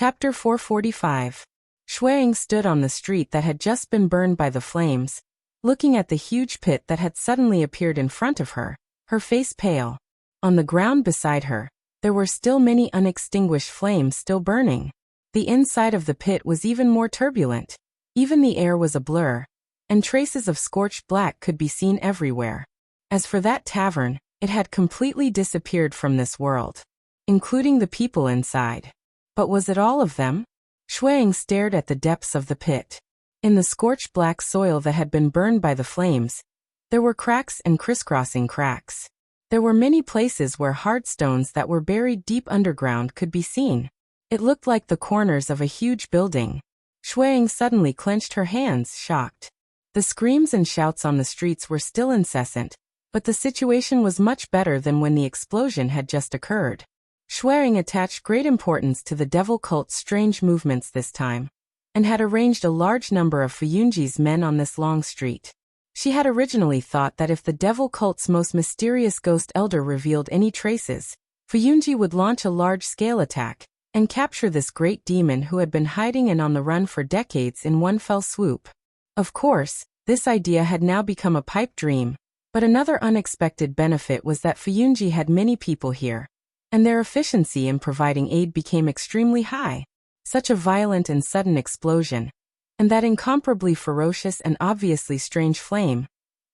Chapter 445. Shuang stood on the street that had just been burned by the flames, looking at the huge pit that had suddenly appeared in front of her, her face pale. On the ground beside her, there were still many unextinguished flames still burning. The inside of the pit was even more turbulent. Even the air was a blur, and traces of scorched black could be seen everywhere. As for that tavern, it had completely disappeared from this world, including the people inside. But was it all of them? Shuang stared at the depths of the pit. In the scorched black soil that had been burned by the flames, there were cracks and crisscrossing cracks. There were many places where hard stones that were buried deep underground could be seen. It looked like the corners of a huge building. Shuang suddenly clenched her hands, shocked. The screams and shouts on the streets were still incessant, but the situation was much better than when the explosion had just occurred. Shuang attached great importance to the devil cult's strange movements this time, and had arranged a large number of Fuyunji's men on this long street. She had originally thought that if the devil cult's most mysterious ghost elder revealed any traces, Fuyunji would launch a large-scale attack, and capture this great demon who had been hiding and on the run for decades in one fell swoop. Of course, this idea had now become a pipe dream, but another unexpected benefit was that Fuyunji had many people here, and their efficiency in providing aid became extremely high. Such a violent and sudden explosion, and that incomparably ferocious and obviously strange flame.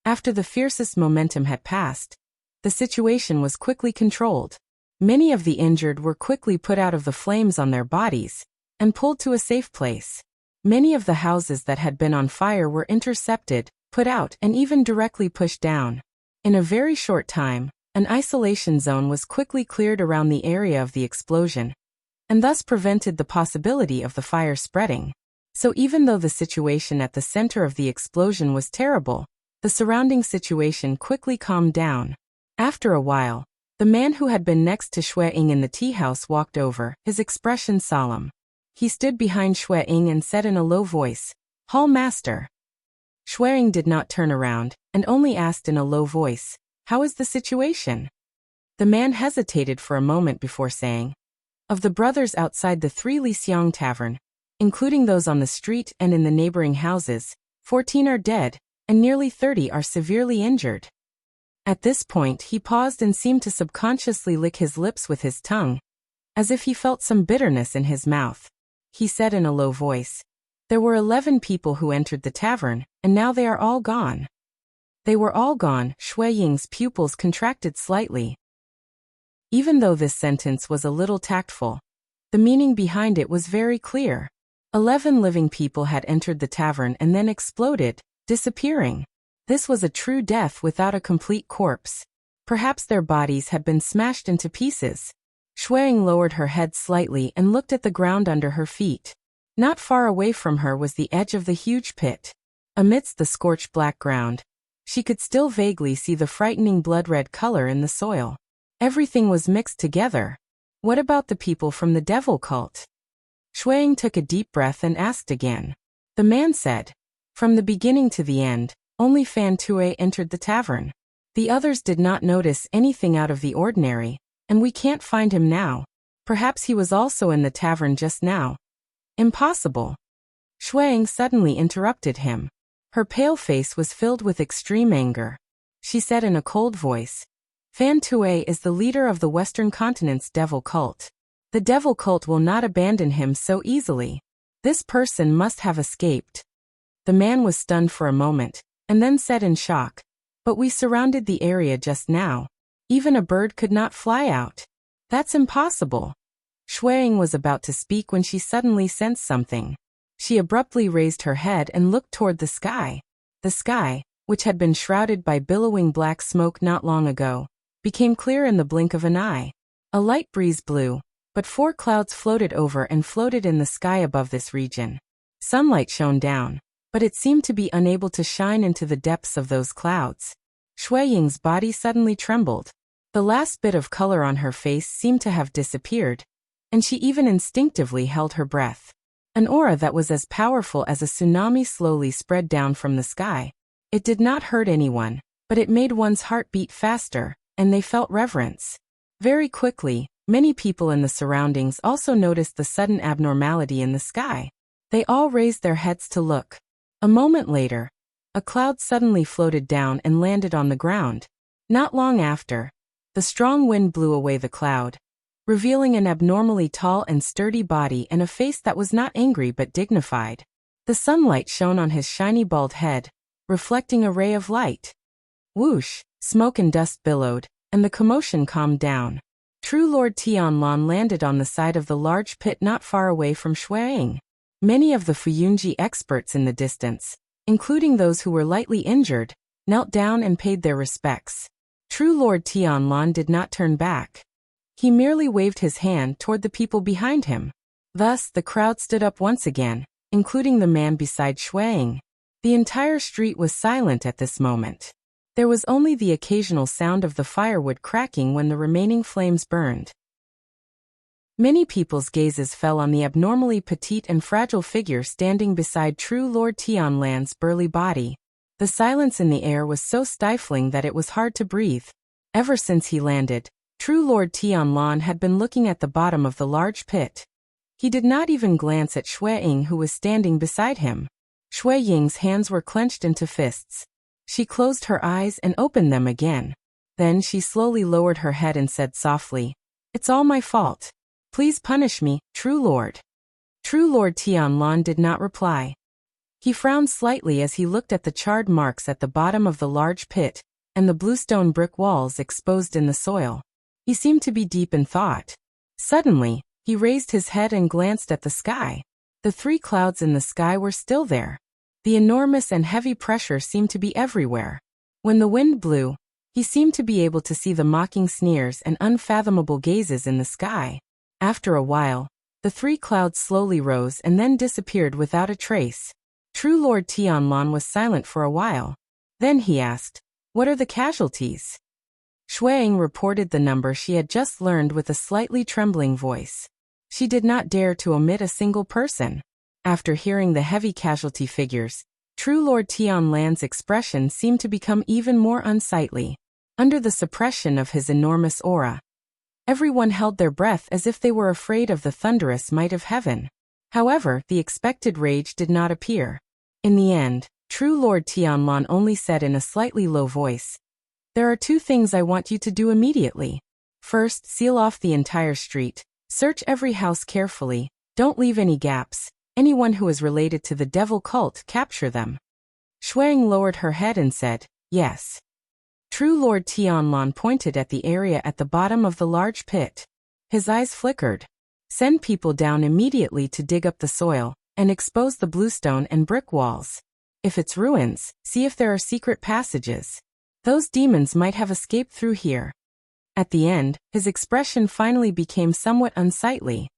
After the fiercest momentum had passed, the situation was quickly controlled. Many of the injured were quickly put out of the flames on their bodies, and pulled to a safe place. Many of the houses that had been on fire were intercepted, put out, and even directly pushed down. In a very short time, an isolation zone was quickly cleared around the area of the explosion, and thus prevented the possibility of the fire spreading. So even though the situation at the center of the explosion was terrible, the surrounding situation quickly calmed down. After a while, the man who had been next to Shuang in the tea house walked over, his expression solemn. He stood behind Shuang and said in a low voice, "Hall Master." Shuang did not turn around, and only asked in a low voice, "How is the situation?" The man hesitated for a moment before saying, "Of the brothers outside the 3 Lixiang tavern, including those on the street and in the neighboring houses, 14 are dead, and nearly 30 are severely injured." At this point he paused and seemed to subconsciously lick his lips with his tongue, as if he felt some bitterness in his mouth. He said in a low voice, "There were 11 people who entered the tavern, and now they are all gone." They were all gone. Shuang's pupils contracted slightly. Even though this sentence was a little tactful, the meaning behind it was very clear. 11 living people had entered the tavern and then exploded, disappearing. This was a true death without a complete corpse. Perhaps their bodies had been smashed into pieces. Shuang lowered her head slightly and looked at the ground under her feet. Not far away from her was the edge of the huge pit. Amidst the scorched black ground, she could still vaguely see the frightening blood-red color in the soil. Everything was mixed together. What about the people from the devil cult? Shuang took a deep breath and asked again. The man said, "From the beginning to the end, only Fan Tue entered the tavern. The others did not notice anything out of the ordinary, and we can't find him now. Perhaps he was also in the tavern just now." "Impossible." Shuang suddenly interrupted him. Her pale face was filled with extreme anger. She said in a cold voice, "Fan Tue is the leader of the Western Continent's devil cult. The devil cult will not abandon him so easily. This person must have escaped." The man was stunned for a moment, and then said in shock, "But we surrounded the area just now. Even a bird could not fly out. That's impossible." Shuang was about to speak when she suddenly sensed something. She abruptly raised her head and looked toward the sky. The sky, which had been shrouded by billowing black smoke not long ago, became clear in the blink of an eye. A light breeze blew, but 4 clouds floated over and floated in the sky above this region. Sunlight shone down, but it seemed to be unable to shine into the depths of those clouds. Shuang's body suddenly trembled. The last bit of color on her face seemed to have disappeared, and she even instinctively held her breath. An aura that was as powerful as a tsunami slowly spread down from the sky. It did not hurt anyone, but it made one's heart beat faster, and they felt reverence. Very quickly, Many people in the surroundings also noticed the sudden abnormality in the sky. They all raised their heads to look. A moment later, a cloud suddenly floated down and landed on the ground. Not long after, the strong wind blew away the cloud, revealing an abnormally tall and sturdy body and a face that was not angry but dignified. The sunlight shone on his shiny bald head, reflecting a ray of light. Whoosh, smoke and dust billowed, and the commotion calmed down. True Lord Tianlan landed on the side of the large pit not far away from Shuang. Many of the Fuyunji experts in the distance, including those who were lightly injured, knelt down and paid their respects. True Lord Tianlan did not turn back. He merely waved his hand toward the people behind him. Thus, the crowd stood up once again, including the man beside Shuang. The entire street was silent at this moment. There was only the occasional sound of the firewood cracking when the remaining flames burned. Many people's gazes fell on the abnormally petite and fragile figure standing beside True Lord Tianlan's burly body. The silence in the air was so stifling that it was hard to breathe. Ever since he landed, True Lord Tianlan had been looking at the bottom of the large pit. He did not even glance at Shui Ying, who was standing beside him. Shui Ying's hands were clenched into fists. She closed her eyes and opened them again. Then she slowly lowered her head and said softly, "It's all my fault. Please punish me, True Lord." True Lord Tianlan did not reply. He frowned slightly as he looked at the charred marks at the bottom of the large pit, and the bluestone brick walls exposed in the soil. He seemed to be deep in thought. Suddenly, he raised his head and glanced at the sky. The three clouds in the sky were still there. The enormous and heavy pressure seemed to be everywhere. When the wind blew, he seemed to be able to see the mocking sneers and unfathomable gazes in the sky. After a while, the three clouds slowly rose and then disappeared without a trace. True Lord Tianlan was silent for a while. Then he asked, "What are the casualties?" Shuang reported the number she had just learned with a slightly trembling voice. She did not dare to omit a single person. After hearing the heavy casualty figures, True Lord Tianlan's expression seemed to become even more unsightly. Under the suppression of his enormous aura, everyone held their breath as if they were afraid of the thunderous might of heaven. However, the expected rage did not appear. In the end, True Lord Tianlan only said in a slightly low voice, "There are two things I want you to do immediately. First, seal off the entire street. Search every house carefully. Don't leave any gaps. Anyone who is related to the devil cult, capture them." Shuang lowered her head and said, "Yes." True Lord Tianlan pointed at the area at the bottom of the large pit. His eyes flickered. "Send people down immediately to dig up the soil and expose the bluestone and brick walls. If it's ruins, see if there are secret passages. Those demons might have escaped through here." At the end, his expression finally became somewhat unsightly.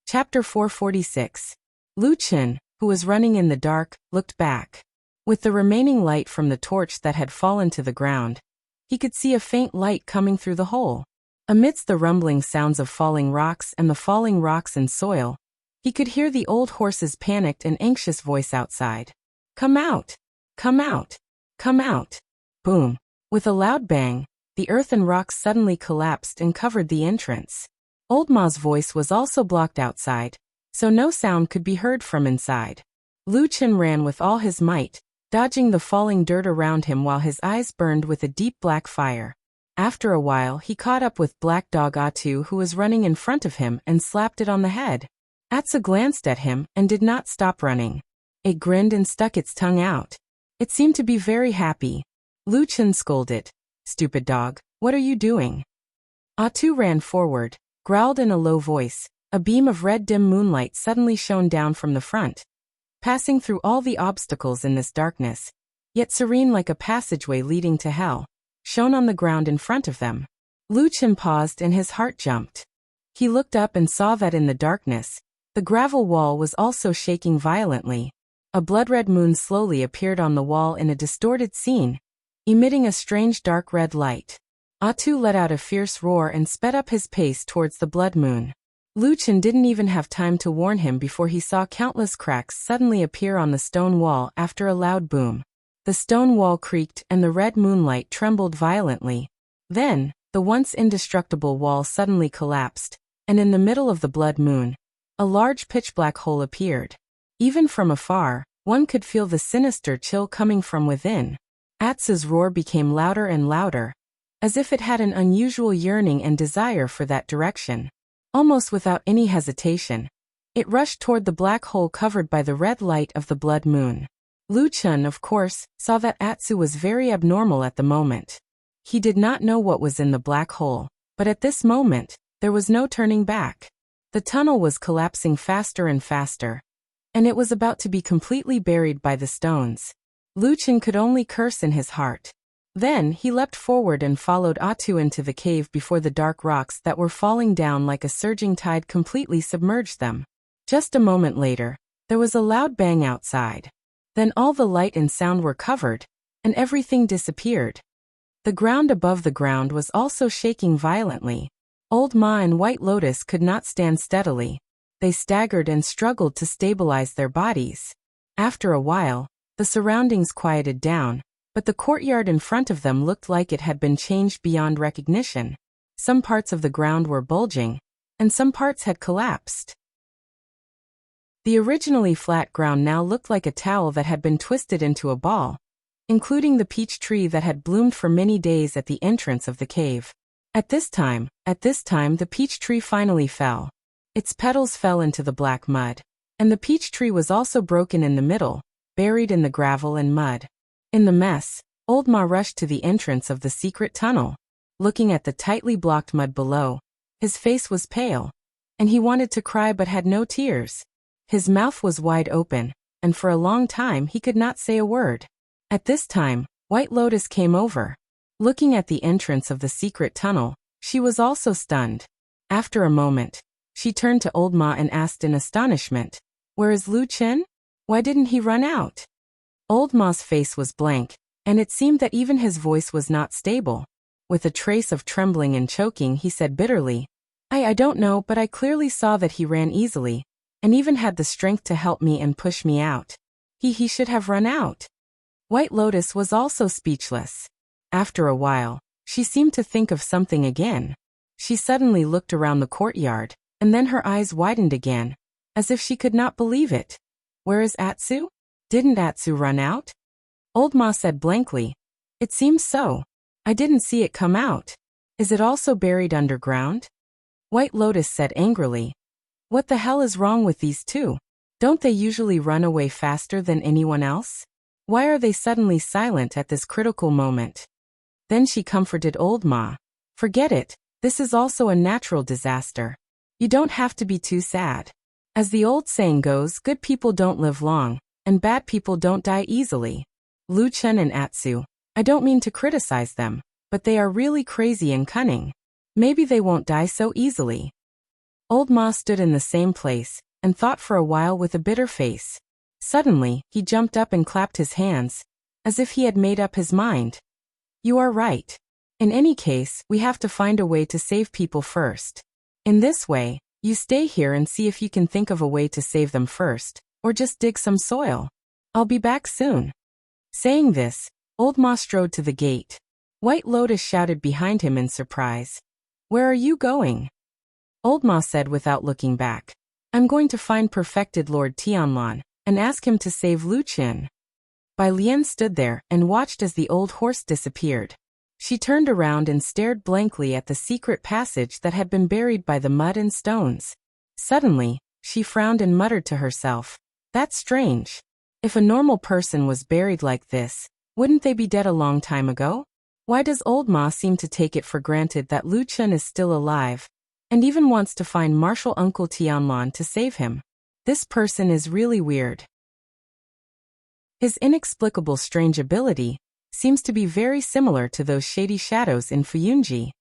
Chapter 446. Lu Chen, who was running in the dark, looked back. With the remaining light from the torch that had fallen to the ground, he could see a faint light coming through the hole. Amidst the rumbling sounds of falling rocks and the falling rocks and soil, he could hear the old horse's panicked and anxious voice outside. "Come out! Come out! Come out!" Boom! With a loud bang, the earth and rocks suddenly collapsed and covered the entrance. Old Ma's voice was also blocked outside, so no sound could be heard from inside. Lu Chen ran with all his might, dodging the falling dirt around him while his eyes burned with a deep black fire. After a while, he caught up with Black Dog Atu, who was running in front of him, and slapped it on the head. Atsu glanced at him and did not stop running. It grinned and stuck its tongue out. It seemed to be very happy. Lu Chen scolded, "Stupid dog, what are you doing?" Atu ran forward, growled in a low voice. A beam of red dim moonlight suddenly shone down from the front, passing through all the obstacles in this darkness, yet serene like a passageway leading to hell, shone on the ground in front of them. Lu Chen paused and his heart jumped. He looked up and saw that in the darkness, the gravel wall was also shaking violently. A blood-red moon slowly appeared on the wall in a distorted scene, emitting a strange dark red light. Atu let out a fierce roar and sped up his pace towards the blood moon. Lu Chen didn't even have time to warn him before he saw countless cracks suddenly appear on the stone wall after a loud boom. The stone wall creaked and the red moonlight trembled violently. Then, the once indestructible wall suddenly collapsed, and in the middle of the blood moon, a large pitch-black hole appeared. Even from afar, one could feel the sinister chill coming from within. Atsu's roar became louder and louder, as if it had an unusual yearning and desire for that direction. Almost without any hesitation, it rushed toward the black hole covered by the red light of the blood moon. Lu Chun, of course, saw that Atsu was very abnormal at the moment. He did not know what was in the black hole, but at this moment, there was no turning back. The tunnel was collapsing faster and faster, and it was about to be completely buried by the stones. Lu Chun could only curse in his heart. Then he leapt forward and followed Atsu into the cave before the dark rocks that were falling down like a surging tide completely submerged them. Just a moment later, there was a loud bang outside. Then all the light and sound were covered, and everything disappeared. The ground above the ground was also shaking violently. Old Ma and White Lotus could not stand steadily. They staggered and struggled to stabilize their bodies. After a while, the surroundings quieted down, but the courtyard in front of them looked like it had been changed beyond recognition. Some parts of the ground were bulging, and some parts had collapsed. The originally flat ground now looked like a towel that had been twisted into a ball, including the peach tree that had bloomed for many days at the entrance of the cave. At this time, the peach tree finally fell. Its petals fell into the black mud, and the peach tree was also broken in the middle, buried in the gravel and mud. In the mess, Old Ma rushed to the entrance of the secret tunnel. Looking at the tightly blocked mud below, his face was pale, and he wanted to cry but had no tears. His mouth was wide open, and for a long time he could not say a word. At this time, White Lotus came over. Looking at the entrance of the secret tunnel, she was also stunned. After a moment, she turned to Old Ma and asked in astonishment, "Where is Lu Chun? Why didn't he run out?" Old Ma's face was blank, and it seemed that even his voice was not stable. With a trace of trembling and choking, he said bitterly, I don't know, but I clearly saw that he ran easily, and even had the strength to help me and push me out. He should have run out." White Lotus was also speechless. After a while, she seemed to think of something again. She suddenly looked around the courtyard, and then her eyes widened again, as if she could not believe it. "Where is Atsu? Didn't Atsu run out?" Old Ma said blankly, "It seems so. I didn't see it come out. Is it also buried underground?" White Lotus said angrily, "What the hell is wrong with these two? Don't they usually run away faster than anyone else? Why are they suddenly silent at this critical moment?" Then she comforted Old Ma. "Forget it, this is also a natural disaster. You don't have to be too sad. As the old saying goes, good people don't live long, and bad people don't die easily. Lu Chun and Atsu, I don't mean to criticize them, but they are really crazy and cunning. Maybe they won't die so easily." Old Ma stood in the same place, and thought for a while with a bitter face. Suddenly, he jumped up and clapped his hands, as if he had made up his mind. "You are right. In any case, we have to find a way to save people first. In this way, you stay here and see if you can think of a way to save them first, or just dig some soil. I'll be back soon." Saying this, Old Ma strode to the gate. White Lotus shouted behind him in surprise, "Where are you going?" Old Ma said without looking back, "I'm going to find perfected Lord Tianlan, and ask him to save Lu Chun." Bai Lian stood there and watched as the old horse disappeared. She turned around and stared blankly at the secret passage that had been buried by the mud and stones. Suddenly, she frowned and muttered to herself, "That's strange. If a normal person was buried like this, wouldn't they be dead a long time ago? Why does Old Ma seem to take it for granted that Lu Chun is still alive, and even wants to find Martial Uncle Tianlan to save him? This person is really weird." His inexplicable strange ability seems to be very similar to those shady shadows in Fuyunji.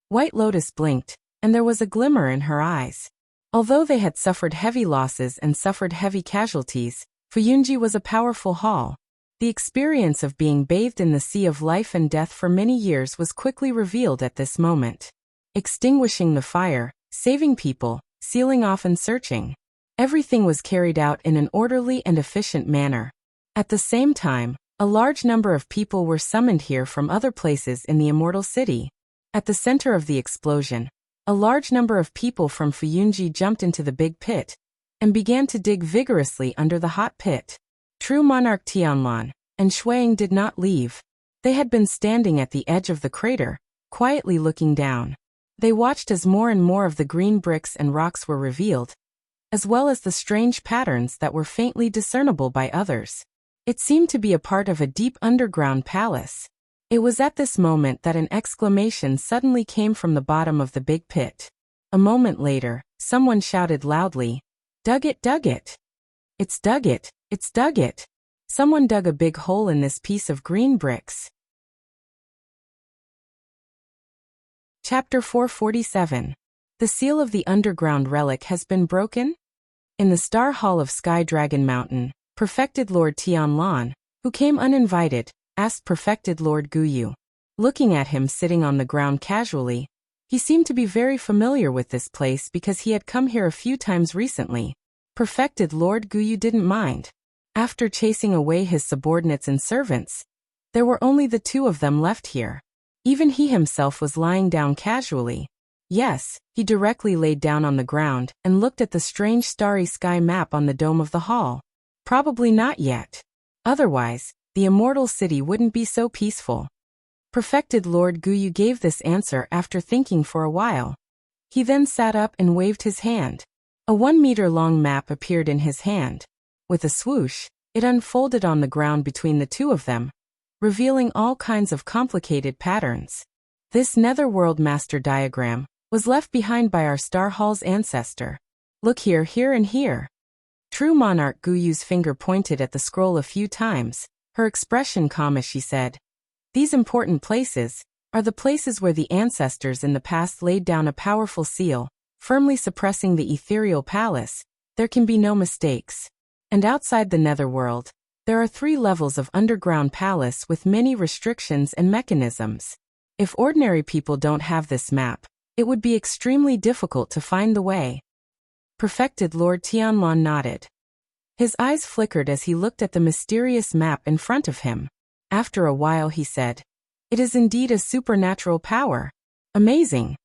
White Lotus blinked, and there was a glimmer in her eyes. Although they had suffered heavy losses and suffered heavy casualties, Fuyunji was a powerful hall. The experience of being bathed in the sea of life and death for many years was quickly revealed at this moment. Extinguishing the fire, saving people, sealing off and searching. Everything was carried out in an orderly and efficient manner. At the same time, a large number of people were summoned here from other places in the Immortal City. At the center of the explosion, a large number of people from Fuyunji jumped into the big pit and began to dig vigorously under the hot pit. True monarch Tianlan and Shuang did not leave. They had been standing at the edge of the crater, quietly looking down. They watched as more and more of the green bricks and rocks were revealed, as well as the strange patterns that were faintly discernible by others. It seemed to be a part of a deep underground palace. It was at this moment that an exclamation suddenly came from the bottom of the big pit. A moment later, someone shouted loudly, "Dug it, dug it! It's dug it, it's dug it!" Someone dug a big hole in this piece of green bricks. Chapter 447. The seal of the underground relic has been broken? In the Star Hall of Sky Dragon Mountain, Perfected Lord Tianlan, who came uninvited, asked Perfected Lord Guyu. Looking at him sitting on the ground casually, he seemed to be very familiar with this place because he had come here a few times recently. Perfected Lord Guyu didn't mind. After chasing away his subordinates and servants, there were only the two of them left here. Even he himself was lying down casually. Yes, he directly laid down on the ground and looked at the strange starry sky map on the dome of the hall. Probably not yet. Otherwise, the immortal city wouldn't be so peaceful. Perfected Lord Guyu gave this answer after thinking for a while. He then sat up and waved his hand. A 1-meter-long map appeared in his hand. With a swoosh, it unfolded on the ground between the two of them, revealing all kinds of complicated patterns. This netherworld master diagram was left behind by our Star Hall's ancestor. Look here, here and here. True monarch Guyu's finger pointed at the scroll a few times, her expression calm as she said, "These important places are the places where the ancestors in the past laid down a powerful seal, firmly suppressing the ethereal palace. There can be no mistakes. And outside the netherworld, there are 3 levels of underground palace with many restrictions and mechanisms. If ordinary people don't have this map, it would be extremely difficult to find the way." Perfected Lord Tianlan nodded. His eyes flickered as he looked at the mysterious map in front of him. After a while he said, "It is indeed a supernatural power. Amazing."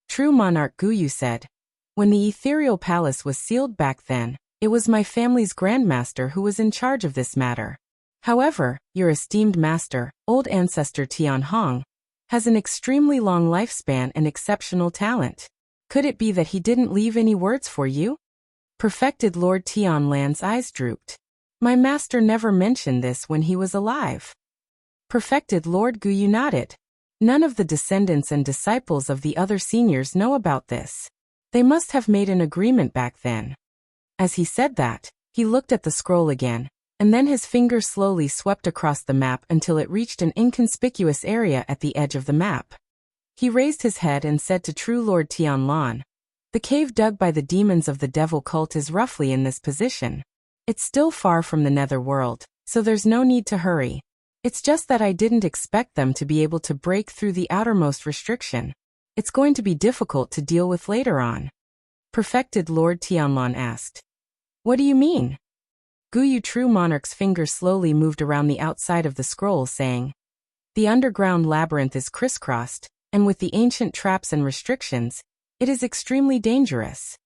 True monarch Guyu said, "When the ethereal palace was sealed back then, it was my family's grandmaster who was in charge of this matter. However, your esteemed master, old ancestor Tian Hong, has an extremely long lifespan and exceptional talent. Could it be that he didn't leave any words for you?" Perfected Lord Tianlan's eyes drooped. "My master never mentioned this when he was alive." Perfected Lord Guyu nodded. "None of the descendants and disciples of the other seniors know about this. They must have made an agreement back then." As he said that, he looked at the scroll again, and then his finger slowly swept across the map until it reached an inconspicuous area at the edge of the map. He raised his head and said to True Lord Tianlan, "The cave dug by the demons of the devil cult is roughly in this position. It's still far from the netherworld, so there's no need to hurry. It's just that I didn't expect them to be able to break through the outermost restriction. It's going to be difficult to deal with later on." Perfected Lord Tianlan asked, "What do you mean?" Guyu True Monarch's finger slowly moved around the outside of the scroll saying, "The underground labyrinth is crisscrossed, and with the ancient traps and restrictions, it is extremely dangerous.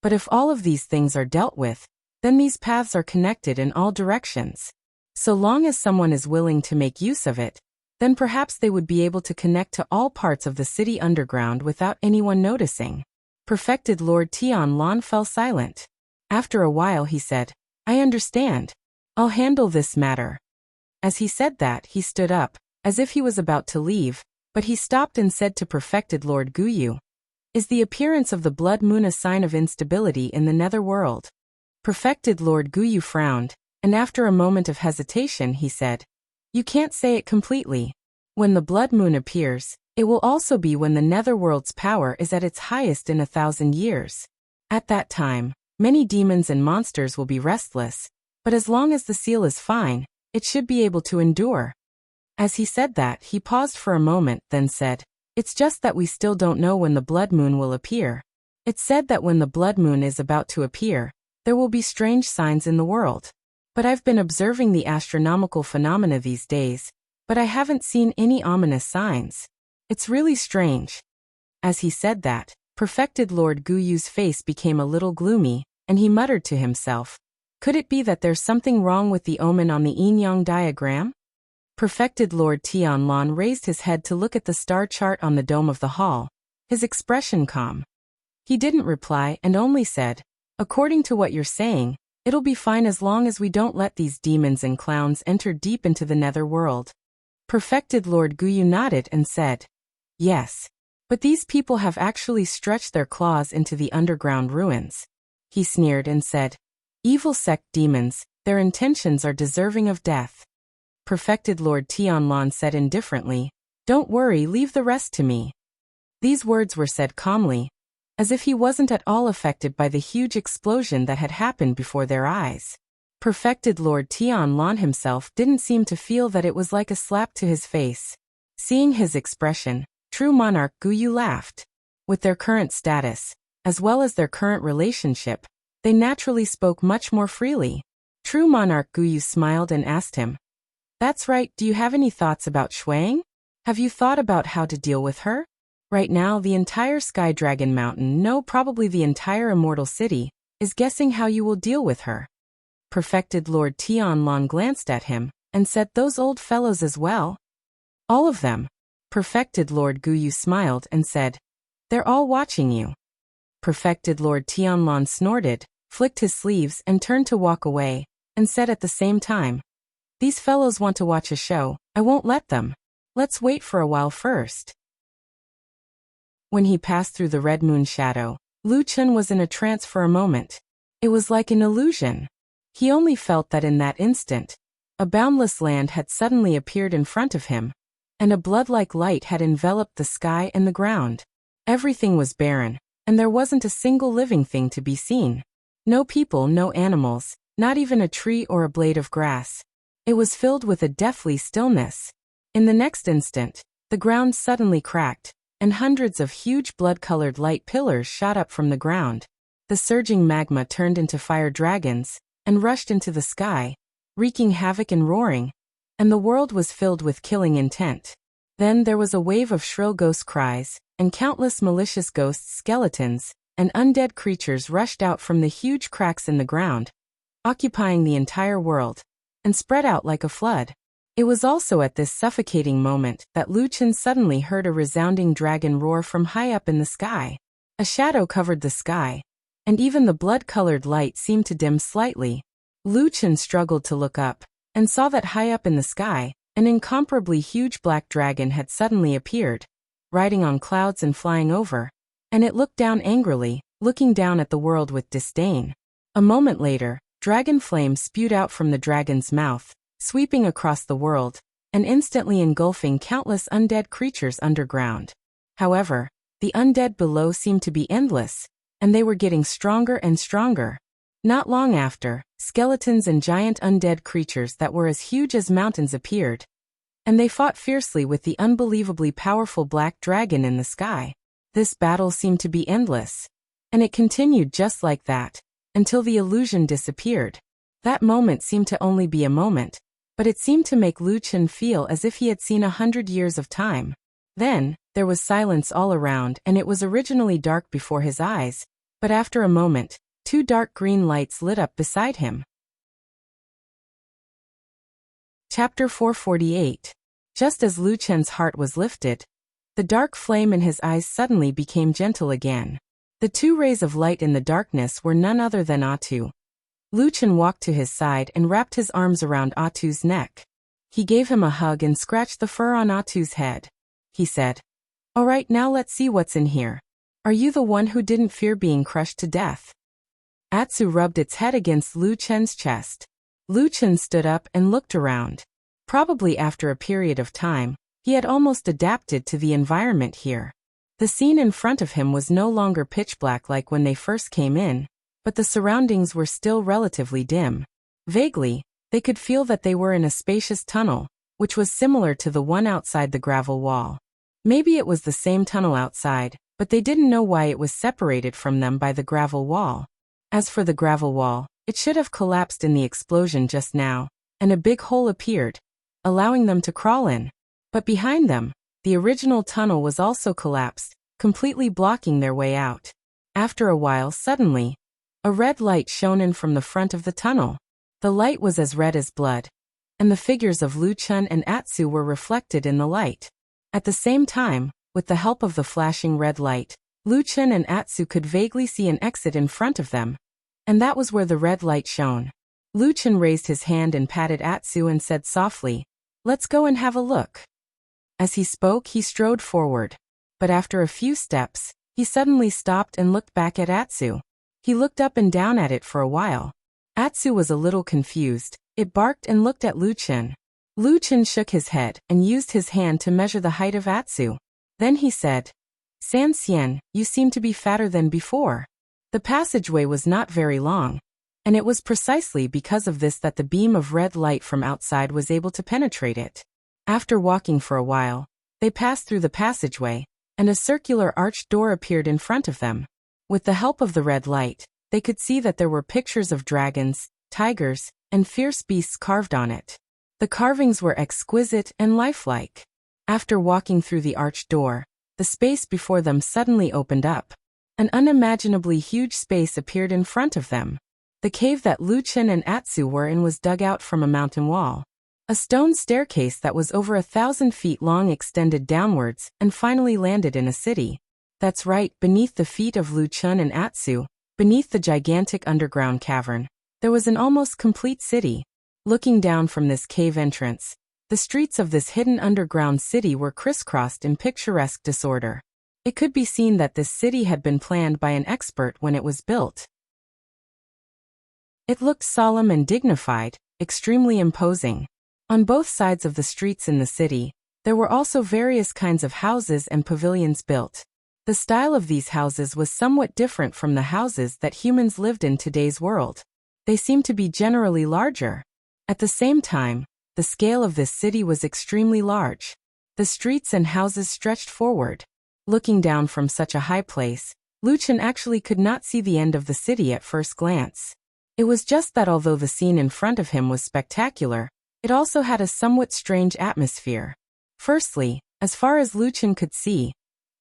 But if all of these things are dealt with, then these paths are connected in all directions. So long as someone is willing to make use of it, then perhaps they would be able to connect to all parts of the city underground without anyone noticing." Perfected Lord Tianlan fell silent. After a while he said, "I understand. I'll handle this matter." As he said that, he stood up, as if he was about to leave, but he stopped and said to Perfected Lord Guyu, "Is the appearance of the blood moon a sign of instability in the netherworld?" Perfected Lord Guyu frowned, and after a moment of hesitation he said, "You can't say it completely. When the blood moon appears, it will also be when the netherworld's power is at its highest in 1,000 years. At that time, many demons and monsters will be restless, but as long as the seal is fine, it should be able to endure." As he said that, he paused for a moment, then said, "It's just that we still don't know when the blood moon will appear. It's said that when the blood moon is about to appear, there will be strange signs in the world. But I've been observing the astronomical phenomena these days, but I haven't seen any ominous signs. It's really strange." As he said that, Perfected Lord Guyu's face became a little gloomy, and he muttered to himself, "Could it be that there's something wrong with the omen on the yin-yang diagram?" Perfected Lord Tianlon raised his head to look at the star chart on the dome of the hall, his expression calm. He didn't reply and only said, "According to what you're saying, it'll be fine as long as we don't let these demons and clowns enter deep into the nether world." Perfected Lord Guyu nodded and said, "Yes. But these people have actually stretched their claws into the underground ruins." He sneered and said, "Evil sect demons, their intentions are deserving of death." Perfected Lord Tianlon said indifferently, "Don't worry, leave the rest to me." These words were said calmly, as if he wasn't at all affected by the huge explosion that had happened before their eyes. Perfected Lord Tianlon himself didn't seem to feel that it was like a slap to his face. Seeing his expression, True Monarch Guyu laughed. With their current status, as well as their current relationship, they naturally spoke much more freely. True Monarch Guyu smiled and asked him, "That's right, do you have any thoughts about Shuang? Have you thought about how to deal with her? Right now the entire Sky Dragon Mountain, no, probably the entire Immortal City, is guessing how you will deal with her." Perfected Lord Tianlon glanced at him, and said, "Those old fellows as well?" "All of them." Perfected Lord Guyu smiled and said, "They're all watching you." Perfected Lord Tianlon snorted, flicked his sleeves and turned to walk away, and said at the same time, "These fellows want to watch a show, I won't let them. Let's wait for a while first." When he passed through the red moon shadow, Lu Chen was in a trance for a moment. It was like an illusion. He only felt that in that instant, a boundless land had suddenly appeared in front of him, and a blood-like light had enveloped the sky and the ground. Everything was barren, and there wasn't a single living thing to be seen. No people, no animals, not even a tree or a blade of grass. It was filled with a deathly stillness. In the next instant, the ground suddenly cracked, and hundreds of huge blood-colored light pillars shot up from the ground. The surging magma turned into fire dragons, and rushed into the sky, wreaking havoc and roaring, and the world was filled with killing intent. Then there was a wave of shrill ghost cries, and countless malicious ghost skeletons, and undead creatures rushed out from the huge cracks in the ground, occupying the entire world, and spread out like a flood. It was also at this suffocating moment that Lu Chen suddenly heard a resounding dragon roar from high up in the sky. A shadow covered the sky, and even the blood-colored light seemed to dim slightly. Lu Chen struggled to look up, and saw that high up in the sky, an incomparably huge black dragon had suddenly appeared, riding on clouds and flying over, and it looked down angrily, looking down at the world with disdain. A moment later, dragon flames spewed out from the dragon's mouth, sweeping across the world, and instantly engulfing countless undead creatures underground. However, the undead below seemed to be endless, and they were getting stronger and stronger. Not long after, skeletons and giant undead creatures that were as huge as mountains appeared, and they fought fiercely with the unbelievably powerful black dragon in the sky. This battle seemed to be endless, and it continued just like that, until the illusion disappeared. That moment seemed to only be a moment, but it seemed to make Lu Chen feel as if he had seen 100 years of time. Then, there was silence all around, and it was originally dark before his eyes, but after a moment, 2 dark green lights lit up beside him. Chapter 448. Just as Lu Chen's heart was lifted, the dark flame in his eyes suddenly became gentle again. The 2 rays of light in the darkness were none other than Atu. Lu Chen walked to his side and wrapped his arms around Atu's neck. He gave him a hug and scratched the fur on Atu's head. He said, "All right, now let's see what's in here. Are you the one who didn't fear being crushed to death?" Atsu rubbed its head against Lu Chen's chest. Lu Chen stood up and looked around. Probably after a period of time, he had almost adapted to the environment here. The scene in front of him was no longer pitch black like when they first came in, but the surroundings were still relatively dim. Vaguely, they could feel that they were in a spacious tunnel, which was similar to the one outside the gravel wall. Maybe it was the same tunnel outside, but they didn't know why it was separated from them by the gravel wall. As for the gravel wall, it should have collapsed in the explosion just now, and a big hole appeared. allowing them to crawl in. But behind them, the original tunnel was also collapsed, completely blocking their way out. After a while, suddenly, a red light shone in from the front of the tunnel. The light was as red as blood, and the figures of Lu Chun and Atsu were reflected in the light. At the same time, with the help of the flashing red light, Lu Chun and Atsu could vaguely see an exit in front of them, and that was where the red light shone. Lu Chun raised his hand and patted Atsu and said softly, "Let's go and have a look." As he spoke, he strode forward. But after a few steps, he suddenly stopped and looked back at Atsu. He looked up and down at it for a while. Atsu was a little confused. It barked and looked at Lu Chun. Lu Chun shook his head and used his hand to measure the height of Atsu. Then he said, "San Xian, you seem to be fatter than before." The passageway was not very long, and it was precisely because of this that the beam of red light from outside was able to penetrate it. After walking for a while, they passed through the passageway, and a circular arched door appeared in front of them. With the help of the red light, they could see that there were pictures of dragons, tigers, and fierce beasts carved on it. The carvings were exquisite and lifelike. After walking through the arched door, the space before them suddenly opened up. An unimaginably huge space appeared in front of them. The cave that Lu Chun and Atsu were in was dug out from a mountain wall. A stone staircase that was over 1,000 feet long extended downwards and finally landed in a city. That's right, beneath the feet of Lu Chun and Atsu, beneath the gigantic underground cavern, there was an almost complete city. Looking down from this cave entrance, the streets of this hidden underground city were crisscrossed in picturesque disorder. It could be seen that this city had been planned by an expert when it was built. It looked solemn and dignified, extremely imposing. On both sides of the streets in the city, there were also various kinds of houses and pavilions built. The style of these houses was somewhat different from the houses that humans lived in today's world. They seemed to be generally larger. At the same time, the scale of this city was extremely large. The streets and houses stretched forward. Looking down from such a high place, Lu Chun actually could not see the end of the city at first glance. It was just that although the scene in front of him was spectacular, it also had a somewhat strange atmosphere. Firstly, as far as Lu Chun could see,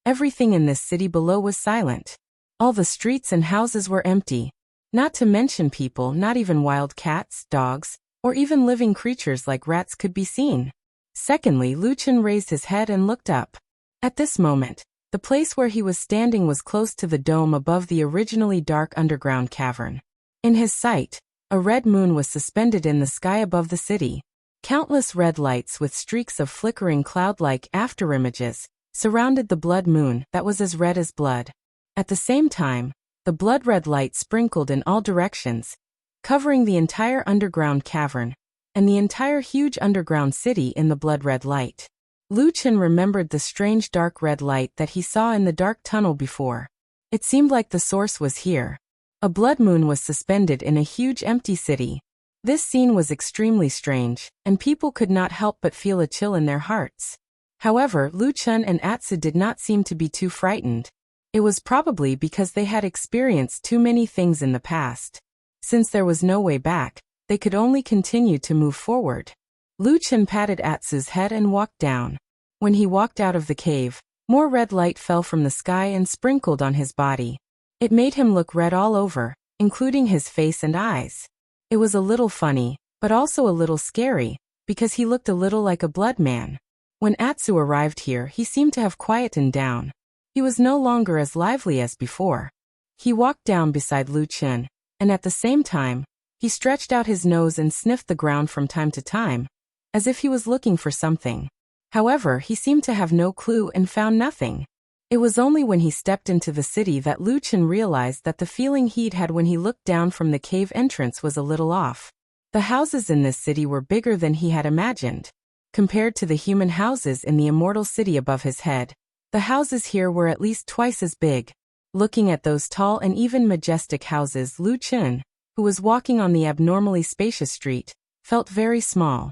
everything in this city below was silent. All the streets and houses were empty. Not to mention people, not even wild cats, dogs, or even living creatures like rats could be seen. Secondly, Lu Chun raised his head and looked up. At this moment, the place where he was standing was close to the dome above the originally dark underground cavern. In his sight, a red moon was suspended in the sky above the city. Countless red lights with streaks of flickering cloud-like afterimages surrounded the blood moon that was as red as blood. At the same time, the blood-red light sprinkled in all directions, covering the entire underground cavern and the entire huge underground city in the blood-red light. Lu Chun remembered the strange dark red light that he saw in the dark tunnel before. It seemed like the source was here. A blood moon was suspended in a huge empty city. This scene was extremely strange, and people could not help but feel a chill in their hearts. However, Lu Chun and Atsu did not seem to be too frightened. It was probably because they had experienced too many things in the past. Since there was no way back, they could only continue to move forward. Lu Chun patted Atsu's head and walked down. When he walked out of the cave, more red light fell from the sky and sprinkled on his body. It made him look red all over, including his face and eyes. It was a little funny, but also a little scary, because he looked a little like a blood man. When Atsu arrived here, he seemed to have quietened down. He was no longer as lively as before. He walked down beside Lu Chun, and at the same time, he stretched out his nose and sniffed the ground from time to time, as if he was looking for something. However, he seemed to have no clue and found nothing. It was only when he stepped into the city that Lu Chun realized that the feeling he'd had when he looked down from the cave entrance was a little off. The houses in this city were bigger than he had imagined. Compared to the human houses in the immortal city above his head, the houses here were at least twice as big. Looking at those tall and even majestic houses, Lu Chun, who was walking on the abnormally spacious street, felt very small.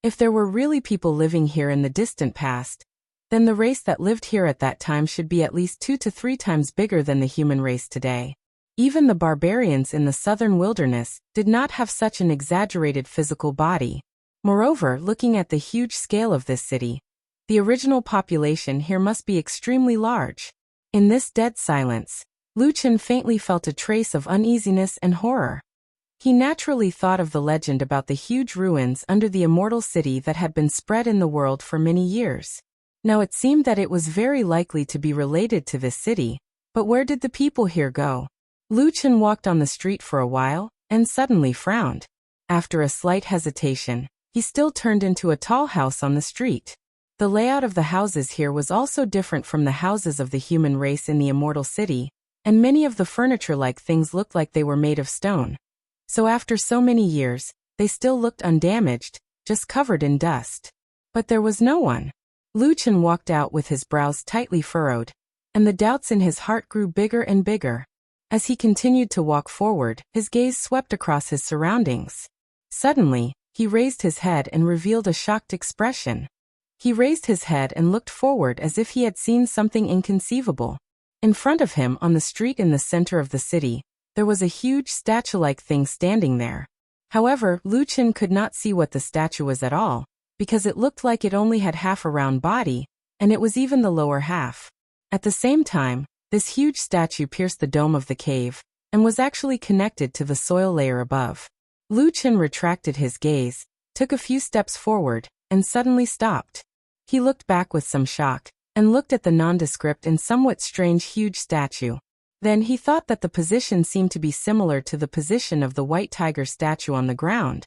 If there were really people living here in the distant past, then the race that lived here at that time should be at least 2 to 3 times bigger than the human race today. Even the barbarians in the southern wilderness did not have such an exaggerated physical body. Moreover, looking at the huge scale of this city, the original population here must be extremely large. In this dead silence, Lu Chen faintly felt a trace of uneasiness and horror. He naturally thought of the legend about the huge ruins under the immortal city that had been spread in the world for many years. Now it seemed that it was very likely to be related to this city, but where did the people here go? Lu Chen walked on the street for a while, and suddenly frowned. After a slight hesitation, he still turned into a tall house on the street. The layout of the houses here was also different from the houses of the human race in the immortal city, and many of the furniture-like things looked like they were made of stone. So after so many years, they still looked undamaged, just covered in dust. But there was no one. Lu Chen walked out with his brows tightly furrowed, and the doubts in his heart grew bigger and bigger. As he continued to walk forward, his gaze swept across his surroundings. Suddenly, he raised his head and revealed a shocked expression. He raised his head and looked forward as if he had seen something inconceivable. In front of him, on the street in the center of the city, there was a huge statue-like thing standing there. However, Lu Chen could not see what the statue was at all, because it looked like it only had half a round body, and it was even the lower half. At the same time, this huge statue pierced the dome of the cave, and was actually connected to the soil layer above. Lu Chen retracted his gaze, took a few steps forward, and suddenly stopped. He looked back with some shock, and looked at the nondescript and somewhat strange huge statue. Then he thought that the position seemed to be similar to the position of the white tiger statue on the ground.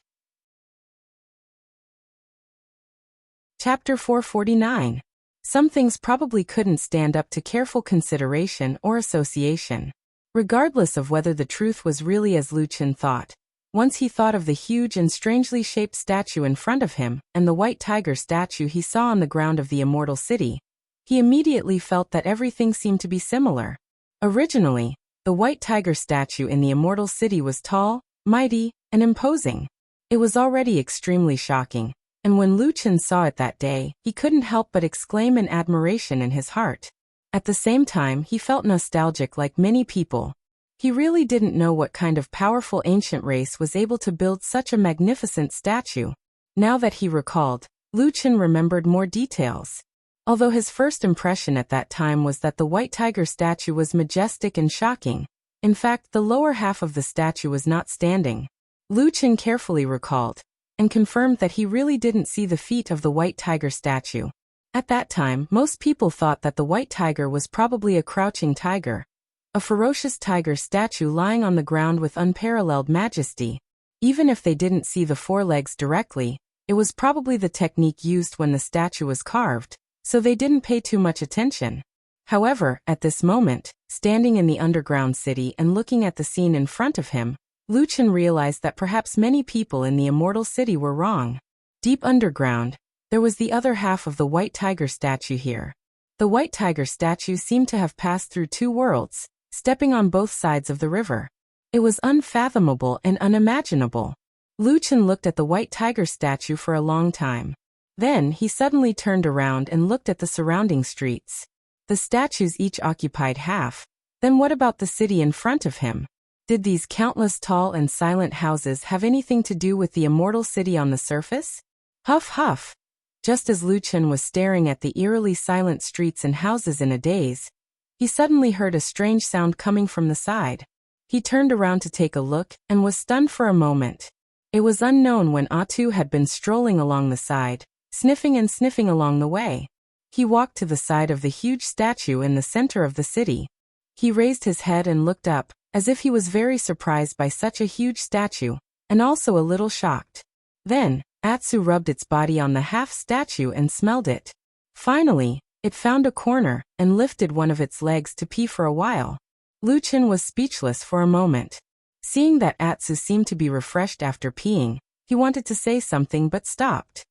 Chapter 449. Some things probably couldn't stand up to careful consideration or association. Regardless of whether the truth was really as Lu Chen thought, once he thought of the huge and strangely shaped statue in front of him and the white tiger statue he saw on the ground of the immortal city, he immediately felt that everything seemed to be similar. Originally, the white tiger statue in the immortal city was tall, mighty, and imposing. It was already extremely shocking, and when Lu Chen saw it that day, he couldn't help but exclaim in admiration in his heart. At the same time, he felt nostalgic like many people. He really didn't know what kind of powerful ancient race was able to build such a magnificent statue. Now that he recalled, Lu Chen remembered more details. Although his first impression at that time was that the white tiger statue was majestic and shocking, in fact the lower half of the statue was not standing. Lu Chen carefully recalled, and confirmed that he really didn't see the feet of the white tiger statue. At that time, most people thought that the white tiger was probably a crouching tiger, a ferocious tiger statue lying on the ground with unparalleled majesty. Even if they didn't see the forelegs directly, it was probably the technique used when the statue was carved, so they didn't pay too much attention. However, at this moment, standing in the underground city and looking at the scene in front of him, Lu Chen realized that perhaps many people in the immortal city were wrong. Deep underground, there was the other half of the white tiger statue here. The white tiger statue seemed to have passed through two worlds, stepping on both sides of the river. It was unfathomable and unimaginable. Lu Chen looked at the white tiger statue for a long time. Then he suddenly turned around and looked at the surrounding streets. The statues each occupied half. Then what about the city in front of him? Did these countless tall and silent houses have anything to do with the immortal city on the surface? Huff huff. Just as Lu Chen was staring at the eerily silent streets and houses in a daze, he suddenly heard a strange sound coming from the side. He turned around to take a look and was stunned for a moment. It was unknown when Atu had been strolling along the side, sniffing and sniffing along the way. He walked to the side of the huge statue in the center of the city. He raised his head and looked up, as if he was very surprised by such a huge statue, and also a little shocked. Then, Atsu rubbed its body on the half-statue and smelled it. Finally, it found a corner and lifted one of its legs to pee for a while. Lu Chen was speechless for a moment. Seeing that Atsu seemed to be refreshed after peeing, he wanted to say something but stopped.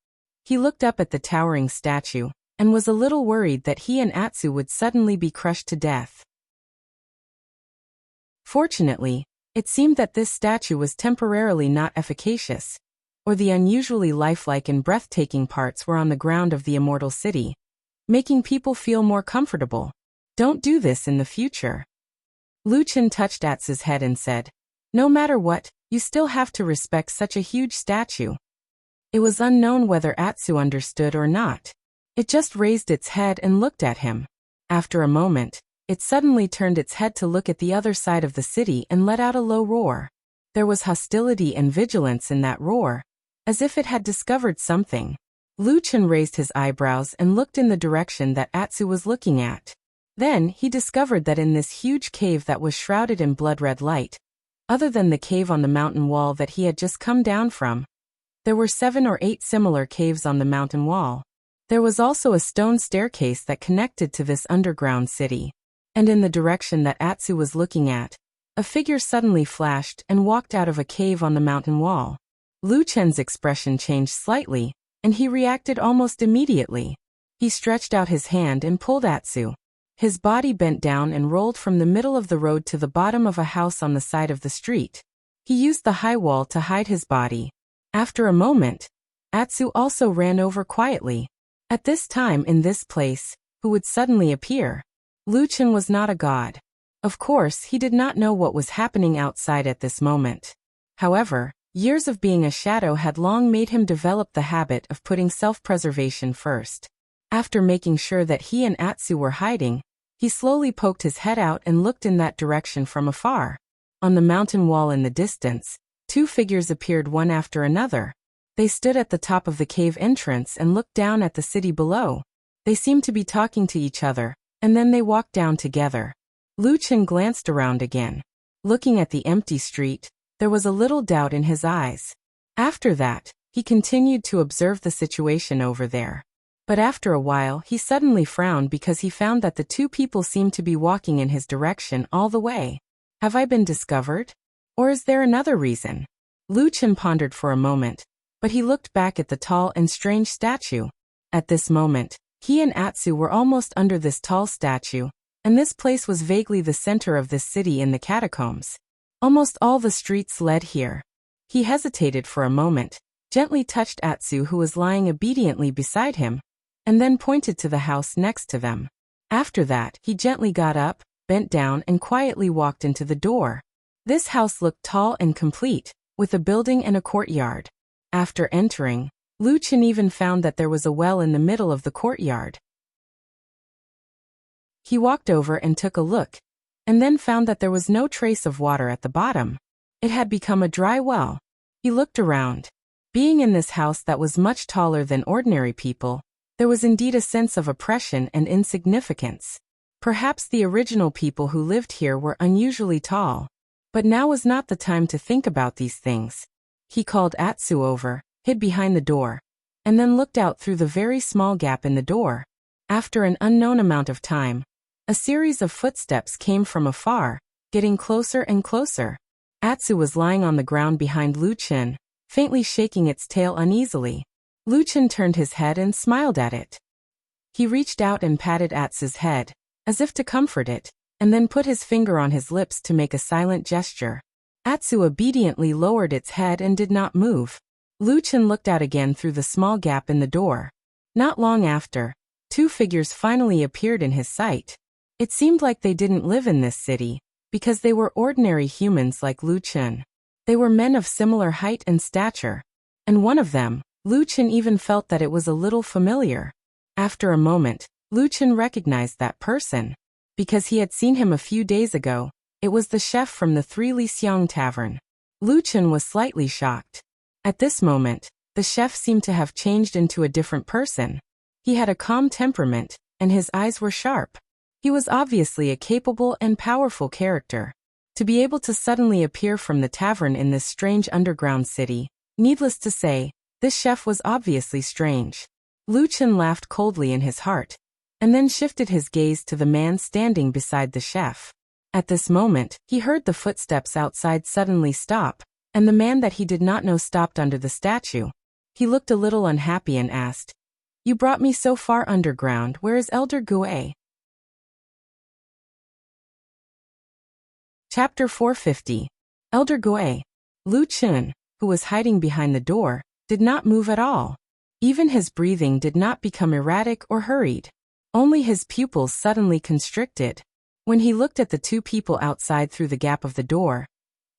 He looked up at the towering statue, and was a little worried that he and Atsu would suddenly be crushed to death. Fortunately, it seemed that this statue was temporarily not efficacious, or the unusually lifelike and breathtaking parts were on the ground of the immortal city, making people feel more comfortable. Don't do this in the future. Lu Chen touched Atsu's head and said, "No matter what, you still have to respect such a huge statue." It was unknown whether Atsu understood or not. It just raised its head and looked at him. After a moment, it suddenly turned its head to look at the other side of the city and let out a low roar. There was hostility and vigilance in that roar, as if it had discovered something. Lu Chen raised his eyebrows and looked in the direction that Atsu was looking at. Then, he discovered that in this huge cave that was shrouded in blood-red light, other than the cave on the mountain wall that he had just come down from, there were 7 or 8 similar caves on the mountain wall. There was also a stone staircase that connected to this underground city. And in the direction that Atsu was looking at, a figure suddenly flashed and walked out of a cave on the mountain wall. Lu Chen's expression changed slightly, and he reacted almost immediately. He stretched out his hand and pulled Atsu. His body bent down and rolled from the middle of the road to the bottom of a house on the side of the street. He used the high wall to hide his body. After a moment, Atsu also ran over quietly. At this time in this place, who would suddenly appear? Lu Chen was not a god. Of course, he did not know what was happening outside at this moment. However, years of being a shadow had long made him develop the habit of putting self-preservation first. After making sure that he and Atsu were hiding, he slowly poked his head out and looked in that direction from afar. On the mountain wall in the distance, 2 figures appeared one after another. They stood at the top of the cave entrance and looked down at the city below. They seemed to be talking to each other, and then they walked down together. Lu Chen glanced around again. Looking at the empty street, there was a little doubt in his eyes. After that, he continued to observe the situation over there. But after a while he suddenly frowned because he found that the 2 people seemed to be walking in his direction all the way. Have I been discovered? Or is there another reason? Lu Chen pondered for a moment, but he looked back at the tall and strange statue. At this moment, he and Atsu were almost under this tall statue, and this place was vaguely the center of this city in the catacombs. Almost all the streets led here. He hesitated for a moment, gently touched Atsu who was lying obediently beside him, and then pointed to the house next to them. After that, he gently got up, bent down and quietly walked into the door. This house looked tall and complete, with a building and a courtyard. After entering, Lu Chen even found that there was a well in the middle of the courtyard. He walked over and took a look, and then found that there was no trace of water at the bottom. It had become a dry well. He looked around. Being in this house that was much taller than ordinary people, there was indeed a sense of oppression and insignificance. Perhaps the original people who lived here were unusually tall. But now was not the time to think about these things. He called Atsu over, hid behind the door, and then looked out through the very small gap in the door. After an unknown amount of time, a series of footsteps came from afar, getting closer and closer. Atsu was lying on the ground behind Lu Chen, faintly shaking its tail uneasily. Lu Chen turned his head and smiled at it. He reached out and patted Atsu's head, as if to comfort it, and then put his finger on his lips to make a silent gesture. Atsu obediently lowered its head and did not move. Lu Chen looked out again through the small gap in the door. Not long after, 2 figures finally appeared in his sight. It seemed like they didn't live in this city, because they were ordinary humans like Lu Chen. They were men of similar height and stature. And one of them, Lu Chen even felt that it was a little familiar. After a moment, Lu Chen recognized that person. Because he had seen him a few days ago, it was the chef from the 3 Li Xiang tavern. Lu Chen was slightly shocked. At this moment, the chef seemed to have changed into a different person. He had a calm temperament, and his eyes were sharp. He was obviously a capable and powerful character. To be able to suddenly appear from the tavern in this strange underground city, needless to say, this chef was obviously strange. Lu Chen laughed coldly in his heart, and then shifted his gaze to the man standing beside the chef. At this moment, he heard the footsteps outside suddenly stop, and the man that he did not know stopped under the statue. He looked a little unhappy and asked, "You brought me so far underground, where is Elder Gue?" Chapter 450. Elder Gue. Lu Chen, who was hiding behind the door, did not move at all. Even his breathing did not become erratic or hurried. Only his pupils suddenly constricted. When he looked at the 2 people outside through the gap of the door,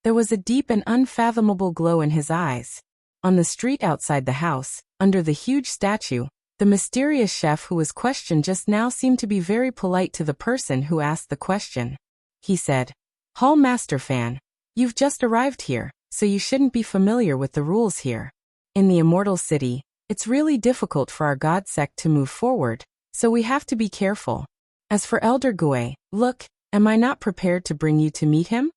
there was a deep and unfathomable glow in his eyes. On the street outside the house, under the huge statue, the mysterious chef who was questioned just now seemed to be very polite to the person who asked the question. He said, "Hall Master Fan, you've just arrived here, so you shouldn't be familiar with the rules here. In the Immortal City, it's really difficult for our god sect to move forward, so we have to be careful. As for Elder Gue, look, am I not prepared to bring you to meet him?"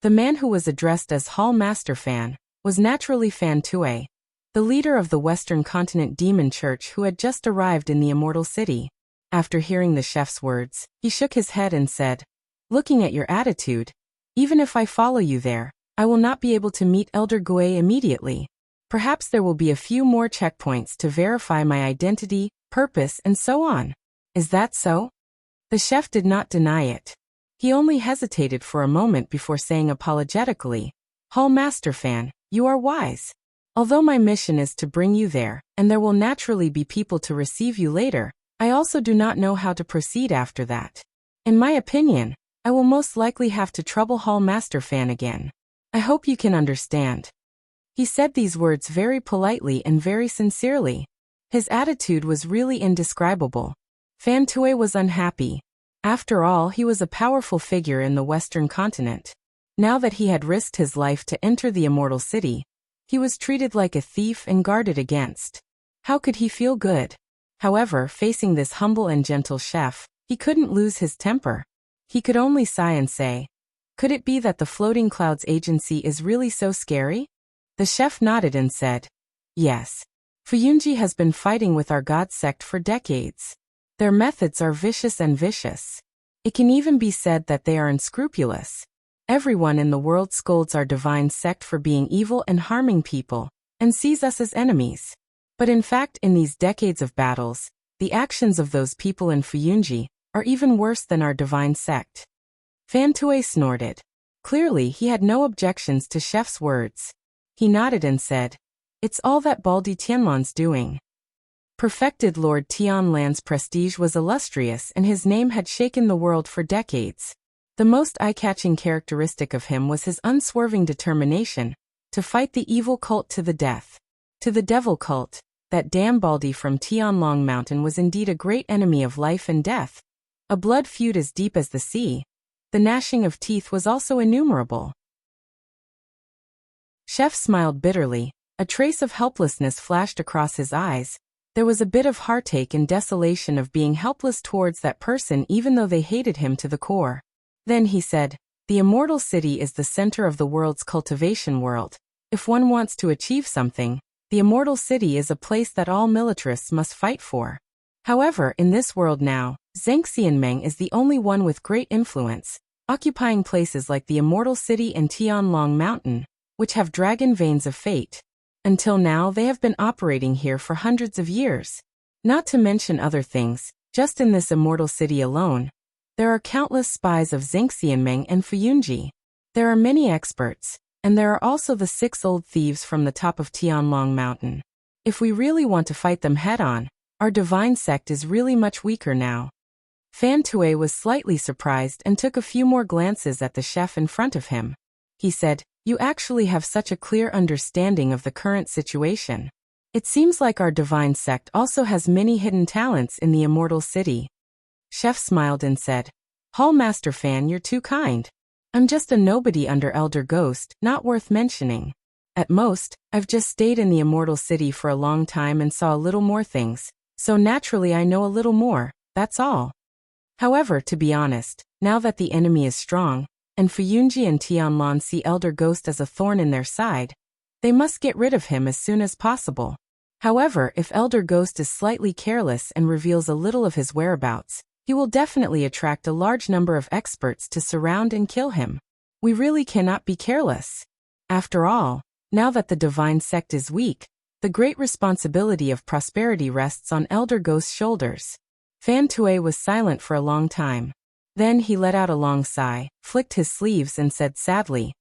The man who was addressed as Hall Master Fan was naturally Fan Tue, the leader of the Western Continent Demon Church who had just arrived in the Immortal City. After hearing the chef's words, he shook his head and said, "Looking at your attitude, even if I follow you there, I will not be able to meet Elder Gue immediately. Perhaps there will be a few more checkpoints to verify my identity, purpose, and so on. Is that so?" The chef did not deny it. He only hesitated for a moment before saying apologetically, "Hall Master Fan, you are wise. Although my mission is to bring you there, and there will naturally be people to receive you later, I also do not know how to proceed after that. In my opinion, I will most likely have to trouble Hall Master Fan again. I hope you can understand." He said these words very politely and very sincerely. His attitude was really indescribable. Fan Tue was unhappy. After all, he was a powerful figure in the Western Continent. Now that he had risked his life to enter the Immortal City, he was treated like a thief and guarded against. How could he feel good? However, facing this humble and gentle chef, he couldn't lose his temper. He could only sigh and say, "Could it be that the Floating Clouds Agency is really so scary?" The chef nodded and said, "Yes. Fuyunji has been fighting with our god sect for decades. Their methods are vicious and vicious. It can even be said that they are unscrupulous. Everyone in the world scolds our divine sect for being evil and harming people, and sees us as enemies. But in fact, in these decades of battles, the actions of those people in Fuyunji are even worse than our divine sect." Fan Tue snorted. Clearly, he had no objections to chef's words. He nodded and said, "It's all that Baldi Tianlan's doing." Perfected Lord Tianlan's prestige was illustrious and his name had shaken the world for decades. The most eye-catching characteristic of him was his unswerving determination to fight the evil cult to the death. To the devil cult, that damn Baldi from Tianlong Mountain was indeed a great enemy of life and death. A blood feud as deep as the sea. The gnashing of teeth was also innumerable. Chef smiled bitterly. A trace of helplessness flashed across his eyes. There was a bit of heartache and desolation of being helpless towards that person even though they hated him to the core. Then he said, "The Immortal City is the center of the world's cultivation world. If one wants to achieve something, the Immortal City is a place that all militarists must fight for. However, in this world now, Zheng Xianmeng is the only one with great influence, occupying places like the Immortal City and Tianlong Mountain, which have dragon veins of fate. Until now, they have been operating here for hundreds of years. Not to mention other things, just in this Immortal City alone, there are countless spies of Zheng Xianmeng and Fuyunji. There are many experts, and there are also the 6 old thieves from the top of Tianlong Mountain. If we really want to fight them head-on, our divine sect is really much weaker now." Fan Tue was slightly surprised and took a few more glances at the chef in front of him. He said, "You actually have such a clear understanding of the current situation. It seems like our divine sect also has many hidden talents in the Immortal City." Chef smiled and said, "Hall Master Fan, you're too kind. I'm just a nobody under Elder Ghost, not worth mentioning. At most, I've just stayed in the Immortal City for a long time and saw a little more things, so naturally I know a little more, that's all. However, to be honest, now that the enemy is strong, and Fuyunji and Tianlan see Elder Ghost as a thorn in their side, they must get rid of him as soon as possible. However, if Elder Ghost is slightly careless and reveals a little of his whereabouts, he will definitely attract a large number of experts to surround and kill him. We really cannot be careless. After all, now that the divine sect is weak, the great responsibility of prosperity rests on Elder Ghost's shoulders." Fan Tue was silent for a long time. Then he let out a long sigh, flicked his sleeves and said sadly,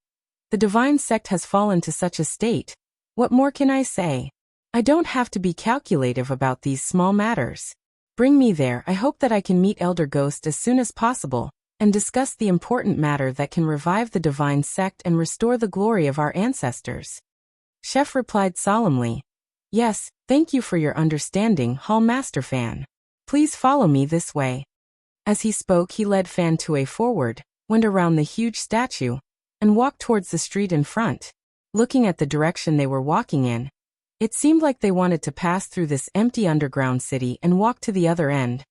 "The divine sect has fallen to such a state. What more can I say? I don't have to be calculative about these small matters. Bring me there. I hope that I can meet Elder Ghost as soon as possible, and discuss the important matter that can revive the divine sect and restore the glory of our ancestors." Chef replied solemnly. Yes, thank you for your understanding, Hall Master Fan. Please follow me this way. As he spoke, he led Fan Tue forward, went around the huge statue, and walked towards the street in front. Looking at the direction they were walking in, it seemed like they wanted to pass through this empty underground city and walk to the other end,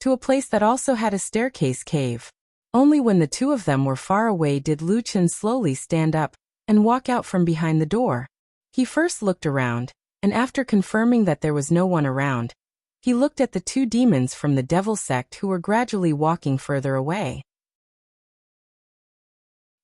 to a place that also had a staircase cave. Only when the two of them were far away did Lu Chen slowly stand up and walk out from behind the door. He first looked around, and after confirming that there was no one around, he looked at the two demons from the devil sect who were gradually walking further away.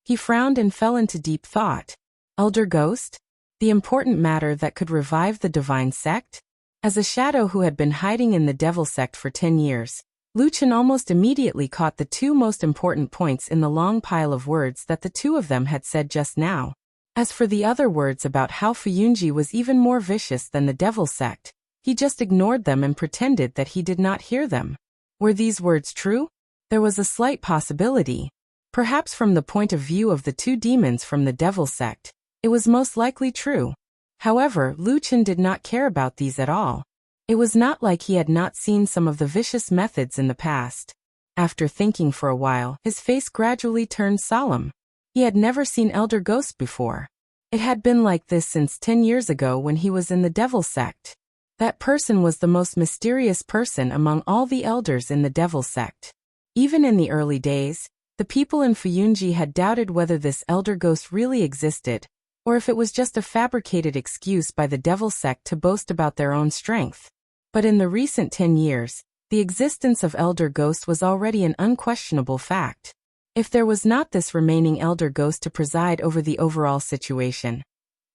He frowned and fell into deep thought. Elder Ghost? The important matter that could revive the divine sect? As a shadow who had been hiding in the devil sect for 10 years, Lu Chen almost immediately caught the two most important points in the long pile of words that the two of them had said just now. As for the other words about how Fuyunji was even more vicious than the devil sect, he just ignored them and pretended that he did not hear them. Were these words true? There was a slight possibility. Perhaps from the point of view of the two demons from the devil sect, it was most likely true. However, Lu Chen did not care about these at all. It was not like he had not seen some of the vicious methods in the past. After thinking for a while, his face gradually turned solemn. He had never seen Elder Ghost before. It had been like this since 10 years ago when he was in the devil sect. That person was the most mysterious person among all the elders in the devil sect. Even in the early days, the people in Fuyunji had doubted whether this Elder Ghost really existed, or if it was just a fabricated excuse by the devil sect to boast about their own strength. But in the recent 10 years, the existence of Elder Ghost was already an unquestionable fact. If there was not this remaining Elder Ghost to preside over the overall situation,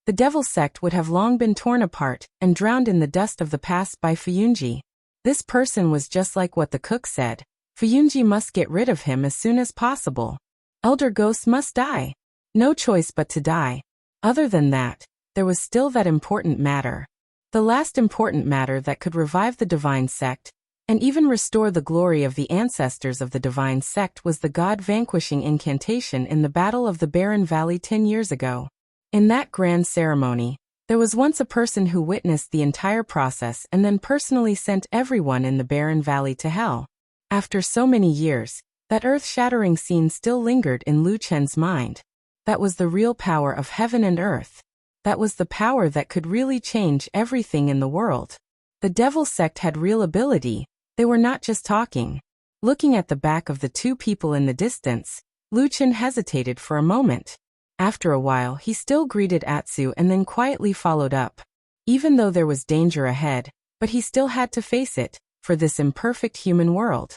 the devil sect would have long been torn apart and drowned in the dust of the past by Fuyunji. This person was just like what the cook said. Fuyunji must get rid of him as soon as possible. Elder Ghost must die. No choice but to die. Other than that, there was still that important matter. The last important matter that could revive the divine sect, and even restore the glory of the ancestors of the divine sect, was the god-vanquishing incantation in the Battle of the Barren Valley 10 years ago. In that grand ceremony, there was once a person who witnessed the entire process and then personally sent everyone in the Barren Valley to hell. After so many years, that earth-shattering scene still lingered in Lu Chen's mind. That was the real power of heaven and earth. That was the power that could really change everything in the world. The devil sect had real ability. They were not just talking. Looking at the back of the two people in the distance, Lu Chen hesitated for a moment. After a while, he still greeted Atsu and then quietly followed up. Even though there was danger ahead, but he still had to face it, for this imperfect human world.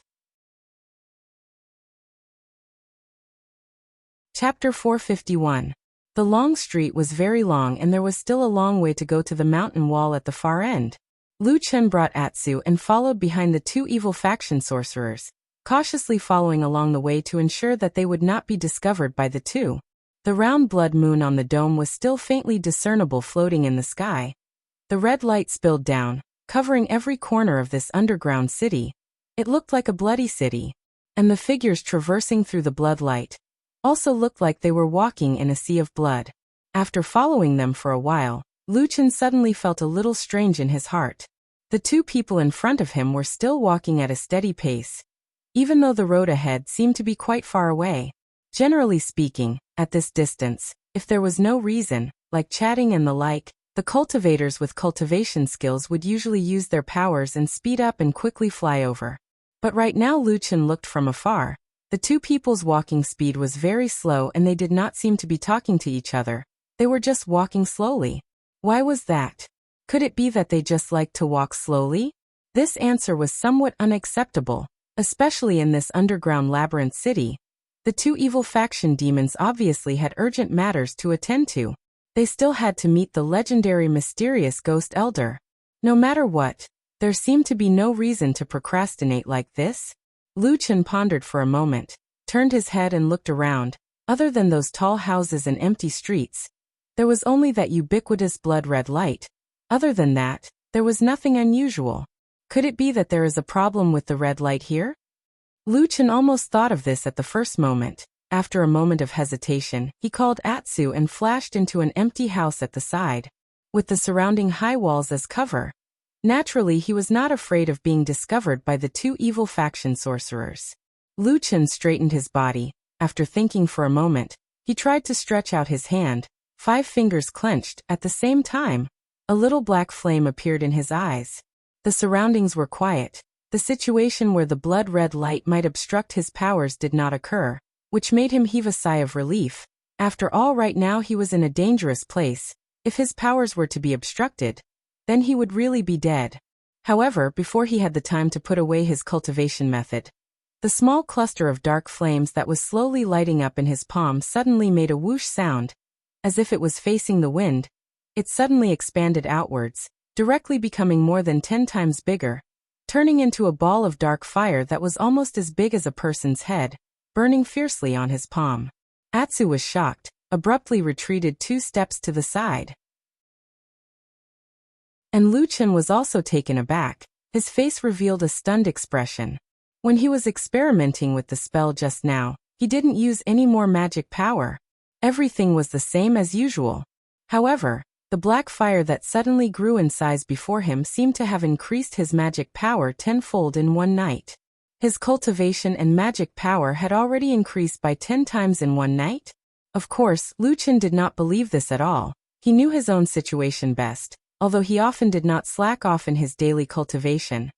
Chapter 451. The long street was very long and there was still a long way to go to the mountain wall at the far end. Lu Chen brought Atsu and followed behind the two evil faction sorcerers, cautiously following along the way to ensure that they would not be discovered by the two. The round blood moon on the dome was still faintly discernible floating in the sky. The red light spilled down, covering every corner of this underground city. It looked like a bloody city, and the figures traversing through the blood light also looked like they were walking in a sea of blood. After following them for a while, Lu Chen suddenly felt a little strange in his heart. The two people in front of him were still walking at a steady pace, even though the road ahead seemed to be quite far away. Generally speaking, at this distance, if there was no reason, like chatting and the like, the cultivators with cultivation skills would usually use their powers and speed up and quickly fly over. But right now Lu Chen looked from afar. The two people's walking speed was very slow and they did not seem to be talking to each other. They were just walking slowly. Why was that? Could it be that they just liked to walk slowly? This answer was somewhat unacceptable, especially in this underground labyrinth city. The two evil faction demons obviously had urgent matters to attend to. They still had to meet the legendary mysterious ghost elder. No matter what, there seemed to be no reason to procrastinate like this. Lu Chen pondered for a moment, turned his head and looked around. Other than those tall houses and empty streets, there was only that ubiquitous blood-red light. Other than that, there was nothing unusual. Could it be that there is a problem with the red light here? Lu Chen almost thought of this at the first moment. After a moment of hesitation, he called Atsu and flashed into an empty house at the side. with the surrounding high walls as cover. Naturally, he was not afraid of being discovered by the two evil faction sorcerers. Lu Chen straightened his body. After thinking for a moment, he tried to stretch out his hand, 5 fingers clenched. At the same time, a little black flame appeared in his eyes. The surroundings were quiet. The situation where the blood-red light might obstruct his powers did not occur, which made him heave a sigh of relief. After all, right now he was in a dangerous place. If his powers were to be obstructed, then he would really be dead. However, before he had the time to put away his cultivation method, the small cluster of dark flames that was slowly lighting up in his palm suddenly made a whoosh sound. As if it was facing the wind, it suddenly expanded outwards, directly becoming more than 10 times bigger, turning into a ball of dark fire that was almost as big as a person's head, burning fiercely on his palm. Atsu was shocked, abruptly retreated 2 steps to the side. And Lu Chen was also taken aback. His face revealed a stunned expression. When he was experimenting with the spell just now, he didn't use any more magic power. Everything was the same as usual. However, the black fire that suddenly grew in size before him seemed to have increased his magic power 10-fold in one night. His cultivation and magic power had already increased by 10 times in one night? Of course, Lu Chen did not believe this at all. He knew his own situation best, although he often did not slack off in his daily cultivation.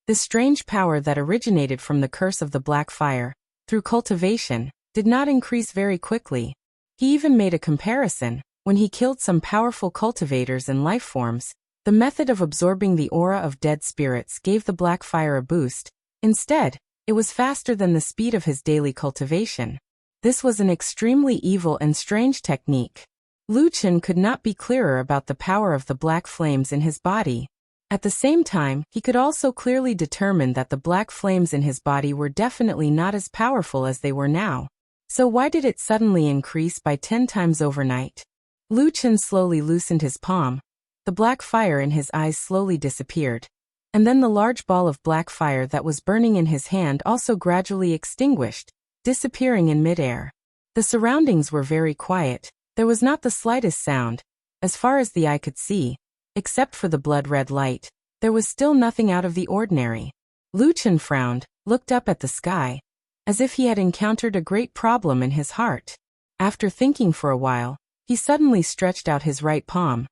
This strange power that originated from the curse of the black fire, through cultivation, did not increase very quickly. He even made a comparison. When he killed some powerful cultivators and life forms, the method of absorbing the aura of dead spirits gave the black fire a boost. Instead, it was faster than the speed of his daily cultivation. This was an extremely evil and strange technique. Lu Chen could not be clearer about the power of the black flames in his body. At the same time, he could also clearly determine that the black flames in his body were definitely not as powerful as they were now. So why did it suddenly increase by 10 times overnight? Lu Chen slowly loosened his palm. The black fire in his eyes slowly disappeared. And then the large ball of black fire that was burning in his hand also gradually extinguished, disappearing in midair. The surroundings were very quiet. There was not the slightest sound. As far as the eye could see, except for the blood-red light, there was still nothing out of the ordinary. Lu Chen frowned, looked up at the sky, as if he had encountered a great problem in his heart. After thinking for a while, he suddenly stretched out his right palm,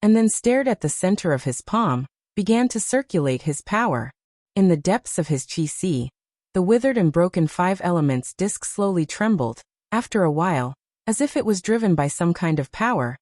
and then stared at the center of his palm, began to circulate his power. In the depths of his qi, the withered and broken 5 elements disc slowly trembled. After a while, as if it was driven by some kind of power,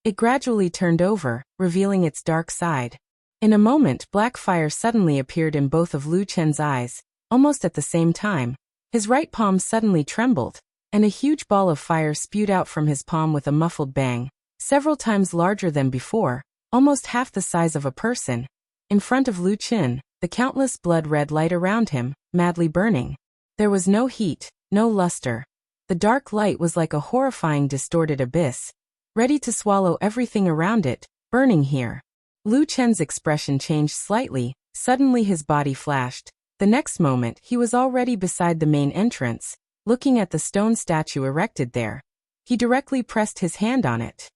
it gradually turned over, revealing its dark side. In a moment, black fire suddenly appeared in both of Lu Chen's eyes, almost at the same time. His right palm suddenly trembled, and a huge ball of fire spewed out from his palm with a muffled bang, several times larger than before, almost half the size of a person. In front of Lu Chen, the countless blood-red light around him, madly burning. There was no heat, no luster. The dark light was like a horrifying distorted abyss, ready to swallow everything around it, burning here. Lu Chen's expression changed slightly. Suddenly his body flashed. The next moment he was already beside the main entrance, looking at the stone statue erected there. He directly pressed his hand on it.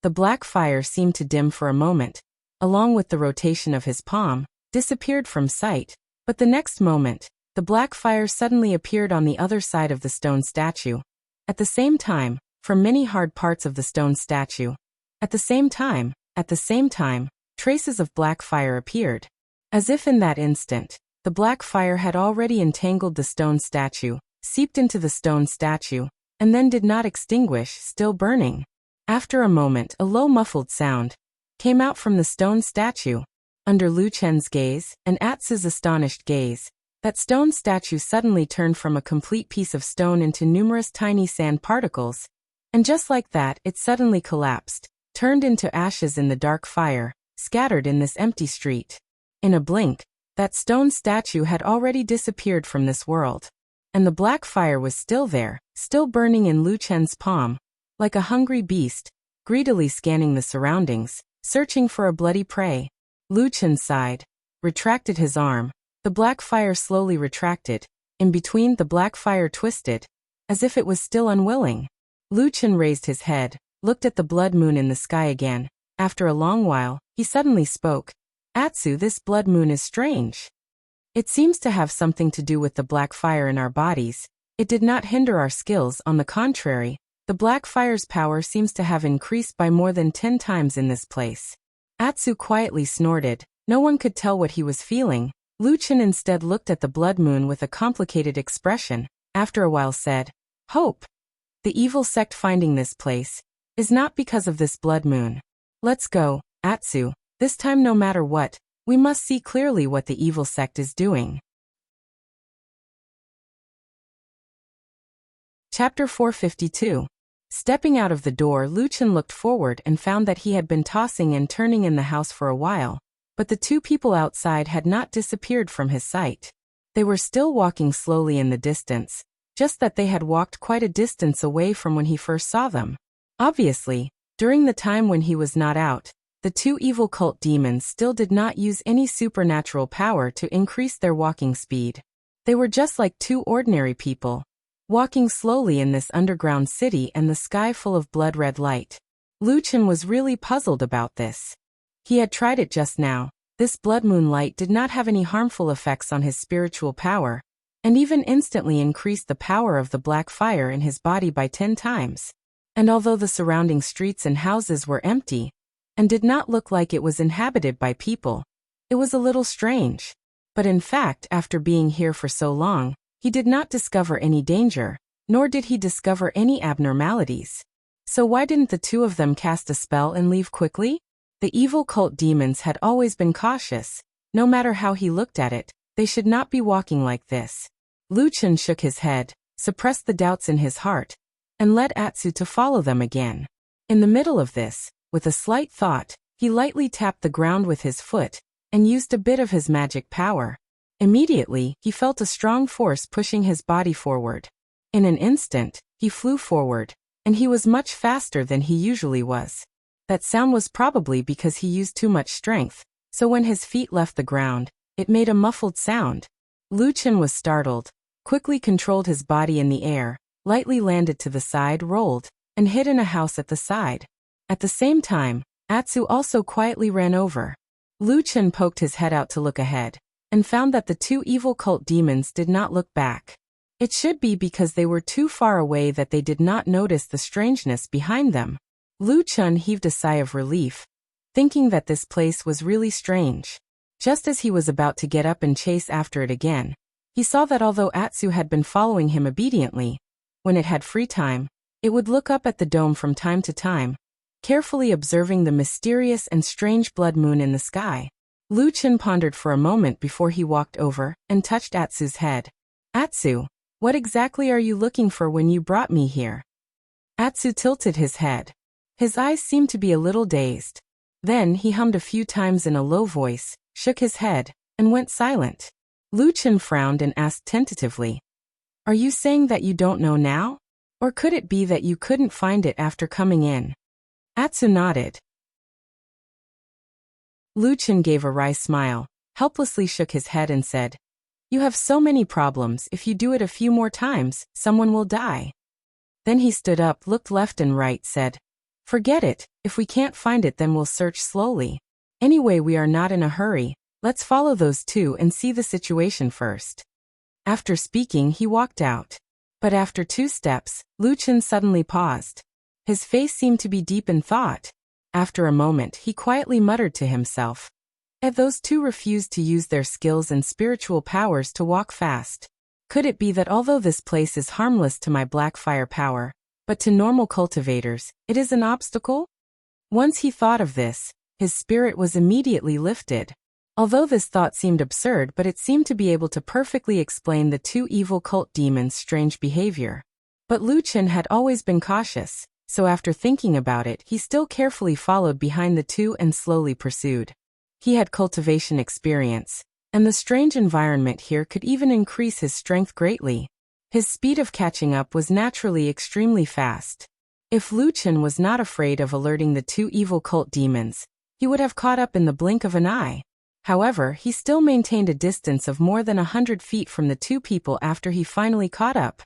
The black fire seemed to dim for a moment, along with the rotation of his palm, disappeared from sight, but the next moment, the black fire suddenly appeared on the other side of the stone statue. At the same time, from many hard parts of the stone statue. At the same time, traces of black fire appeared. As if in that instant, the black fire had already entangled the stone statue, seeped into the stone statue, and then did not extinguish, still burning. After a moment, a low muffled sound came out from the stone statue. Under Lu Chen's gaze, and Atsu's astonished gaze, that stone statue suddenly turned from a complete piece of stone into numerous tiny sand particles, and just like that, it suddenly collapsed, turned into ashes in the dark fire, scattered in this empty street. In a blink, that stone statue had already disappeared from this world. And the black fire was still there, still burning in Lu Chen's palm, like a hungry beast, greedily scanning the surroundings, searching for a bloody prey. Lu Chen sighed, retracted his arm. The black fire slowly retracted. In between, the black fire twisted, as if it was still unwilling. Lu Chen raised his head, looked at the blood moon in the sky again. After a long while, he suddenly spoke. Atsu, this blood moon is strange. It seems to have something to do with the black fire in our bodies. It did not hinder our skills, on the contrary. The black fire's power seems to have increased by more than 10 times in this place. Atsu quietly snorted. No one could tell what he was feeling. Luchin instead looked at the blood moon with a complicated expression. After a while said, Hope. The evil sect finding this place is not because of this blood moon. Let's go, Atsu. This time no matter what, we must see clearly what the evil sect is doing. Chapter 452. Stepping out of the door, Luchin looked forward and found that he had been tossing and turning in the house for a while, but the two people outside had not disappeared from his sight. They were still walking slowly in the distance, just that they had walked quite a distance away from when he first saw them. Obviously, during the time when he was not out, the two evil cult demons still did not use any supernatural power to increase their walking speed. They were just like two ordinary people, walking slowly in this underground city and the sky full of blood-red light. Luchin was really puzzled about this. He had tried it just now. This blood moon light did not have any harmful effects on his spiritual power, and even instantly increased the power of the black fire in his body by 10 times. And although the surrounding streets and houses were empty, and did not look like it was inhabited by people, it was a little strange. But in fact, after being here for so long, he did not discover any danger, nor did he discover any abnormalities. So why didn't the two of them cast a spell and leave quickly? The evil cult demons had always been cautious. No matter how he looked at it, they should not be walking like this. Luchin shook his head, suppressed the doubts in his heart, and led Atsu to follow them again. In the middle of this, with a slight thought, he lightly tapped the ground with his foot, and used a bit of his magic power. Immediately, he felt a strong force pushing his body forward. In an instant, he flew forward, and he was much faster than he usually was. That sound was probably because he used too much strength, so when his feet left the ground, it made a muffled sound. Luchin was startled, quickly controlled his body in the air, lightly landed to the side, rolled, and hid in a house at the side. At the same time, Atsu also quietly ran over. Luchin poked his head out to look ahead, and found that the two evil cult demons did not look back. It should be because they were too far away that they did not notice the strangeness behind them. Luchin heaved a sigh of relief, thinking that this place was really strange. Just as he was about to get up and chase after it again, he saw that although Atsu had been following him obediently, when it had free time, it would look up at the dome from time to time, carefully observing the mysterious and strange blood moon in the sky. Luchin pondered for a moment before he walked over and touched Atsu's head. Atsu, what exactly are you looking for when you brought me here? Atsu tilted his head. His eyes seemed to be a little dazed. Then he hummed a few times in a low voice, shook his head, and went silent. Luchin frowned and asked tentatively, Are you saying that you don't know now? Or could it be that you couldn't find it after coming in? Atsu nodded. Luchin gave a wry smile, helplessly shook his head and said, You have so many problems. If you do it a few more times, someone will die. Then he stood up, looked left and right, said, Forget it. If we can't find it, then we'll search slowly. Anyway, we are not in a hurry. Let's follow those two and see the situation first. After speaking, he walked out. But after 2 steps, Luchin suddenly paused. His face seemed to be deep in thought. After a moment, he quietly muttered to himself, Those two refused to use their skills and spiritual powers to walk fast. Could it be that although this place is harmless to my black fire power, but to normal cultivators, it is an obstacle? Once he thought of this, his spirit was immediately lifted. Although this thought seemed absurd, but it seemed to be able to perfectly explain the two evil cult demons' strange behavior. But Luchin had always been cautious, so after thinking about it, he still carefully followed behind the two and slowly pursued. He had cultivation experience, and the strange environment here could even increase his strength greatly. His speed of catching up was naturally extremely fast. If Luchin was not afraid of alerting the two evil cult demons, he would have caught up in the blink of an eye. However, he still maintained a distance of more than 100 feet from the two people after he finally caught up,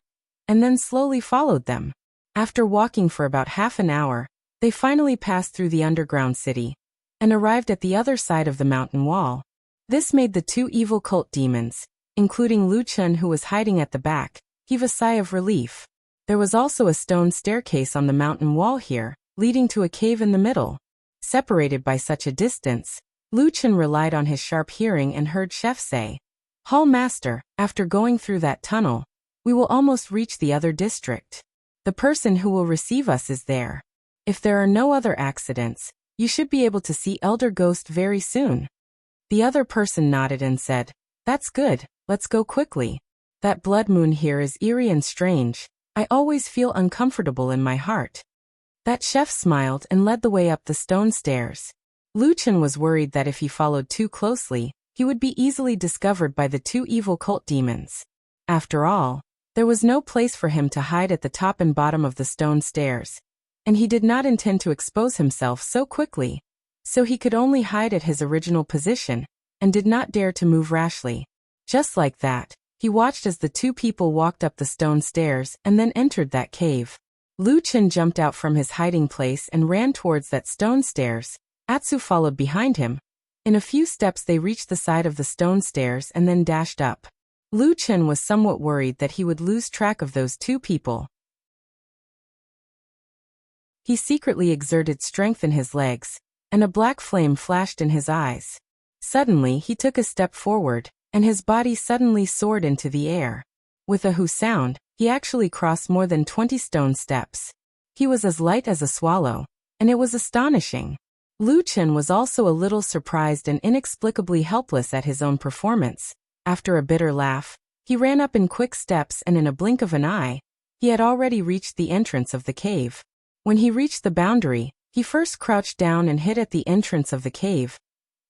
and then slowly followed them. After walking for about half an hour, They finally passed through the underground city and arrived at the other side of the mountain wall. This made the two evil cult demons, including Lu Chun who was hiding at the back, heave a sigh of relief. There was also a stone staircase on the mountain wall here, leading to a cave in the middle. Separated by such a distance, Lu Chun relied on his sharp hearing and heard Chef say, "Hall Master, after going through that tunnel, we will almost reach the other district. The person who will receive us is there. If there are no other accidents, you should be able to see Elder Ghost very soon." The other person nodded and said, "That's good, let's go quickly. That blood moon here is eerie and strange. I always feel uncomfortable in my heart." That chef smiled and led the way up the stone stairs. Lu Chun was worried that if he followed too closely, he would be easily discovered by the two evil cult demons. After all, there was no place for him to hide at the top and bottom of the stone stairs, and he did not intend to expose himself so quickly, so he could only hide at his original position, and did not dare to move rashly. Just like that, he watched as the two people walked up the stone stairs and then entered that cave. Lu Chun jumped out from his hiding place and ran towards that stone stairs. Atsu followed behind him. In a few steps they reached the side of the stone stairs and then dashed up. Lu Chun was somewhat worried that he would lose track of those two people. He secretly exerted strength in his legs, and a black flame flashed in his eyes. Suddenly he took a step forward, and his body suddenly soared into the air. With a hoo sound, he actually crossed more than 20 stone steps. He was as light as a swallow, and it was astonishing. Lu Chun was also a little surprised and inexplicably helpless at his own performance. After a bitter laugh, he ran up in quick steps and in a blink of an eye, he had already reached the entrance of the cave. When he reached the boundary, he first crouched down and hid at the entrance of the cave,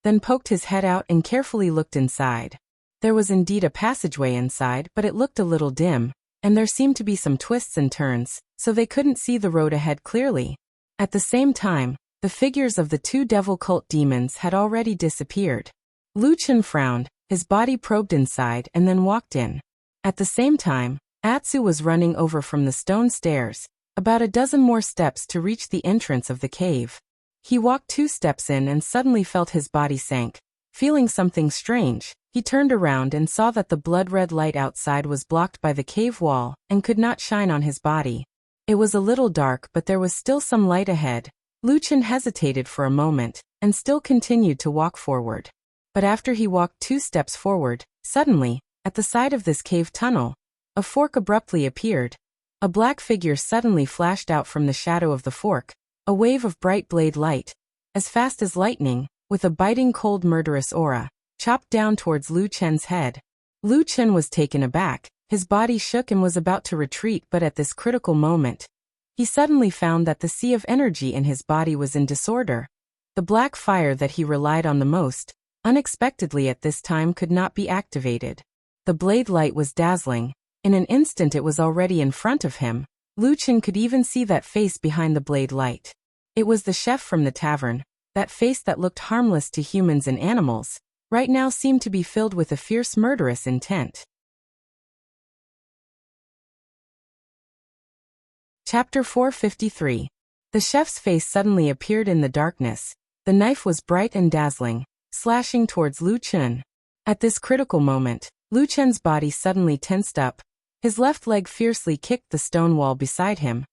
then poked his head out and carefully looked inside. There was indeed a passageway inside, but it looked a little dim, and there seemed to be some twists and turns, so they couldn't see the road ahead clearly. At the same time, the figures of the two devil cult demons had already disappeared. Lu Chun frowned, his body probed inside and then walked in. At the same time, Atsu was running over from the stone stairs, about a dozen more steps to reach the entrance of the cave. He walked 2 steps in and suddenly felt his body sank. Feeling something strange, he turned around and saw that the blood-red light outside was blocked by the cave wall and could not shine on his body. It was a little dark, but there was still some light ahead. Lu Chun hesitated for a moment and still continued to walk forward. But after he walked 2 steps forward, suddenly, at the side of this cave tunnel, a fork abruptly appeared. A black figure suddenly flashed out from the shadow of the fork, a wave of bright blade light, as fast as lightning, with a biting cold murderous aura, chopped down towards Lu Chun's head. Lu Chun was taken aback, his body shook and was about to retreat, but at this critical moment, he suddenly found that the sea of energy in his body was in disorder. The black fire that he relied on the most, unexpectedly at this time could not be activated. The blade light was dazzling. In an instant it was already in front of him. Lu Chun could even see that face behind the blade light. It was the chef from the tavern. That face that looked harmless to humans and animals, right now seemed to be filled with a fierce murderous intent. Chapter 453. The chef's face suddenly appeared in the darkness. The knife was bright and dazzling, slashing towards Lu Chun. At this critical moment, Lu Chun's body suddenly tensed up. His left leg fiercely kicked the stone wall beside him,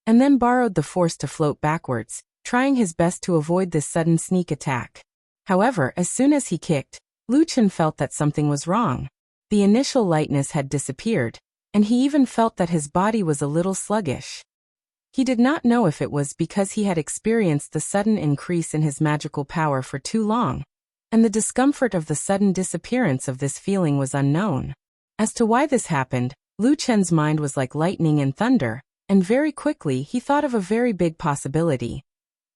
and then borrowed the force to float backwards, trying his best to avoid this sudden sneak attack. However, as soon as he kicked, Lu Chun felt that something was wrong. The initial lightness had disappeared, and he even felt that his body was a little sluggish. He did not know if it was because he had experienced the sudden increase in his magical power for too long, and the discomfort of the sudden disappearance of this feeling was unknown. As to why this happened, Lu Chun's mind was like lightning and thunder, and very quickly he thought of a very big possibility.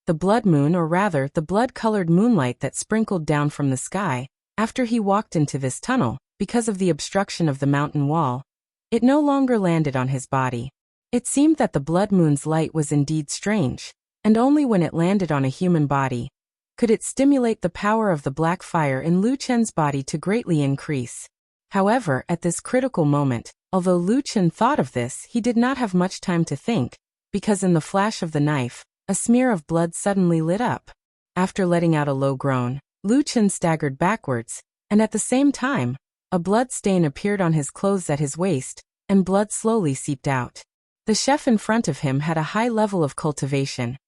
The blood moon, or rather the blood-colored moonlight that sprinkled down from the sky, after he walked into this tunnel, because of the obstruction of the mountain wall, it no longer landed on his body. It seemed that the blood moon's light was indeed strange, and only when it landed on a human body could it stimulate the power of the black fire in Lu Chun's body to greatly increase. However, at this critical moment, although Lu Chun thought of this, he did not have much time to think, because in the flash of the knife, a smear of blood suddenly lit up. After letting out a low groan, Lu Chen staggered backwards, and at the same time, a blood stain appeared on his clothes at his waist, and blood slowly seeped out. The chef in front of him had a high level of cultivation,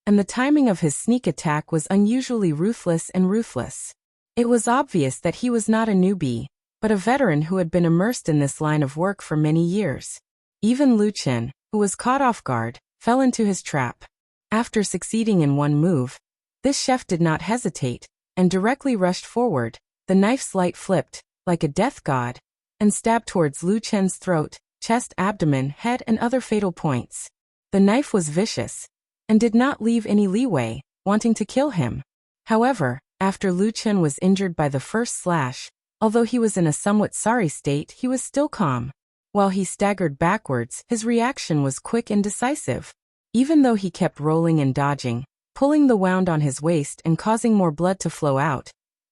and the timing of his sneak attack was unusually ruthless and ruthless. It was obvious that he was not a newbie, but a veteran who had been immersed in this line of work for many years. Even Lu Chen, who was caught off guard, fell into his trap. After succeeding in one move, this chef did not hesitate, and directly rushed forward. The knife's light flipped, like a death god, and stabbed towards Lu Chen's throat, chest, abdomen, head, and other fatal points. The knife was vicious, and did not leave any leeway, wanting to kill him. However, after Lu Chen was injured by the first slash, although he was in a somewhat sorry state, he was still calm. While he staggered backwards, his reaction was quick and decisive. Even though he kept rolling and dodging, pulling the wound on his waist and causing more blood to flow out,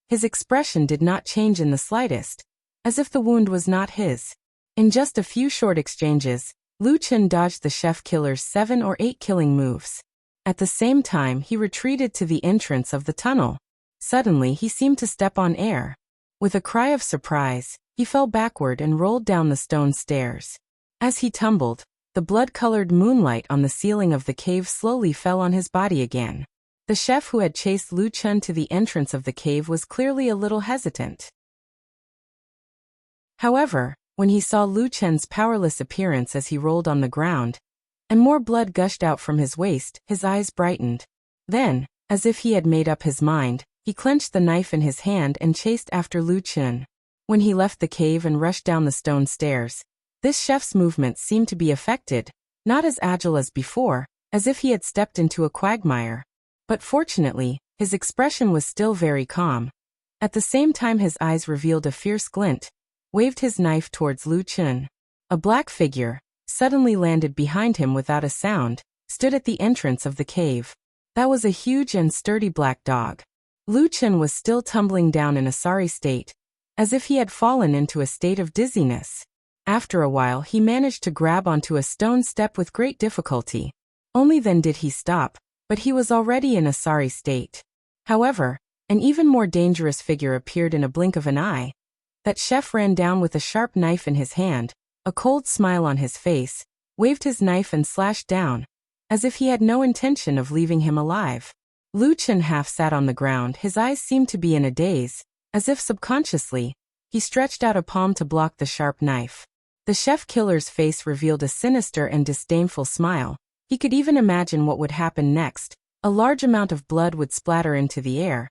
his expression did not change in the slightest, as if the wound was not his. In just a few short exchanges, Lu Chen dodged the chef killer's 7 or 8 killing moves. At the same time, he retreated to the entrance of the tunnel. Suddenly, he seemed to step on air. With a cry of surprise, he fell backward and rolled down the stone stairs. As he tumbled, the blood-colored moonlight on the ceiling of the cave slowly fell on his body again. The chef who had chased Lu Chen to the entrance of the cave was clearly a little hesitant. However, when he saw Lu Chen's powerless appearance as he rolled on the ground, and more blood gushed out from his waist, his eyes brightened. Then, as if he had made up his mind, he clenched the knife in his hand and chased after Lu Chen. When he left the cave and rushed down the stone stairs, this chef's movements seemed to be affected, not as agile as before, as if he had stepped into a quagmire. But fortunately, his expression was still very calm. At the same time, his eyes revealed a fierce glint, waved his knife towards Lu Chen. A black figure, suddenly landed behind him without a sound, stood at the entrance of the cave. That was a huge and sturdy black dog. Lu Chen was still tumbling down in a sorry state, as if he had fallen into a state of dizziness. After a while, he managed to grab onto a stone step with great difficulty. Only then did he stop, but he was already in a sorry state. However, an even more dangerous figure appeared in a blink of an eye. That chef ran down with a sharp knife in his hand, a cold smile on his face, waved his knife and slashed down, as if he had no intention of leaving him alive. Lu Chen half sat on the ground, his eyes seemed to be in a daze, as if subconsciously, he stretched out a palm to block the sharp knife. The chef killer's face revealed a sinister and disdainful smile. He could even imagine what would happen next. A large amount of blood would splatter into the air.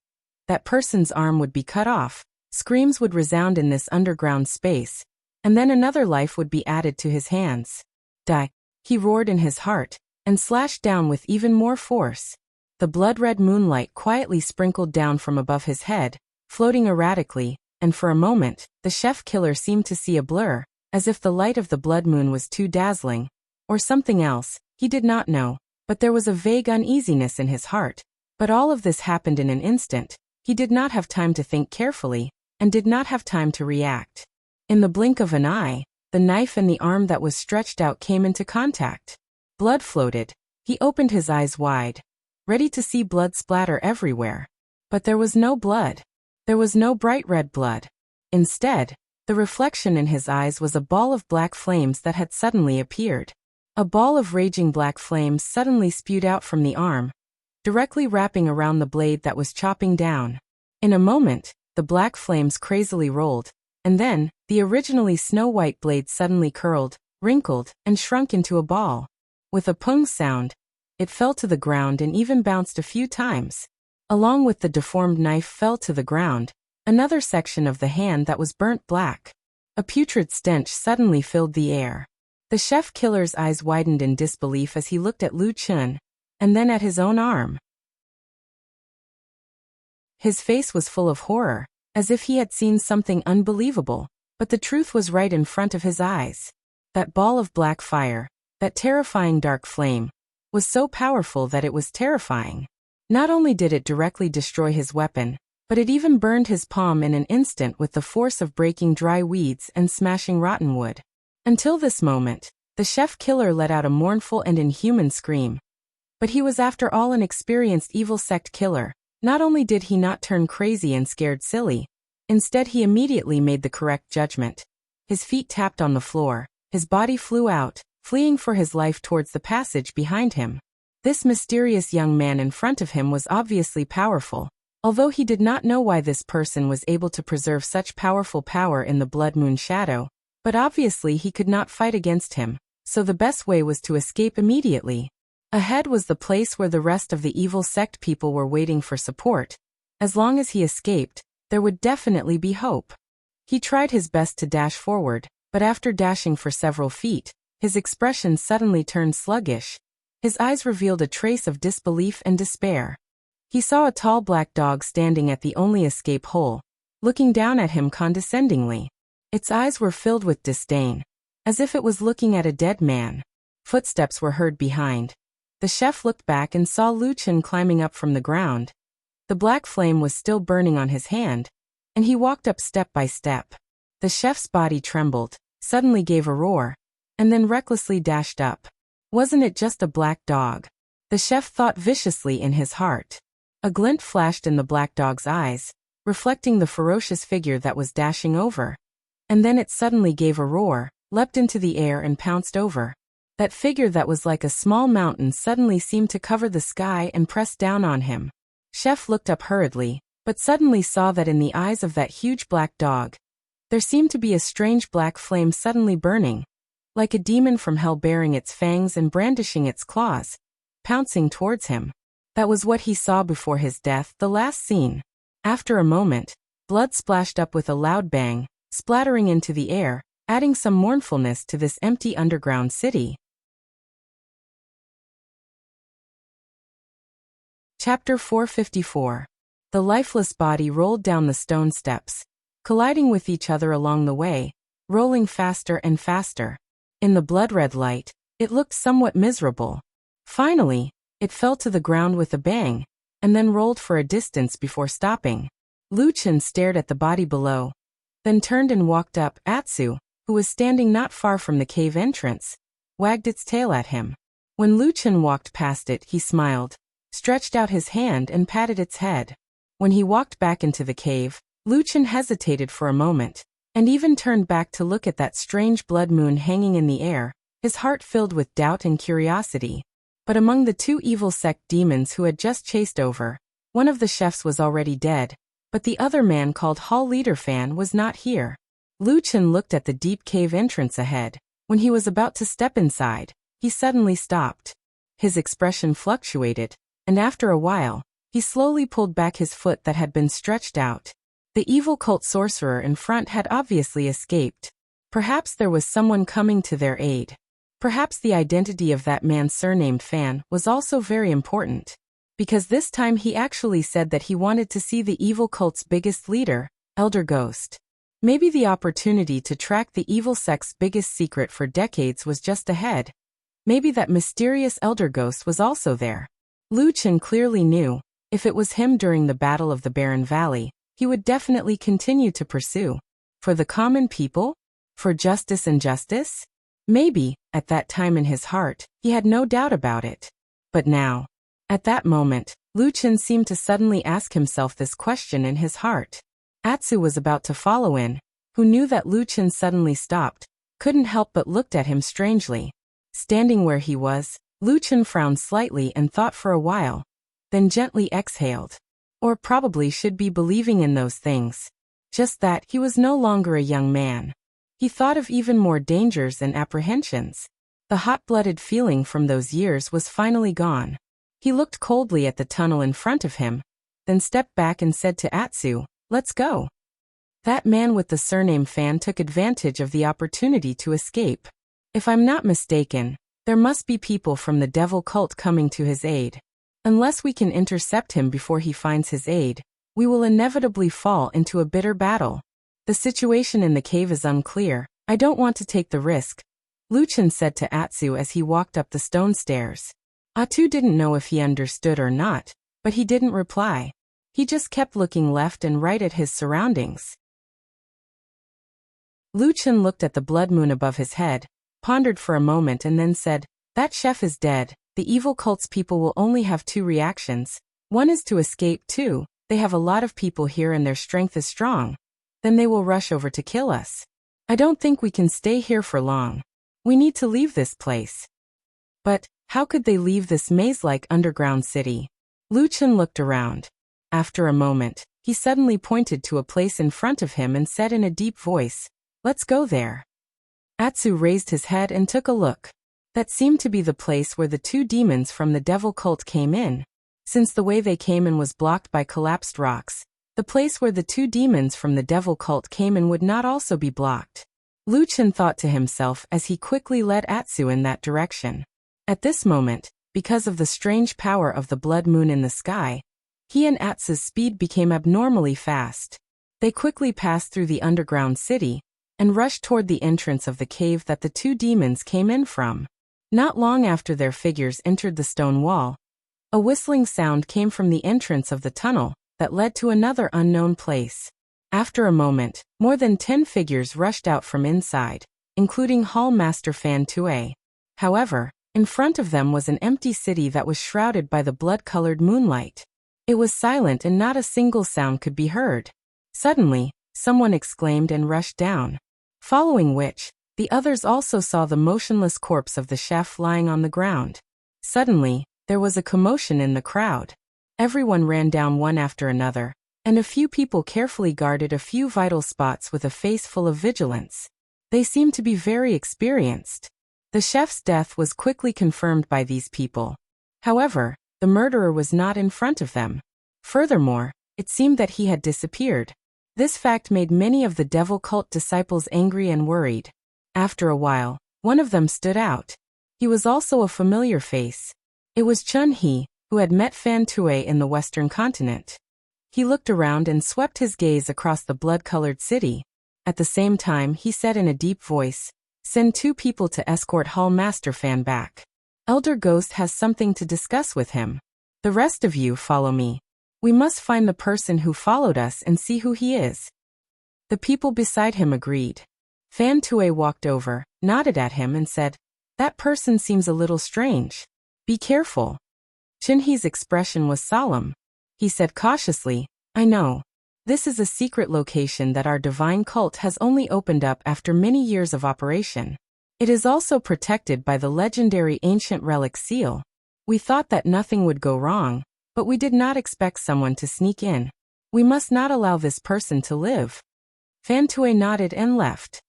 That person's arm would be cut off. Screams would resound in this underground space, and then another life would be added to his hands. Die, he roared in his heart, and slashed down with even more force. The blood-red moonlight quietly sprinkled down from above his head, floating erratically, and for a moment, the chef killer seemed to see a blur, as if the light of the blood moon was too dazzling, or something else. He did not know, but there was a vague uneasiness in his heart. But all of this happened in an instant. He did not have time to think carefully, and did not have time to react. In the blink of an eye, the knife and the arm that was stretched out came into contact. Blood floated. He opened his eyes wide, ready to see blood splatter everywhere. But there was no blood. There was no bright red blood. Instead, the reflection in his eyes was a ball of black flames that had suddenly appeared. A ball of raging black flames suddenly spewed out from the arm, directly wrapping around the blade that was chopping down. In a moment, the black flames crazily rolled, and then, the originally snow-white blade suddenly curled, wrinkled, and shrunk into a ball. With a pung sound, it fell to the ground and even bounced a few times. Along with the deformed knife fell to the ground another section of the hand that was burnt black. A putrid stench suddenly filled the air. The chef killer's eyes widened in disbelief as he looked at Lu Chen, and then at his own arm. His face was full of horror, as if he had seen something unbelievable, but the truth was right in front of his eyes. That ball of black fire, that terrifying dark flame, was so powerful that it was terrifying. Not only did it directly destroy his weapon, but it even burned his palm in an instant with the force of breaking dry weeds and smashing rotten wood. Until this moment, the chef killer let out a mournful and inhuman scream. But he was after all an experienced evil sect killer. Not only did he not turn crazy and scared silly, instead he immediately made the correct judgment. His feet tapped on the floor, his body flew out, fleeing for his life towards the passage behind him. This mysterious young man in front of him was obviously powerful, although he did not know why this person was able to preserve such powerful power in the Blood Moon shadow, but obviously he could not fight against him, so the best way was to escape immediately. Ahead was the place where the rest of the evil sect people were waiting for support. As long as he escaped, there would definitely be hope. He tried his best to dash forward, but after dashing for several feet, his expression suddenly turned sluggish. His eyes revealed a trace of disbelief and despair. He saw a tall black dog standing at the only escape hole, looking down at him condescendingly. Its eyes were filled with disdain, as if it was looking at a dead man. Footsteps were heard behind. The chef looked back and saw Lu Chen climbing up from the ground. The black flame was still burning on his hand, and he walked up step by step. The chef's body trembled, suddenly gave a roar, and then recklessly dashed up. Wasn't it just a black dog? The chef thought viciously in his heart. A glint flashed in the black dog's eyes, reflecting the ferocious figure that was dashing over. And then it suddenly gave a roar, leapt into the air and pounced over. That figure that was like a small mountain suddenly seemed to cover the sky and press down on him. Chef looked up hurriedly, but suddenly saw that in the eyes of that huge black dog, there seemed to be a strange black flame suddenly burning, like a demon from hell baring its fangs and brandishing its claws, pouncing towards him. That was what he saw before his death, the last scene. After a moment, blood splashed up with a loud bang, splattering into the air, adding some mournfulness to this empty underground city. Chapter 454. The lifeless body rolled down the stone steps, colliding with each other along the way, rolling faster and faster. In the blood-red light, it looked somewhat miserable. Finally, it fell to the ground with a bang, and then rolled for a distance before stopping. Lu Chen stared at the body below, then turned and walked up. Atsu, who was standing not far from the cave entrance, wagged its tail at him. When Lu Chen walked past it, he smiled, stretched out his hand and patted its head. When he walked back into the cave, Lu Chen hesitated for a moment, and even turned back to look at that strange blood moon hanging in the air, his heart filled with doubt and curiosity. But among the two evil sect demons who had just chased over, one of the chefs was already dead, but the other man called Hall Leader Fan was not here. Lu Chen looked at the deep cave entrance ahead. When he was about to step inside, he suddenly stopped. His expression fluctuated, and after a while, he slowly pulled back his foot that had been stretched out. The evil cult sorcerer in front had obviously escaped. Perhaps there was someone coming to their aid. Perhaps the identity of that man surnamed Fan was also very important, because this time he actually said that he wanted to see the evil cult's biggest leader, Elder Ghost. Maybe the opportunity to track the evil sect's biggest secret for decades was just ahead. Maybe that mysterious Elder Ghost was also there. Lu Chen clearly knew, if it was him during the Battle of the Barren Valley, he would definitely continue to pursue. For the common people? For justice and justice? Maybe, at that time in his heart, he had no doubt about it. But now, at that moment, Lu Chen seemed to suddenly ask himself this question in his heart. Atsu was about to follow in, who knew that Lu Chen suddenly stopped, couldn't help but looked at him strangely. Standing where he was, Lu Chen frowned slightly and thought for a while, then gently exhaled. Or probably should be believing in those things. Just that he was no longer a young man. He thought of even more dangers and apprehensions. The hot-blooded feeling from those years was finally gone. He looked coldly at the tunnel in front of him, then stepped back and said to Atsu, "Let's go." That man with the surname Fan took advantage of the opportunity to escape. If I'm not mistaken, there must be people from the devil cult coming to his aid. Unless we can intercept him before he finds his aid, we will inevitably fall into a bitter battle. The situation in the cave is unclear. I don't want to take the risk, Lu Chen said to Atsu as he walked up the stone stairs. Atsu didn't know if he understood or not, but he didn't reply. He just kept looking left and right at his surroundings. Lu Chen looked at the blood moon above his head, pondered for a moment and then said, "That chef is dead, The evil cult's people will only have two reactions. One is to escape. Two, they have a lot of people here and their strength is strong. Then they will rush over to kill us. I don't think we can stay here for long. We need to leave this place. But how could they leave this maze-like underground city? Lu Chen looked around. After a moment, he suddenly pointed to a place in front of him and said in a deep voice, "Let's go there." Atsu raised his head and took a look. That seemed to be the place where the two demons from the devil cult came in. Since the way they came in was blocked by collapsed rocks, the place where the two demons from the devil cult came in would not also be blocked. Lu Chen thought to himself as he quickly led Atsu in that direction. At this moment, because of the strange power of the blood moon in the sky, he and Atsu's speed became abnormally fast. They quickly passed through the underground city and rushed toward the entrance of the cave that the two demons came in from. Not long after their figures entered the stone wall, a whistling sound came from the entrance of the tunnel that led to another unknown place. After a moment, more than 10 figures rushed out from inside, including Hall Master Fan Tue. However, in front of them was an empty city that was shrouded by the blood-colored moonlight. It was silent and not a single sound could be heard. Suddenly, someone exclaimed and rushed down. Following which, the others also saw the motionless corpse of the chef lying on the ground. Suddenly, there was a commotion in the crowd. Everyone ran down one after another, and a few people carefully guarded a few vital spots with a face full of vigilance. They seemed to be very experienced. The chef's death was quickly confirmed by these people. However, the murderer was not in front of them. Furthermore, it seemed that he had disappeared. This fact made many of the devil cult disciples angry and worried. After a while, one of them stood out. He was also a familiar face. It was Chun He, who had met Fan Tue in the Western continent. He looked around and swept his gaze across the blood-colored city. At the same time, he said in a deep voice, "Send 2 people to escort Hall Master Fan back. Elder Ghost has something to discuss with him. The rest of you follow me. We must find the person who followed us and see who he is." The people beside him agreed. Fan Tue walked over, nodded at him and said, "That person seems a little strange. Be careful." Chin He's expression was solemn. He said cautiously, "I know. This is a secret location that our divine cult has only opened up after many years of operation. It is also protected by the legendary ancient relic seal. We thought that nothing would go wrong, but we did not expect someone to sneak in. We must not allow this person to live." Fan Tue nodded and left.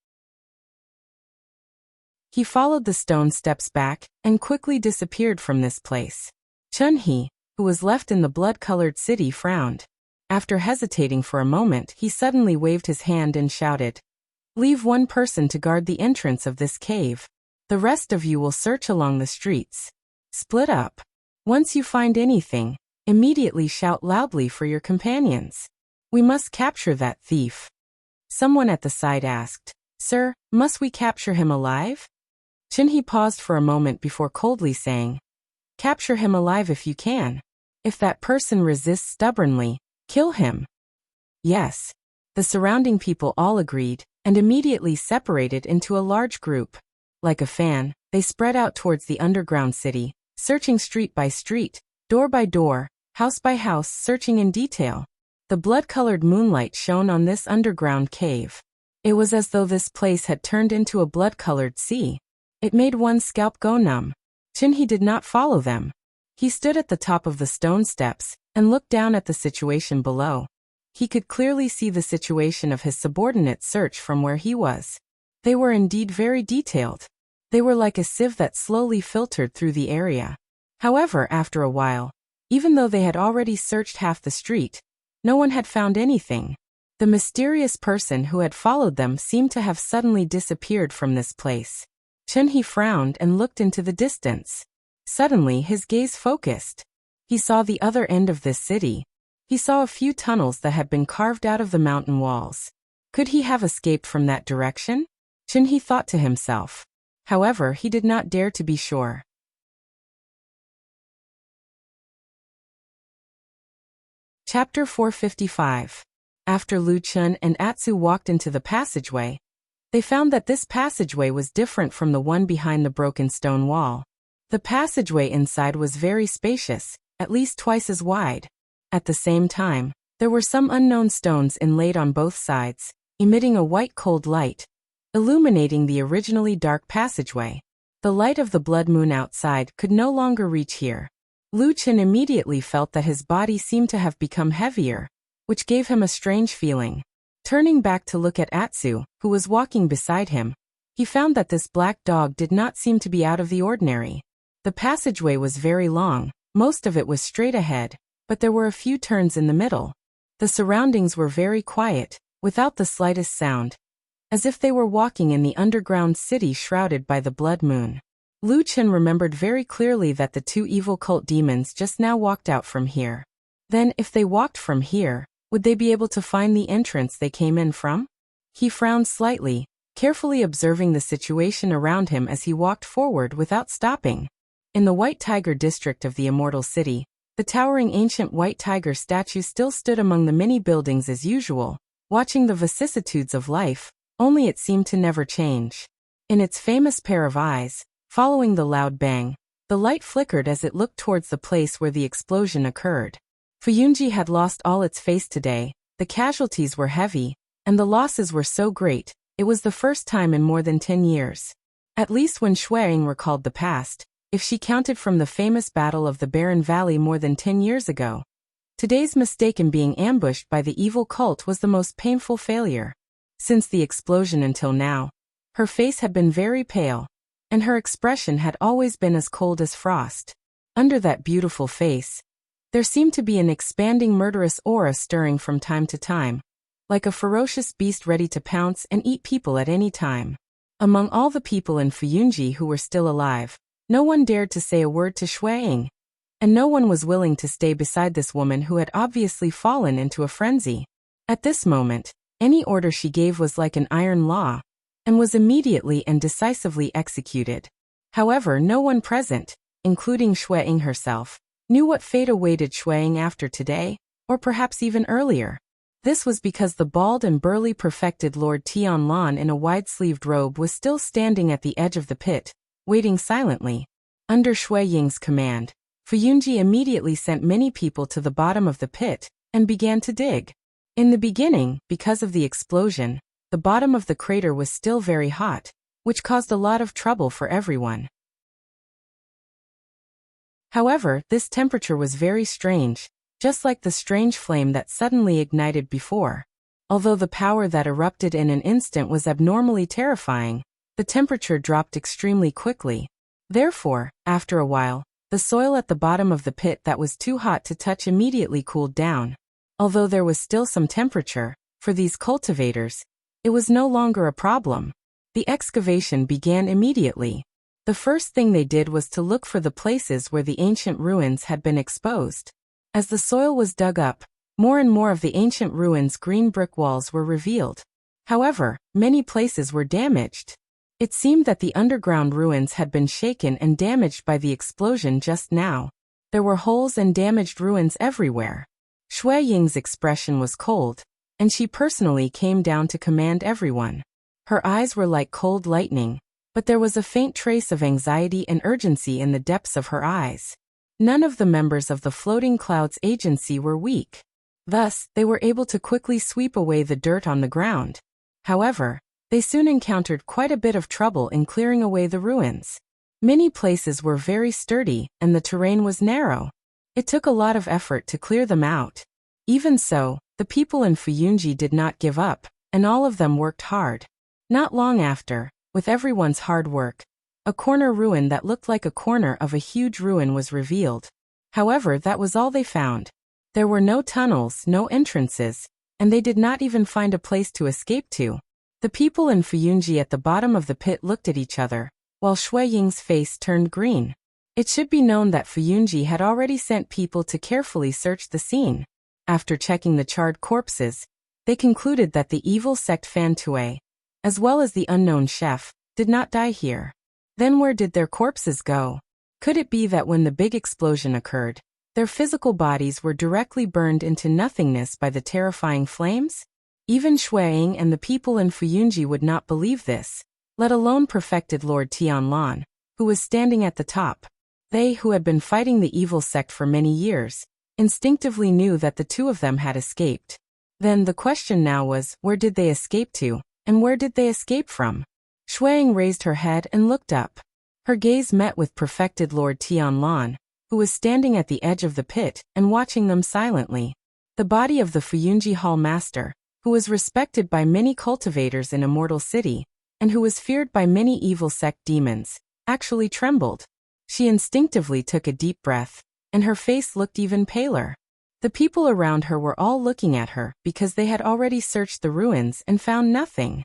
He followed the stone steps back and quickly disappeared from this place. Chun He, who was left in the blood-colored city, frowned. After hesitating for a moment, he suddenly waved his hand and shouted, "Leave one person to guard the entrance of this cave. The rest of you will search along the streets. Split up. Once you find anything, immediately shout loudly for your companions. We must capture that thief." Someone at the side asked, "Sir, must we capture him alive?" Chin He paused for a moment before coldly saying, "Capture him alive if you can. If that person resists stubbornly, kill him." "Yes." The surrounding people all agreed, and immediately separated into a large group. Like a fan, they spread out towards the underground city, searching street by street, door by door, house by house, searching in detail. The blood-colored moonlight shone on this underground cave. It was as though this place had turned into a blood-colored sea. It made one's scalp go numb. Chin He did not follow them. He stood at the top of the stone steps and looked down at the situation below. He could clearly see the situation of his subordinates' search from where he was. They were indeed very detailed. They were like a sieve that slowly filtered through the area. However, after a while, even though they had already searched half the street, no one had found anything. The mysterious person who had followed them seemed to have suddenly disappeared from this place. Chun He frowned and looked into the distance. Suddenly his gaze focused. He saw the other end of this city. He saw a few tunnels that had been carved out of the mountain walls. Could he have escaped from that direction? Chun He thought to himself. However, he did not dare to be sure. Chapter 455. After Lu Chun and Atsu walked into the passageway, they found that this passageway was different from the one behind the broken stone wall. The passageway inside was very spacious, at least twice as wide. At the same time, there were some unknown stones inlaid on both sides, emitting a white cold light, illuminating the originally dark passageway. The light of the blood moon outside could no longer reach here. Lu Qin immediately felt that his body seemed to have become heavier, which gave him a strange feeling. Turning back to look at Atsu, who was walking beside him, he found that this black dog did not seem to be out of the ordinary. The passageway was very long, most of it was straight ahead, but there were a few turns in the middle. The surroundings were very quiet, without the slightest sound, as if they were walking in the underground city shrouded by the blood moon. Lu Qin remembered very clearly that the two evil cult demons just now walked out from here. Then, if they walked from here, would they be able to find the entrance they came in from? He frowned slightly, carefully observing the situation around him as he walked forward without stopping. In the White Tiger district of the Immortal City, the towering ancient white tiger statue still stood among the many buildings as usual, watching the vicissitudes of life, only it seemed to never change. In its famous pair of eyes, following the loud bang, the light flickered as it looked towards the place where the explosion occurred. Fuyunji had lost all its face today, the casualties were heavy, and the losses were so great, it was the first time in more than 10 years. At least when Xueying recalled the past, if she counted from the famous Battle of the Barren Valley more than 10 years ago. Today's mistake in being ambushed by the evil cult was the most painful failure. Since the explosion until now, her face had been very pale, and her expression had always been as cold as frost. Under that beautiful face, there seemed to be an expanding murderous aura stirring from time to time, like a ferocious beast ready to pounce and eat people at any time. Among all the people in Fuyunji who were still alive, no one dared to say a word to Xueying, and no one was willing to stay beside this woman who had obviously fallen into a frenzy. At this moment, any order she gave was like an iron law, and was immediately and decisively executed. However, no one present, including Xueying herself, knew what fate awaited Xueying after today, or perhaps even earlier. This was because the bald and burly perfected Lord Tianlan in a wide-sleeved robe was still standing at the edge of the pit, waiting silently. Under Xueying's command, Fuyunji immediately sent many people to the bottom of the pit, and began to dig. In the beginning, because of the explosion, the bottom of the crater was still very hot, which caused a lot of trouble for everyone. However, this temperature was very strange, just like the strange flame that suddenly ignited before. Although the power that erupted in an instant was abnormally terrifying, the temperature dropped extremely quickly. Therefore, after a while, the soil at the bottom of the pit that was too hot to touch immediately cooled down. Although there was still some temperature, for these cultivators, it was no longer a problem. The excavation began immediately. The first thing they did was to look for the places where the ancient ruins had been exposed. As the soil was dug up, more and more of the ancient ruins' green brick walls were revealed. However, many places were damaged. It seemed that the underground ruins had been shaken and damaged by the explosion just now. There were holes and damaged ruins everywhere. Xueying's expression was cold, and she personally came down to command everyone. Her eyes were like cold lightning, but there was a faint trace of anxiety and urgency in the depths of her eyes. None of the members of the Floating Clouds Agency were weak. Thus, they were able to quickly sweep away the dirt on the ground. However, they soon encountered quite a bit of trouble in clearing away the ruins. Many places were very sturdy, and the terrain was narrow. It took a lot of effort to clear them out. Even so, the people in Fuyunji did not give up, and all of them worked hard. Not long after, with everyone's hard work, a corner ruin that looked like a corner of a huge ruin was revealed. However, that was all they found. There were no tunnels, no entrances, and they did not even find a place to escape to. The people in Fuyunji at the bottom of the pit looked at each other, while Xueying's face turned green. It should be known that Fuyunji had already sent people to carefully search the scene. After checking the charred corpses, they concluded that the evil sect Fantue, as well as the unknown chef, did not die here. Then where did their corpses go? Could it be that when the big explosion occurred, their physical bodies were directly burned into nothingness by the terrifying flames? Even Xueying and the people in Fuyunji would not believe this, let alone perfected Lord Tianlan, who was standing at the top. They, who had been fighting the evil sect for many years, instinctively knew that the two of them had escaped. Then the question now was, where did they escape to, and where did they escape from? Shuang raised her head and looked up. Her gaze met with perfected Lord Tianlan, who was standing at the edge of the pit and watching them silently. The body of the Fuyunji Hall master, who was respected by many cultivators in Immortal City, and who was feared by many evil sect demons, actually trembled. She instinctively took a deep breath, and her face looked even paler. The people around her were all looking at her because they had already searched the ruins and found nothing.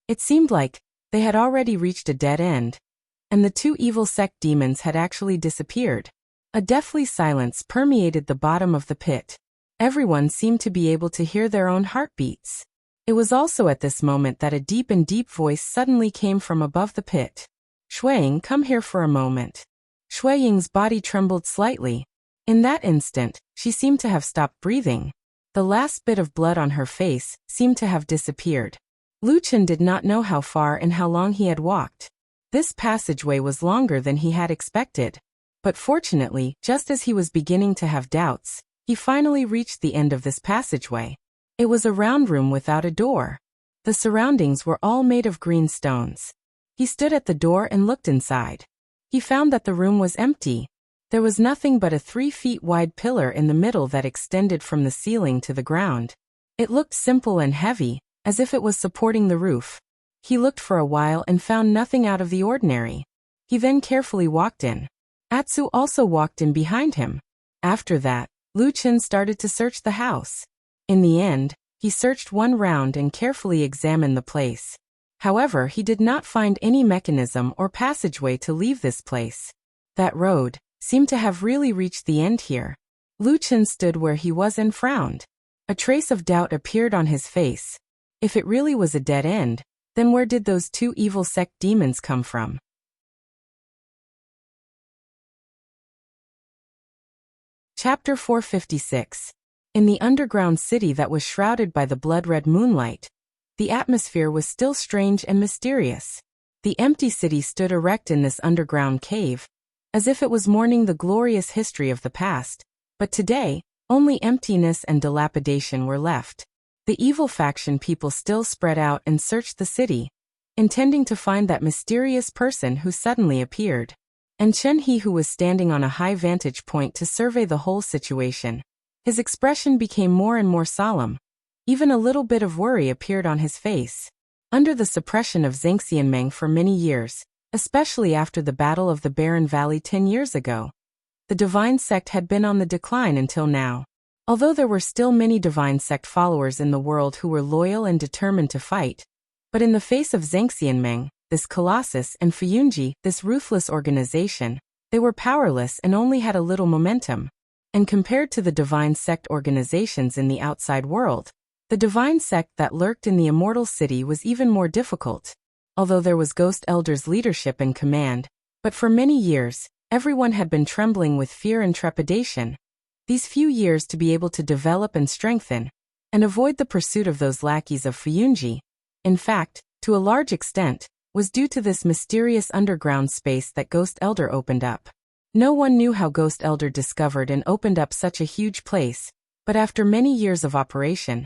It seemed like they had already reached a dead end, and the two evil sect demons had actually disappeared. A deathly silence permeated the bottom of the pit. Everyone seemed to be able to hear their own heartbeats. It was also at this moment that a deep voice suddenly came from above the pit. Shuang, come here for a moment. Shui Ying's body trembled slightly. In that instant, she seemed to have stopped breathing. The last bit of blood on her face seemed to have disappeared. Lu Chen did not know how far and how long he had walked. This passageway was longer than he had expected. But fortunately, just as he was beginning to have doubts, he finally reached the end of this passageway. It was a round room without a door. The surroundings were all made of green stones. He stood at the door and looked inside. He found that the room was empty. There was nothing but a 3 feet wide pillar in the middle that extended from the ceiling to the ground. It looked simple and heavy, as if it was supporting the roof. He looked for a while and found nothing out of the ordinary. He then carefully walked in. Atsu also walked in behind him. After that, Lu Chen started to search the house. In the end, he searched one round and carefully examined the place. However, he did not find any mechanism or passageway to leave this place. That road seemed to have really reached the end here. Lu Chen stood where he was and frowned. A trace of doubt appeared on his face. If it really was a dead end, then where did those two evil sect demons come from? Chapter 456. In the underground city that was shrouded by the blood-red moonlight, the atmosphere was still strange and mysterious. The empty city stood erect in this underground cave, as if it was mourning the glorious history of the past, but today, only emptiness and dilapidation were left. The evil faction people still spread out and searched the city, intending to find that mysterious person who suddenly appeared. And Chen He, who was standing on a high vantage point to survey the whole situation. His expression became more and more solemn. Even a little bit of worry appeared on his face. Under the suppression of Zhengxianmeng for many years, especially after the Battle of the Barren Valley 10 years ago, the Divine Sect had been on the decline until now. Although there were still many Divine Sect followers in the world who were loyal and determined to fight, but in the face of Zhengxianmeng, this Colossus, and Fuyunji, this ruthless organization, they were powerless and only had a little momentum. And compared to the Divine Sect organizations in the outside world, the Divine Sect that lurked in the Immortal City was even more difficult. Although there was Ghost Elder's leadership and command, but for many years, everyone had been trembling with fear and trepidation. These few years to be able to develop and strengthen, and avoid the pursuit of those lackeys of Fuyunji, in fact, to a large extent, was due to this mysterious underground space that Ghost Elder opened up. No one knew how Ghost Elder discovered and opened up such a huge place, but after many years of operation,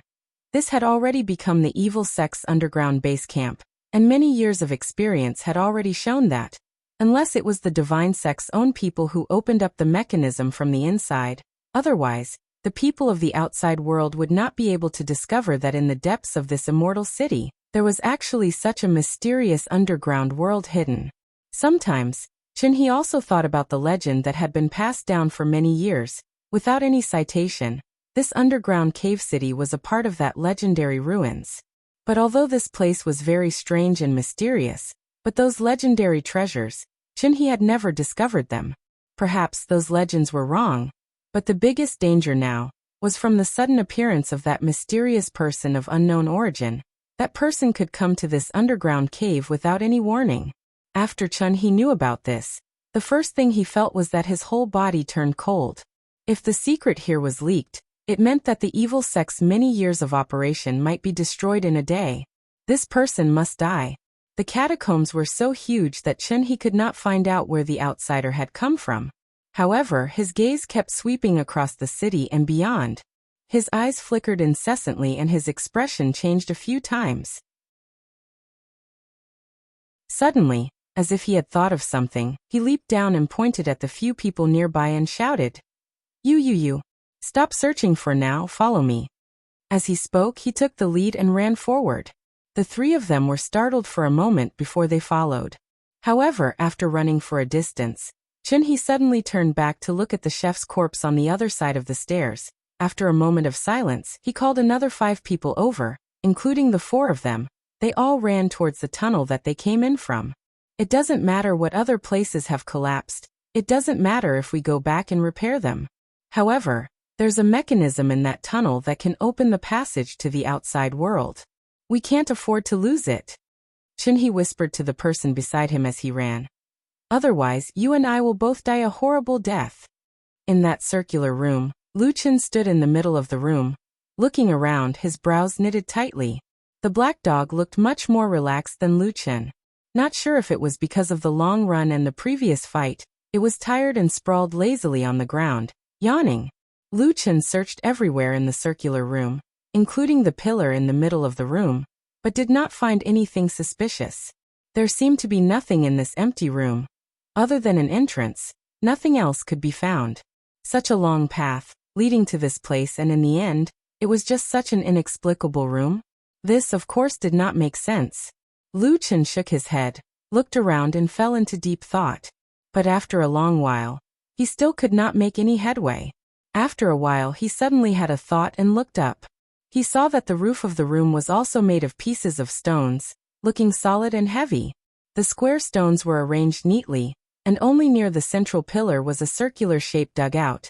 this had already become the evil sect's underground base camp, and many years of experience had already shown that, unless it was the Divine Sect's own people who opened up the mechanism from the inside, otherwise, the people of the outside world would not be able to discover that in the depths of this immortal city, there was actually such a mysterious underground world hidden. Sometimes, Chen He also thought about the legend that had been passed down for many years, without any citation. This underground cave city was a part of that legendary ruins. But although this place was very strange and mysterious, but those legendary treasures, Chen He had never discovered them. Perhaps those legends were wrong, but the biggest danger now was from the sudden appearance of that mysterious person of unknown origin. That person could come to this underground cave without any warning. After Chen He knew about this, the first thing he felt was that his whole body turned cold. If the secret here was leaked, it meant that the evil sect's many years of operation might be destroyed in a day. This person must die. The catacombs were so huge that He could not find out where the outsider had come from. However, his gaze kept sweeping across the city and beyond. His eyes flickered incessantly and his expression changed a few times. Suddenly, as if he had thought of something, he leaped down and pointed at the few people nearby and shouted, You. Stop searching for now, follow me." As he spoke, he took the lead and ran forward. The three of them were startled for a moment before they followed. However, after running for a distance, He suddenly turned back to look at the chef's corpse on the other side of the stairs. After a moment of silence, he called another 5 people over, including the 4 of them. They all ran towards the tunnel that they came in from. It doesn't matter what other places have collapsed. It doesn't matter if we go back and repair them. However, there's a mechanism in that tunnel that can open the passage to the outside world. We can't afford to lose it. He whispered to the person beside him as he ran. Otherwise, you and I will both die a horrible death. In that circular room, Lu Chen stood in the middle of the room. Looking around, his brows knitted tightly. The black dog looked much more relaxed than Lu Chen. Not sure if it was because of the long run and the previous fight, it was tired and sprawled lazily on the ground, yawning. Lu Chen searched everywhere in the circular room, including the pillar in the middle of the room, but did not find anything suspicious. There seemed to be nothing in this empty room. Other than an entrance, nothing else could be found. Such a long path, leading to this place, and in the end, it was just such an inexplicable room. This, of course, did not make sense. Lu Chen shook his head, looked around and fell into deep thought. But after a long while, he still could not make any headway. After a while he suddenly had a thought and looked up. He saw that the roof of the room was also made of pieces of stones, looking solid and heavy. The square stones were arranged neatly, and only near the central pillar was a circular shape dug out,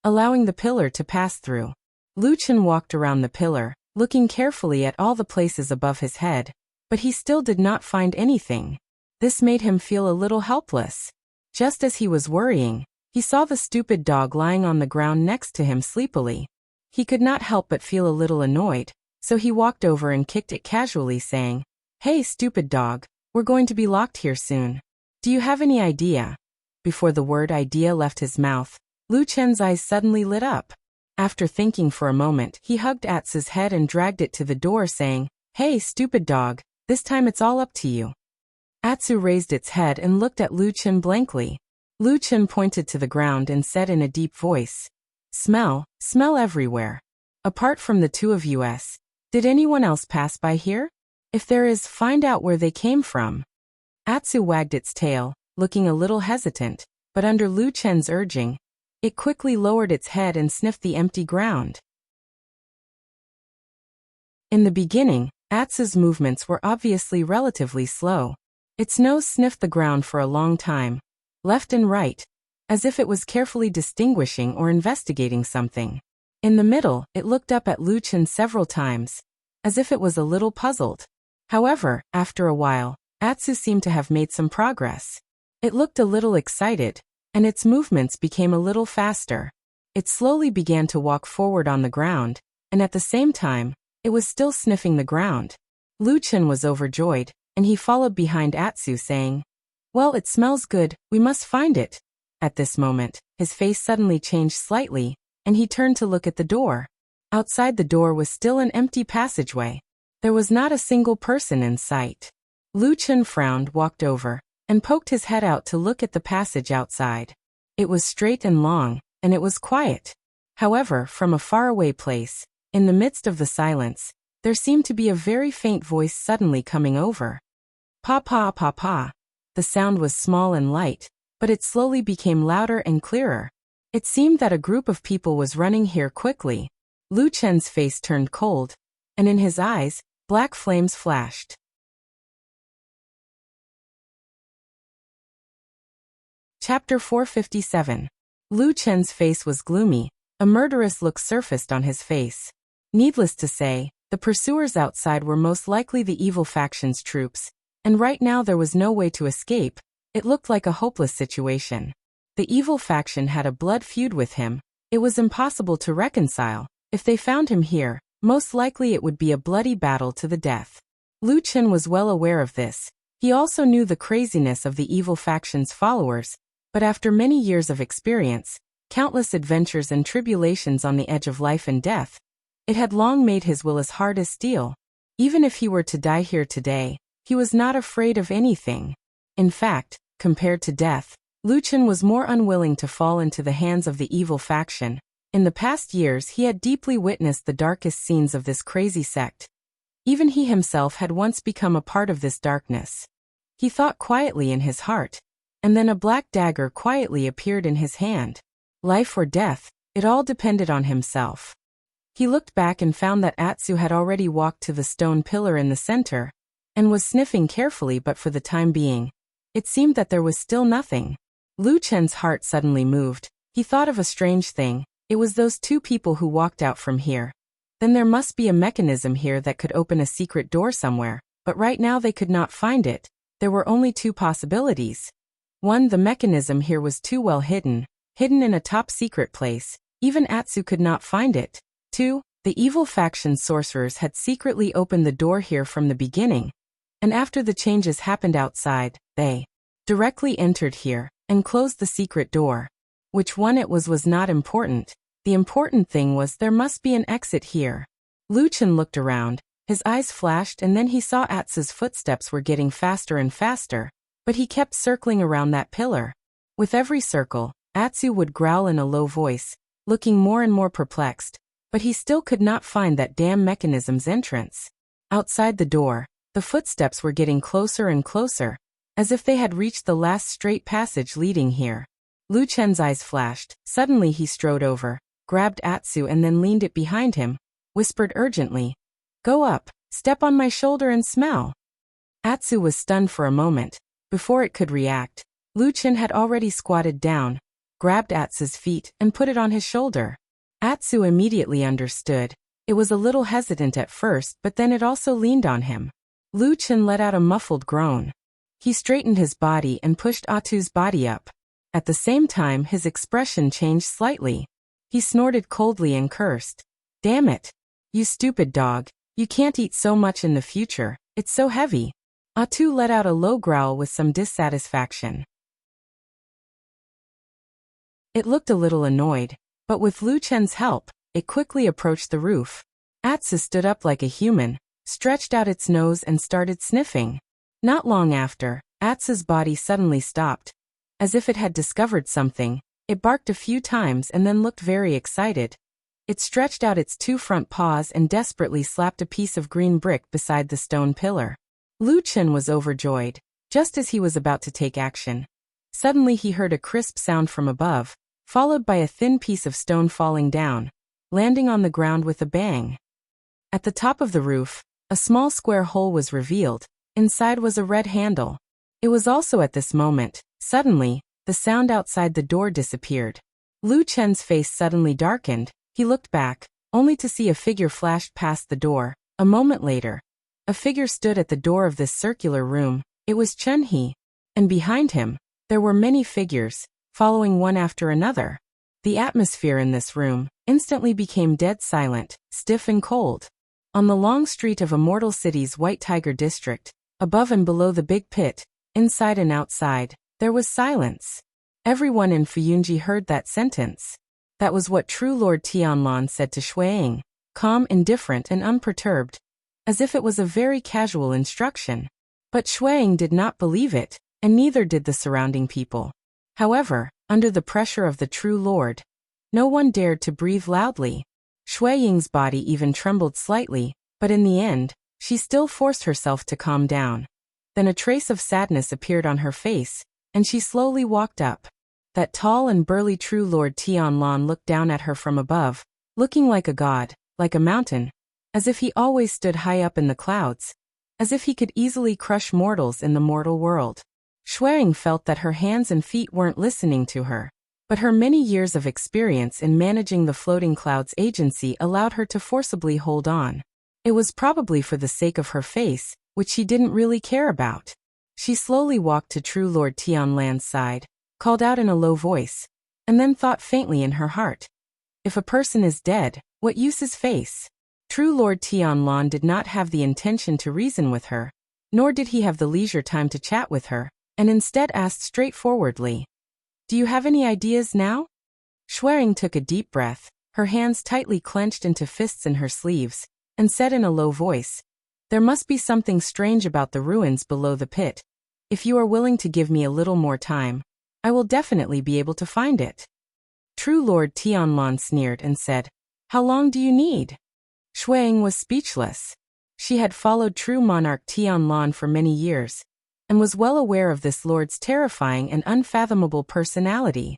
allowing the pillar to pass through. Lu Chen walked around the pillar, looking carefully at all the places above his head, but he still did not find anything. This made him feel a little helpless. Just as he was worrying, he saw the stupid dog lying on the ground next to him sleepily. He could not help but feel a little annoyed, so he walked over and kicked it casually, saying, "Hey, stupid dog, we're going to be locked here soon. Do you have any idea?" Before the word idea left his mouth, Lu Chen's eyes suddenly lit up. After thinking for a moment, he hugged Atsu's head and dragged it to the door, saying, "Hey, stupid dog, this time it's all up to you." Atsu raised its head and looked at Lu Chen blankly. Lu Chen pointed to the ground and said in a deep voice, Smell everywhere. Apart from the 2 of us, did anyone else pass by here? If there is, find out where they came from." Atsu wagged its tail, looking a little hesitant, but under Lu Chen's urging, it quickly lowered its head and sniffed the empty ground. In the beginning, Atsu's movements were obviously relatively slow. Its nose sniffed the ground for a long time, left and right, as if it was carefully distinguishing or investigating something. In the middle, it looked up at Lu Chen several times, as if it was a little puzzled. However, after a while, Atsu seemed to have made some progress. It looked a little excited, and its movements became a little faster. It slowly began to walk forward on the ground, and at the same time, it was still sniffing the ground. Lu Chen was overjoyed, and he followed behind Atsu, saying, "Well, it smells good, we must find it." At this moment, his face suddenly changed slightly, and he turned to look at the door. Outside the door was still an empty passageway. There was not a single person in sight. Lu Chen frowned, walked over, and poked his head out to look at the passage outside. It was straight and long, and it was quiet. However, from a faraway place, in the midst of the silence, there seemed to be a very faint voice suddenly coming over. Pa pa pa pa. The sound was small and light, but it slowly became louder and clearer. It seemed that a group of people was running here quickly. Lu Chen's face turned cold, and in his eyes, black flames flashed. Chapter 457. Lu Chen's face was gloomy. A murderous look surfaced on his face. Needless to say, the pursuers outside were most likely the evil faction's troops, and right now there was no way to escape. It looked like a hopeless situation. The evil faction had a blood feud with him. It was impossible to reconcile. If they found him here, most likely it would be a bloody battle to the death. Lu Chen was well aware of this. He also knew the craziness of the evil faction's followers, but after many years of experience, countless adventures and tribulations on the edge of life and death, it had long made his will as hard as steel. Even if he were to die here today, he was not afraid of anything. In fact, compared to death, Lu Chen was more unwilling to fall into the hands of the evil faction. In the past years he had deeply witnessed the darkest scenes of this crazy sect. Even he himself had once become a part of this darkness. He thought quietly in his heart, and then a black dagger quietly appeared in his hand. Life or death, it all depended on himself. He looked back and found that Atsu had already walked to the stone pillar in the center, and was sniffing carefully, but for the time being, it seemed that there was still nothing. Lu Chen's heart suddenly moved. He thought of a strange thing. It was those two people who walked out from here. Then there must be a mechanism here that could open a secret door somewhere, but right now they could not find it. There were only two possibilities. One, the mechanism here was too well hidden in a top-secret place. Even Atsu could not find it. 2. The evil faction sorcerers had secretly opened the door here from the beginning, and after the changes happened outside, they directly entered here and closed the secret door. Which one it was not important. The important thing was there must be an exit here. Lu Chen looked around, his eyes flashed, and then he saw Atsu's footsteps were getting faster and faster, but he kept circling around that pillar. With every circle, Atsu would growl in a low voice, looking more and more perplexed, but he still could not find that damn mechanism's entrance. Outside the door, the footsteps were getting closer and closer, as if they had reached the last straight passage leading here. Lu Chen's eyes flashed. Suddenly he strode over, grabbed Atsu and then leaned it behind him, whispered urgently, "Go up, step on my shoulder and smell." Atsu was stunned for a moment. Before it could react, Lu Chen had already squatted down, grabbed Atsu's feet and put it on his shoulder. Atsu immediately understood. It was a little hesitant at first, but then it also leaned on him. Lu Chen let out a muffled groan. He straightened his body and pushed Atsu's body up. At the same time his expression changed slightly. He snorted coldly and cursed. "Damn it! You stupid dog, you can't eat so much in the future, it's so heavy." Atsu let out a low growl with some dissatisfaction. It looked a little annoyed, but with Lu Chen's help, it quickly approached the roof. Atsu stood up like a human, stretched out its nose and started sniffing. Not long after, Atsu's body suddenly stopped. As if it had discovered something, it barked a few times and then looked very excited. It stretched out its two front paws and desperately slapped a piece of green brick beside the stone pillar. Lu Chen was overjoyed. Just as he was about to take action, suddenly he heard a crisp sound from above, followed by a thin piece of stone falling down, landing on the ground with a bang. At the top of the roof, a small square hole was revealed. Inside was a red handle. It was also at this moment, suddenly, the sound outside the door disappeared. Lu Chen's face suddenly darkened. He looked back, only to see a figure flashed past the door. A moment later, a figure stood at the door of this circular room. It was Chen He. And behind him, there were many figures, following one after another. The atmosphere in this room instantly became dead silent, stiff and cold. On the long street of Immortal City's White Tiger District, above and below the big pit, inside and outside, there was silence. Everyone in Fuyunji heard that sentence. That was what True Lord Tianlan said to Shuang, calm, indifferent and unperturbed, as if it was a very casual instruction. But Shuang did not believe it, and neither did the surrounding people. However, under the pressure of the True Lord, no one dared to breathe loudly. Shuang's body even trembled slightly, but in the end, she still forced herself to calm down. Then a trace of sadness appeared on her face, and she slowly walked up. That tall and burly True Lord Tianlan looked down at her from above, looking like a god, like a mountain, as if he always stood high up in the clouds, as if he could easily crush mortals in the mortal world. Shuang felt that her hands and feet weren't listening to her, but her many years of experience in managing the floating clouds agency allowed her to forcibly hold on. It was probably for the sake of her face, which she didn't really care about. She slowly walked to True Lord Tianlan's side, called out in a low voice, and then thought faintly in her heart. If a person is dead, what use is face? True Lord Tianlan did not have the intention to reason with her, Nor did he have the leisure time to chat with her, and instead asked straightforwardly, "Do you have any ideas now?" Schwering took a deep breath, her hands tightly clenched into fists in her sleeves, and said in a low voice, "There must be something strange about the ruins below the pit. If you are willing to give me a little more time, I will definitely be able to find it." True Lord Tianlan sneered and said, "How long do you need?" Schwering was speechless. She had followed true monarch Tianlan for many years, and was well aware of this lord's terrifying and unfathomable personality.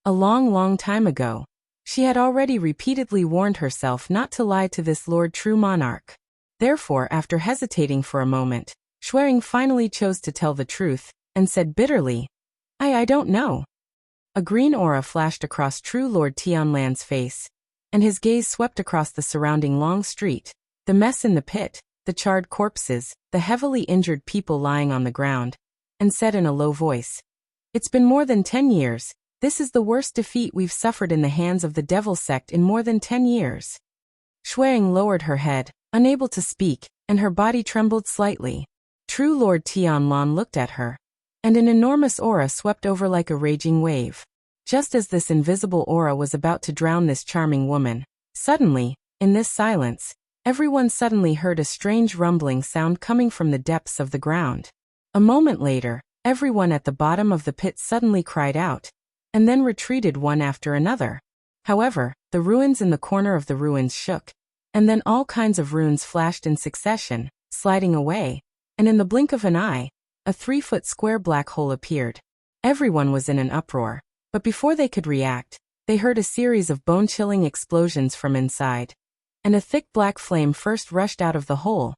A long time ago, she had already repeatedly warned herself not to lie to this Lord True Monarch. Therefore, after hesitating for a moment, Schwering finally chose to tell the truth, and said bitterly, I don't know." A green aura flashed across True Lord Tianlan's face, and his gaze swept across the surrounding long street, the mess in the pit, the charred corpses, the heavily injured people lying on the ground, and said in a low voice, "It's been more than 10 years. This is the worst defeat we've suffered in the hands of the Devil Sect in more than 10 years. Schwering lowered her head, unable to speak, and her body trembled slightly. True Lord Tianlan looked at her, and an enormous aura swept over like a raging wave. Just as this invisible aura was about to drown this charming woman, suddenly, in this silence, everyone suddenly heard a strange rumbling sound coming from the depths of the ground. A moment later, everyone at the bottom of the pit suddenly cried out, and then retreated one after another. However, the ruins in the corner of the ruins shook, and then all kinds of runes flashed in succession, sliding away, and in the blink of an eye, a 3-foot square black hole appeared. Everyone was in an uproar, but before they could react, they heard a series of bone-chilling explosions from inside, and a thick black flame first rushed out of the hole,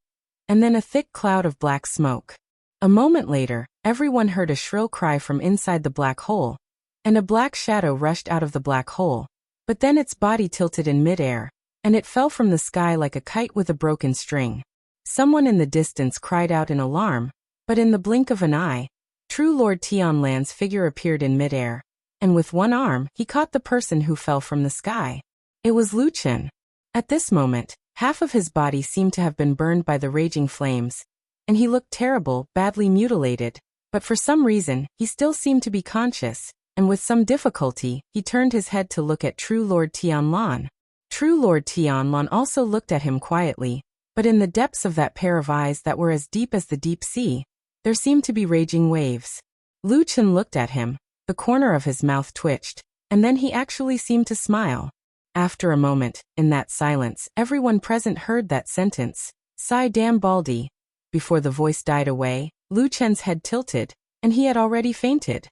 and then a thick cloud of black smoke. A moment later, everyone heard a shrill cry from inside the black hole, and a black shadow rushed out of the black hole, but then its body tilted in midair, and it fell from the sky like a kite with a broken string. Someone in the distance cried out in alarm, but in the blink of an eye, True Lord Tianlan's figure appeared in midair, and with one arm, he caught the person who fell from the sky. It was Lu Chen. At this moment, half of his body seemed to have been burned by the raging flames, and he looked terrible, badly mutilated, but for some reason, he still seemed to be conscious, and with some difficulty, he turned his head to look at True Lord Tianlan. True Lord Tianlan also looked at him quietly, but in the depths of that pair of eyes that were as deep as the deep sea, there seemed to be raging waves. Lu Chen looked at him, the corner of his mouth twitched, and then he actually seemed to smile. After a moment, in that silence, everyone present heard that sentence, "Sai damn baldy." Before the voice died away, Lu Chen's head tilted, and he had already fainted.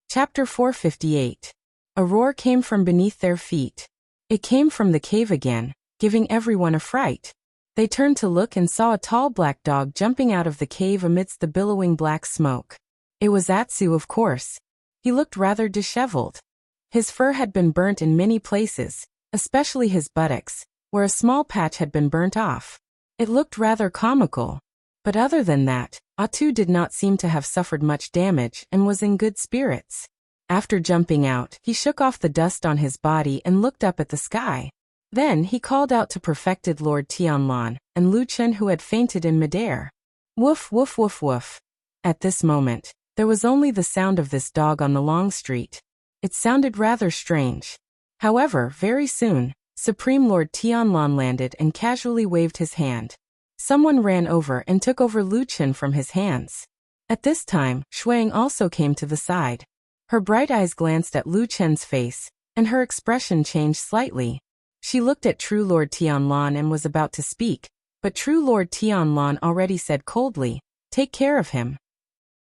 Chapter 458. A roar came from beneath their feet. It came from the cave again, giving everyone a fright. They turned to look and saw a tall black dog jumping out of the cave amidst the billowing black smoke. It was Atsu, of course. He looked rather disheveled. His fur had been burnt in many places, especially his buttocks, where a small patch had been burnt off. It looked rather comical. But other than that, Atsu did not seem to have suffered much damage and was in good spirits. After jumping out, he shook off the dust on his body and looked up at the sky. Then he called out to perfected Lord Tianlan and Lu Chen, who had fainted in midair. Woof woof woof woof. At this moment, there was only the sound of this dog on the long street. It sounded rather strange. However, very soon, Supreme Lord Tianlan landed and casually waved his hand. Someone ran over and took over Lu Chen from his hands. At this time, Schwering also came to the side. Her bright eyes glanced at Lu Chen's face, and her expression changed slightly. She looked at True Lord Tianlan and was about to speak, but True Lord Tianlan already said coldly, "Take care of him."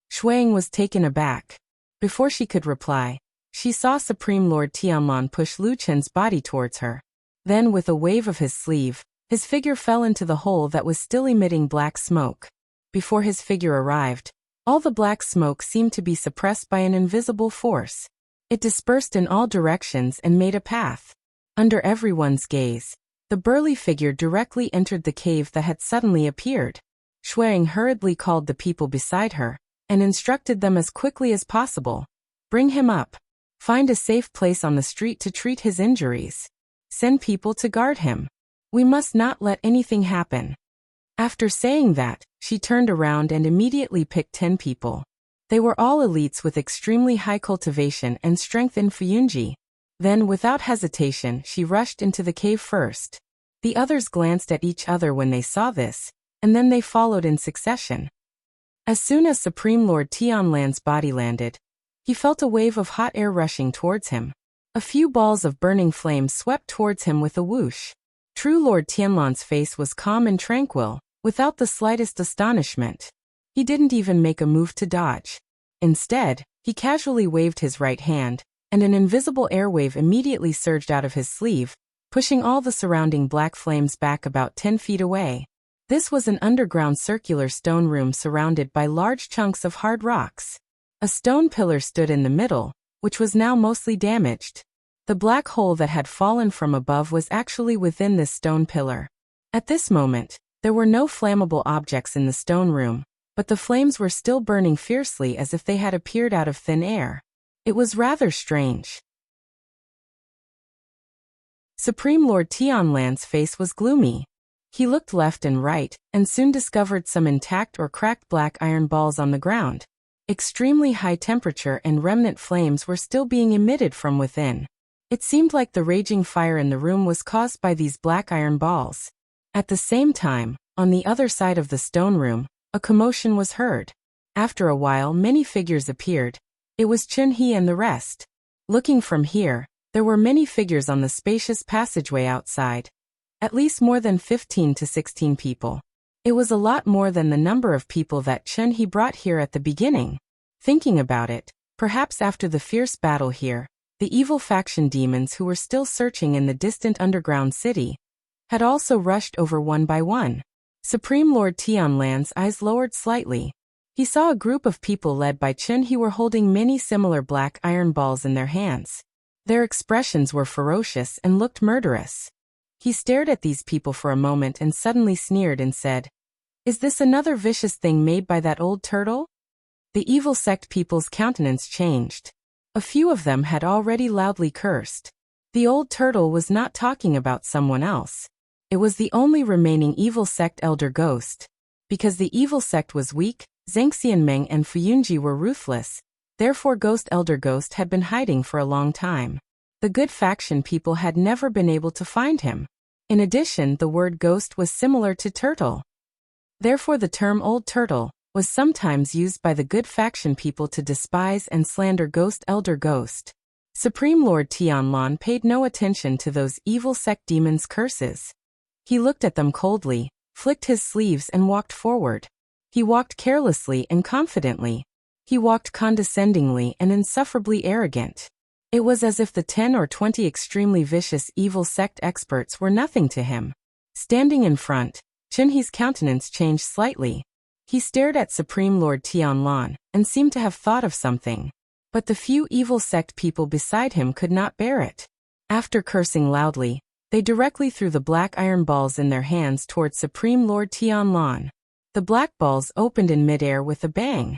Schwering was taken aback. Before she could reply, she saw Supreme Lord Tianlan push Lu Chen's body towards her. Then, with a wave of his sleeve, his figure fell into the hole that was still emitting black smoke. Before his figure arrived, all the black smoke seemed to be suppressed by an invisible force. It dispersed in all directions and made a path. Under everyone's gaze, the burly figure directly entered the cave that had suddenly appeared. Schwering hurriedly called the people beside her, and instructed them as quickly as possible. "Bring him up." Find a safe place on the street to treat his injuries. Send people to guard him. We must not let anything happen." After saying that, she turned around and immediately picked 10 people. They were all elites with extremely high cultivation and strength in Fuyunji. Then, without hesitation, she rushed into the cave first. The others glanced at each other when they saw this, and then they followed in succession. As soon as Supreme Lord Tianlan's body landed, he felt a wave of hot air rushing towards him. A few balls of burning flame swept towards him with a whoosh. True Lord Tianlan's face was calm and tranquil, without the slightest astonishment. He didn't even make a move to dodge. Instead, he casually waved his right hand, and an invisible air wave immediately surged out of his sleeve, pushing all the surrounding black flames back about 10 feet away. This was an underground circular stone room surrounded by large chunks of hard rocks. A stone pillar stood in the middle, which was now mostly damaged. The black hole that had fallen from above was actually within this stone pillar. At this moment, there were no flammable objects in the stone room, but the flames were still burning fiercely as if they had appeared out of thin air. It was rather strange. Supreme Lord Tianlan's face was gloomy. He looked left and right, and soon discovered some intact or cracked black iron balls on the ground. Extremely high temperature and remnant flames were still being emitted from within. It seemed like the raging fire in the room was caused by these black iron balls. At the same time, on the other side of the stone room, a commotion was heard. After a while, many figures appeared. It was Chun-Hee and the rest. Looking from here, there were many figures on the spacious passageway outside. At least more than 15 to 16 people. It was a lot more than the number of people that Chun-Hee brought here at the beginning. Thinking about it, perhaps after the fierce battle here, the evil faction demons who were still searching in the distant underground city had also rushed over one by one. Supreme Lord Tianlan's eyes lowered slightly. He saw a group of people led by Chun-Hee were holding many similar black iron balls in their hands. Their expressions were ferocious and looked murderous. He stared at these people for a moment and suddenly sneered and said, "Is this another vicious thing made by that old turtle?" The evil sect people's countenance changed. A few of them had already loudly cursed. The old turtle was not talking about someone else. It was the only remaining evil sect elder ghost. Because the evil sect was weak, Zhang Xianmeng and Fuyunji were ruthless, therefore Elder Ghost had been hiding for a long time. The good faction people had never been able to find him. In addition, the word ghost was similar to turtle. Therefore the term old turtle was sometimes used by the good faction people to despise and slander Elder Ghost. Supreme Lord Tianlan paid no attention to those evil sect demons' curses. He looked at them coldly, flicked his sleeves and walked forward. He walked carelessly and confidently. He walked condescendingly and insufferably arrogant. It was as if the 10 or 20 extremely vicious evil sect experts were nothing to him. Standing in front, Chun-Hee's countenance changed slightly. He stared at Supreme Lord Tianlan and seemed to have thought of something. But the few evil sect people beside him could not bear it. After cursing loudly, they directly threw the black iron balls in their hands towards Supreme Lord Tianlan. The black balls opened in midair with a bang.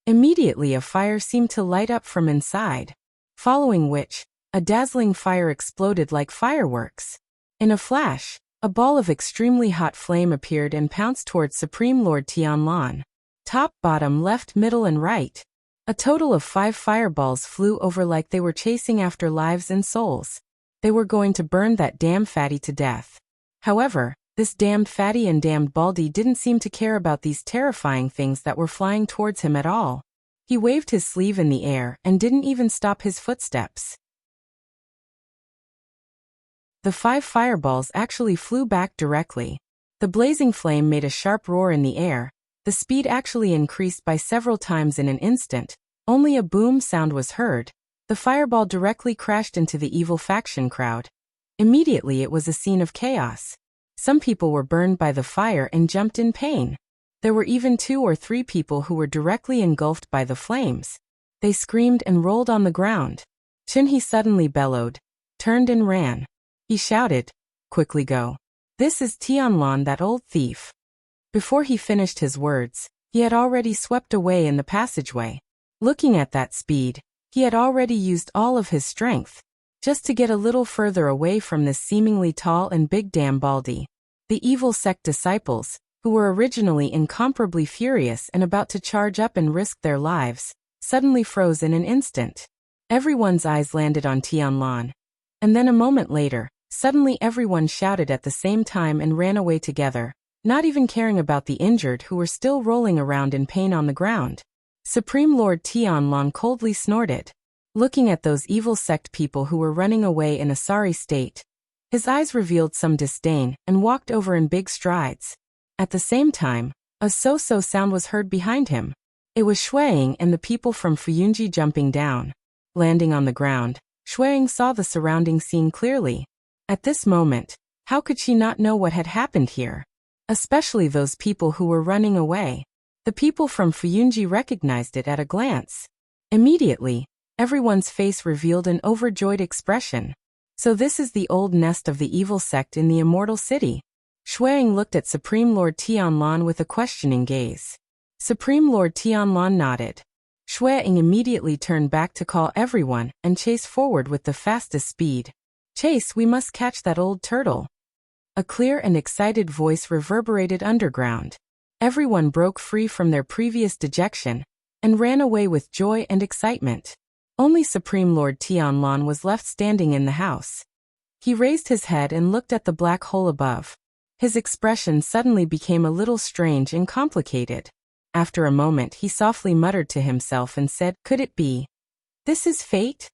Immediately a fire seemed to light up from inside, following which, a dazzling fire exploded like fireworks. In a flash, a ball of extremely hot flame appeared and pounced towards Supreme Lord Tianlan. Top, bottom, left, middle and right. A total of 5 fireballs flew over like they were chasing after lives and souls. They were going to burn that damn fatty to death. However, this damned fatty and damned baldy didn't seem to care about these terrifying things that were flying towards him at all. He waved his sleeve in the air and didn't even stop his footsteps. The 5 fireballs actually flew back directly. The blazing flame made a sharp roar in the air. The speed actually increased by several times in an instant. Only a boom sound was heard. The fireball directly crashed into the evil faction crowd. Immediately it was a scene of chaos. Some people were burned by the fire and jumped in pain. There were even 2 or 3 people who were directly engulfed by the flames. They screamed and rolled on the ground. Chun-Hee suddenly bellowed, turned and ran. He shouted, "Quickly go. This is Tianlan, that old thief." Before he finished his words, he had already swept away in the passageway. Looking at that speed, He had already used all of his strength, just to get a little further away from this seemingly tall and big damn baldy. The evil sect disciples, who were originally incomparably furious and about to charge up and risk their lives, suddenly froze in an instant. Everyone's eyes landed on Tianlan. And then a moment later, suddenly everyone shouted at the same time and ran away together, not even caring about the injured who were still rolling around in pain on the ground. Supreme Lord Tianlan coldly snorted, looking at those evil sect people who were running away in a sorry state. His eyes revealed some disdain and walked over in big strides. At the same time, a so-so sound was heard behind him. It was Shueying and the people from Fuyunji jumping down. Landing on the ground, Shueying saw the surrounding scene clearly. At this moment, how could she not know what had happened here? Especially those people who were running away. The people from Fuyunji recognized it at a glance. Immediately, everyone's face revealed an overjoyed expression. So this is the old nest of the evil sect in the Immortal City. Shueying looked at Supreme Lord Tianlan with a questioning gaze. Supreme Lord Tianlan nodded. Shueying immediately turned back to call everyone and chase forward with the fastest speed. "Chase, we must catch that old turtle." A clear and excited voice reverberated underground. Everyone broke free from their previous dejection and ran away with joy and excitement. Only Supreme Lord Tianlan was left standing in the house. He raised his head and looked at the black hole above. His expression suddenly became a little strange and complicated. After a moment he softly muttered to himself and said, "Could it be? This is fate?"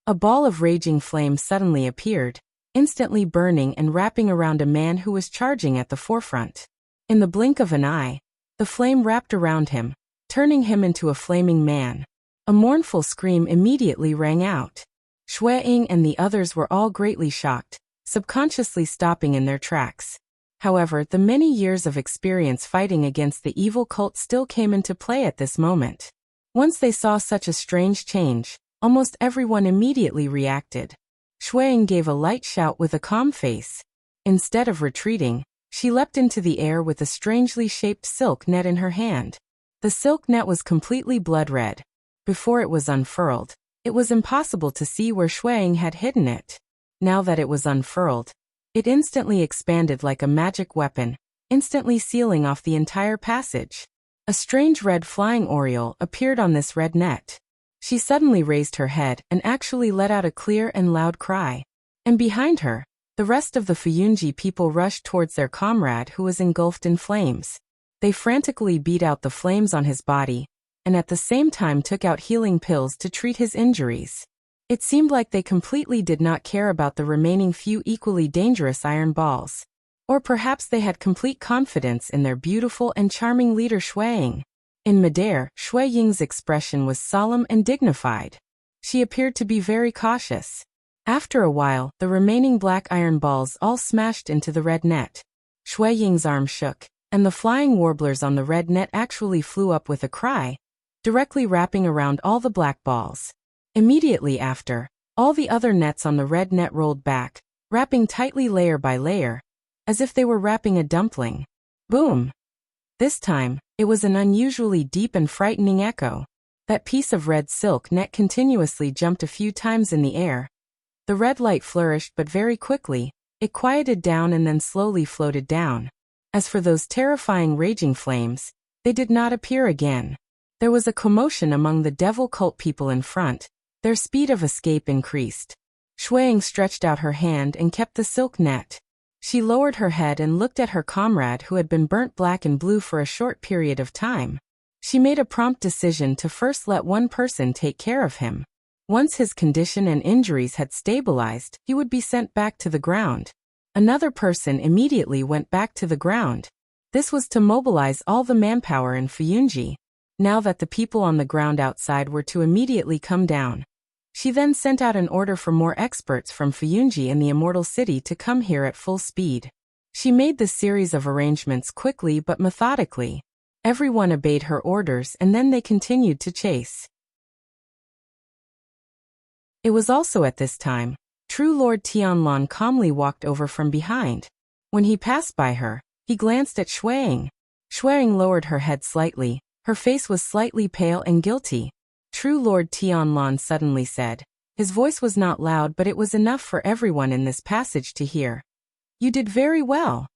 A ball of raging flame suddenly appeared, instantly burning and wrapping around a man who was charging at the forefront. In the blink of an eye, the flame wrapped around him, turning him into a flaming man. A mournful scream immediately rang out. Shueying and the others were all greatly shocked, subconsciously stopping in their tracks. However, the many years of experience fighting against the evil cult still came into play at this moment. Once they saw such a strange change, almost everyone immediately reacted. Shueying gave a light shout with a calm face. Instead of retreating, she leapt into the air with a strangely shaped silk net in her hand. The silk net was completely blood red. Before it was unfurled, it was impossible to see where Shueying had hidden it. Now that it was unfurled, it instantly expanded like a magic weapon, instantly sealing off the entire passage. A strange red flying oriole appeared on this red net. She suddenly raised her head and actually let out a clear and loud cry. And behind her, the rest of the Fuyunji people rushed towards their comrade who was engulfed in flames. They frantically beat out the flames on his body, and at the same time took out healing pills to treat his injuries. It seemed like they completely did not care about the remaining few equally dangerous iron balls. Or perhaps they had complete confidence in their beautiful and charming leader Shueying. In midair, Shueying's expression was solemn and dignified. She appeared to be very cautious. After a while, the remaining black iron balls all smashed into the red net. Shueying's arm shook, and the flying warblers on the red net actually flew up with a cry, directly wrapping around all the black balls. Immediately after, all the other nets on the red net rolled back, wrapping tightly layer by layer, as if they were wrapping a dumpling. Boom! This time, it was an unusually deep and frightening echo. That piece of red silk net continuously jumped a few times in the air. The red light flourished, but very quickly, it quieted down and then slowly floated down. As for those terrifying raging flames, they did not appear again. There was a commotion among the devil cult people in front. Their speed of escape increased. Shueying stretched out her hand and kept the silk net. She lowered her head and looked at her comrade who had been burnt black and blue for a short period of time. She made a prompt decision to first let one person take care of him. Once his condition and injuries had stabilized, he would be sent back to the ground. Another person immediately went back to the ground. This was to mobilize all the manpower in Fuyunji. Now that the people on the ground outside were to immediately come down, she then sent out an order for more experts from Fuyunji in the Immortal City to come here at full speed. She made this series of arrangements quickly but methodically. Everyone obeyed her orders and then they continued to chase. It was also at this time True Lord Tianlan calmly walked over from behind. When he passed by her, he glanced at Shuang. Shuang lowered her head slightly. Her face was slightly pale and guilty. True Lord Tianlan suddenly said. His voice was not loud, but it was enough for everyone in this passage to hear. You did very well.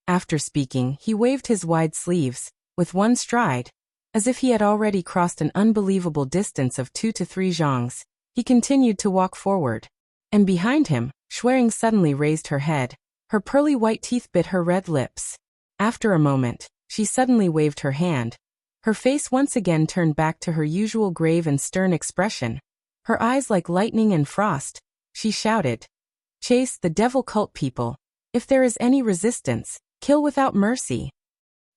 After speaking, he waved his wide sleeves, with one stride. As if he had already crossed an unbelievable distance of 2 to 3 zhongs, he continued to walk forward. And behind him, Shuang suddenly raised her head. Her pearly white teeth bit her red lips. After a moment, she suddenly waved her hand. Her face once again turned back to her usual grave and stern expression. Her eyes like lightning and frost. She shouted, "Chase the devil cult people. If there is any resistance, kill without mercy."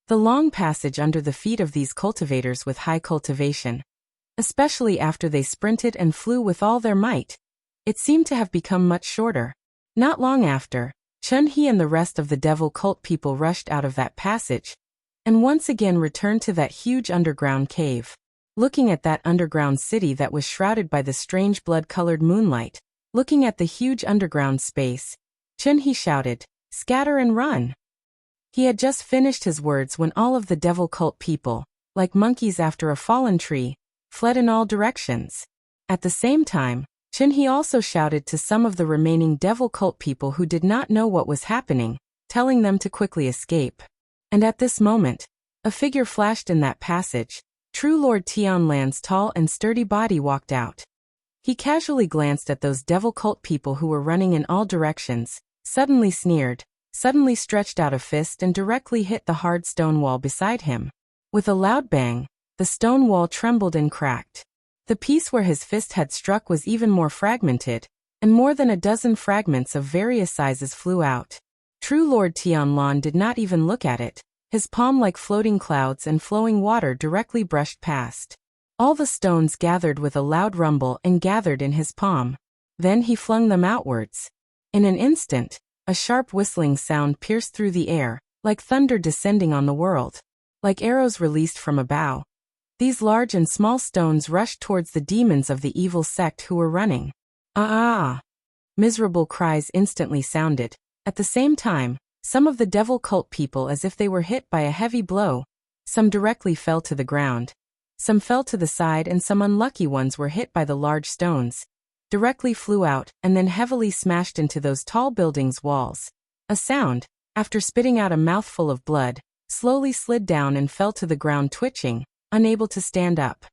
The long passage under the feet of these cultivators with high cultivation, especially after they sprinted and flew with all their might, it seemed to have become much shorter. Not long after, Chun-He and the rest of the devil cult people rushed out of that passage, and once again returned to that huge underground cave. Looking at that underground city that was shrouded by the strange blood-colored moonlight, looking at the huge underground space, Chun-He shouted, "Scatter and run!" He had just finished his words when all of the devil cult people, like monkeys after a fallen tree, fled in all directions. At the same time, Chun-He also shouted to some of the remaining devil cult people who did not know what was happening, telling them to quickly escape. And at this moment, a figure flashed in that passage. True Lord Tianlan's tall and sturdy body walked out. He casually glanced at those devil cult people who were running in all directions, suddenly sneered, suddenly stretched out a fist and directly hit the hard stone wall beside him. With a loud bang, the stone wall trembled and cracked. The piece where his fist had struck was even more fragmented, and more than a dozen fragments of various sizes flew out. True Lord Tianlan did not even look at it. His palm like floating clouds and flowing water directly brushed past. All the stones gathered with a loud rumble and gathered in his palm. Then he flung them outwards. In an instant, a sharp whistling sound pierced through the air, like thunder descending on the world. Like arrows released from a bow, these large and small stones rushed towards the demons of the evil sect who were running. Ah! Miserable cries instantly sounded. At the same time, some of the devil cult people, as if they were hit by a heavy blow, some directly fell to the ground. Some fell to the side and some unlucky ones were hit by the large stones, directly flew out and then heavily smashed into those tall buildings' walls. A sound, after spitting out a mouthful of blood, slowly slid down and fell to the ground twitching, unable to stand up.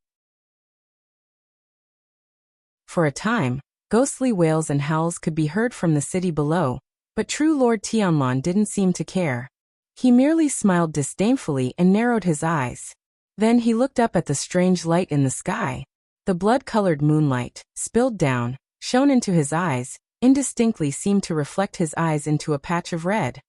For a time, ghostly wails and howls could be heard from the city below, but True Lord Tianlan didn't seem to care. He merely smiled disdainfully and narrowed his eyes. Then he looked up at the strange light in the sky. The blood-colored moonlight, spilled down, shone into his eyes, indistinctly seemed to reflect his eyes into a patch of red.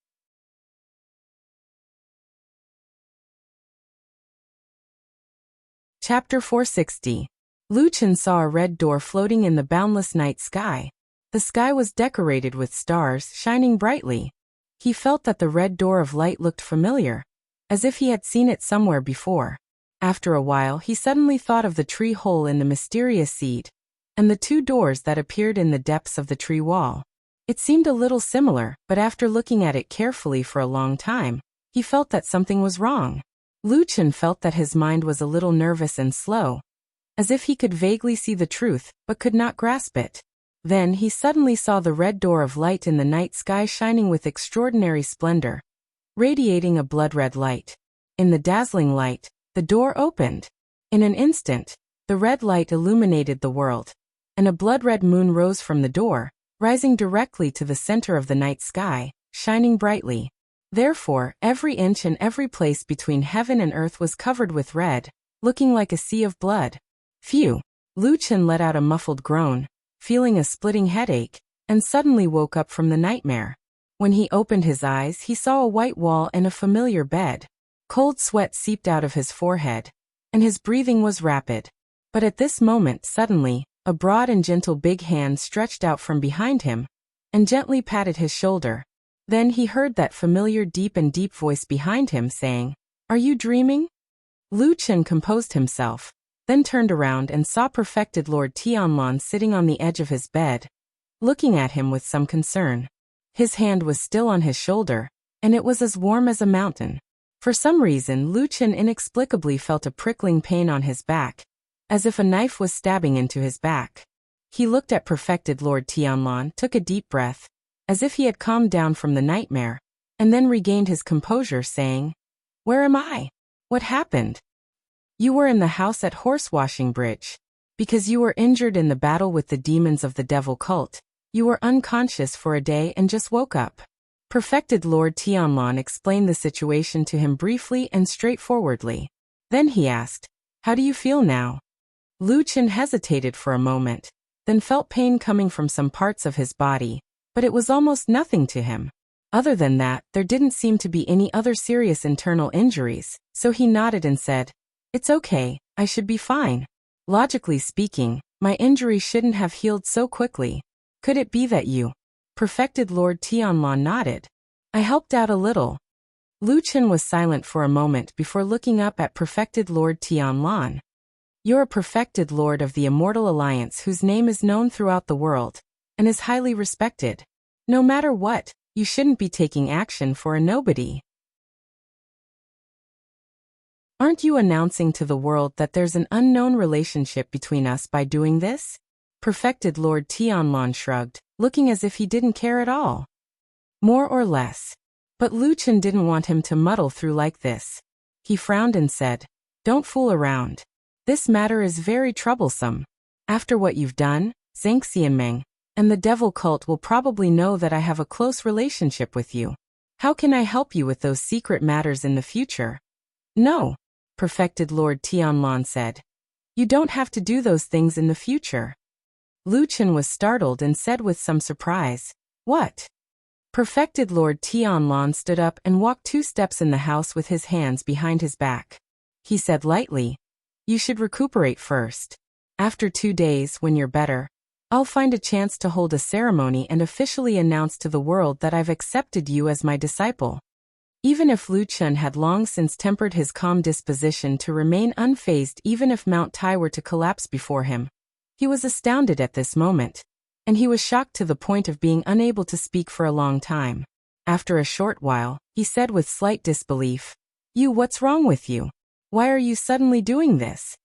Chapter 460. Lu Chen saw a red door floating in the boundless night sky. The sky was decorated with stars shining brightly. He felt that the red door of light looked familiar, as if he had seen it somewhere before. After a while he suddenly thought of the tree hole in the mysterious seed, and the 2 doors that appeared in the depths of the tree wall. It seemed a little similar, but after looking at it carefully for a long time, he felt that something was wrong. Lu Chen felt that his mind was a little nervous and slow, as if he could vaguely see the truth, but could not grasp it. Then he suddenly saw the red door of light in the night sky shining with extraordinary splendor, radiating a blood-red light. In the dazzling light, the door opened. In an instant, the red light illuminated the world, and a blood-red moon rose from the door, rising directly to the center of the night sky, shining brightly. Therefore, every inch and every place between heaven and earth was covered with red, looking like a sea of blood. Phew! Lu Chen let out a muffled groan, feeling a splitting headache, and suddenly woke up from the nightmare. When he opened his eyes, he saw a white wall and a familiar bed. Cold sweat seeped out of his forehead, and his breathing was rapid. But at this moment, suddenly, a broad and gentle big hand stretched out from behind him, and gently patted his shoulder. Then he heard that familiar deep voice behind him saying, "Are you dreaming?" Lu Chen composed himself, then turned around and saw perfected Lord Tianlan sitting on the edge of his bed. looking at him with some concern. His hand was still on his shoulder, and it was as warm as a mountain. For some reason, Lu Chen inexplicably felt a prickling pain on his back, as if a knife was stabbing into his back. He looked at Perfected Lord Tianlan, took a deep breath, as if he had calmed down from the nightmare, and then regained his composure, saying, "Where am I? What happened?" "You were in the house at Horsewashing Bridge. Because you were injured in the battle with the demons of the devil cult, you were unconscious for a day and just woke up." Perfected Lord Tianlan explained the situation to him briefly and straightforwardly. Then he asked, "How do you feel now?" Lu Chen hesitated for a moment, then felt pain coming from some parts of his body, but it was almost nothing to him. Other than that, there didn't seem to be any other serious internal injuries, so he nodded and said, "It's okay, I should be fine. Logically speaking, my injury shouldn't have healed so quickly. Could it be that you?" Perfected Lord Tianlan nodded. "I helped out a little." Lu Chen was silent for a moment before looking up at Perfected Lord Tianlan. "You're a perfected lord of the Immortal Alliance whose name is known throughout the world, and is highly respected. No matter what, you shouldn't be taking action for a nobody. Aren't you announcing to the world that there's an unknown relationship between us by doing this?" Perfected Lord Tianlan shrugged, looking as if he didn't care at all. "More or less." But Lu Chen didn't want him to muddle through like this. He frowned and said, "Don't fool around. This matter is very troublesome. After what you've done, Zhang Xianmeng and the devil cult will probably know that I have a close relationship with you. How can I help you with those secret matters in the future?" "No," Perfected Lord Tianlan said. "You don't have to do those things in the future." Lu Chen was startled and said with some surprise, "What?" Perfected Lord Tianlan stood up and walked 2 steps in the house with his hands behind his back. He said lightly, "You should recuperate first. After 2 days, when you're better, I'll find a chance to hold a ceremony and officially announce to the world that I've accepted you as my disciple." Even if Lu Chen had long since tempered his calm disposition to remain unfazed even if Mount Tai were to collapse before him, he was astounded at this moment, and he was shocked to the point of being unable to speak for a long time. After a short while, he said with slight disbelief, What's wrong with you? Why are you suddenly doing this?"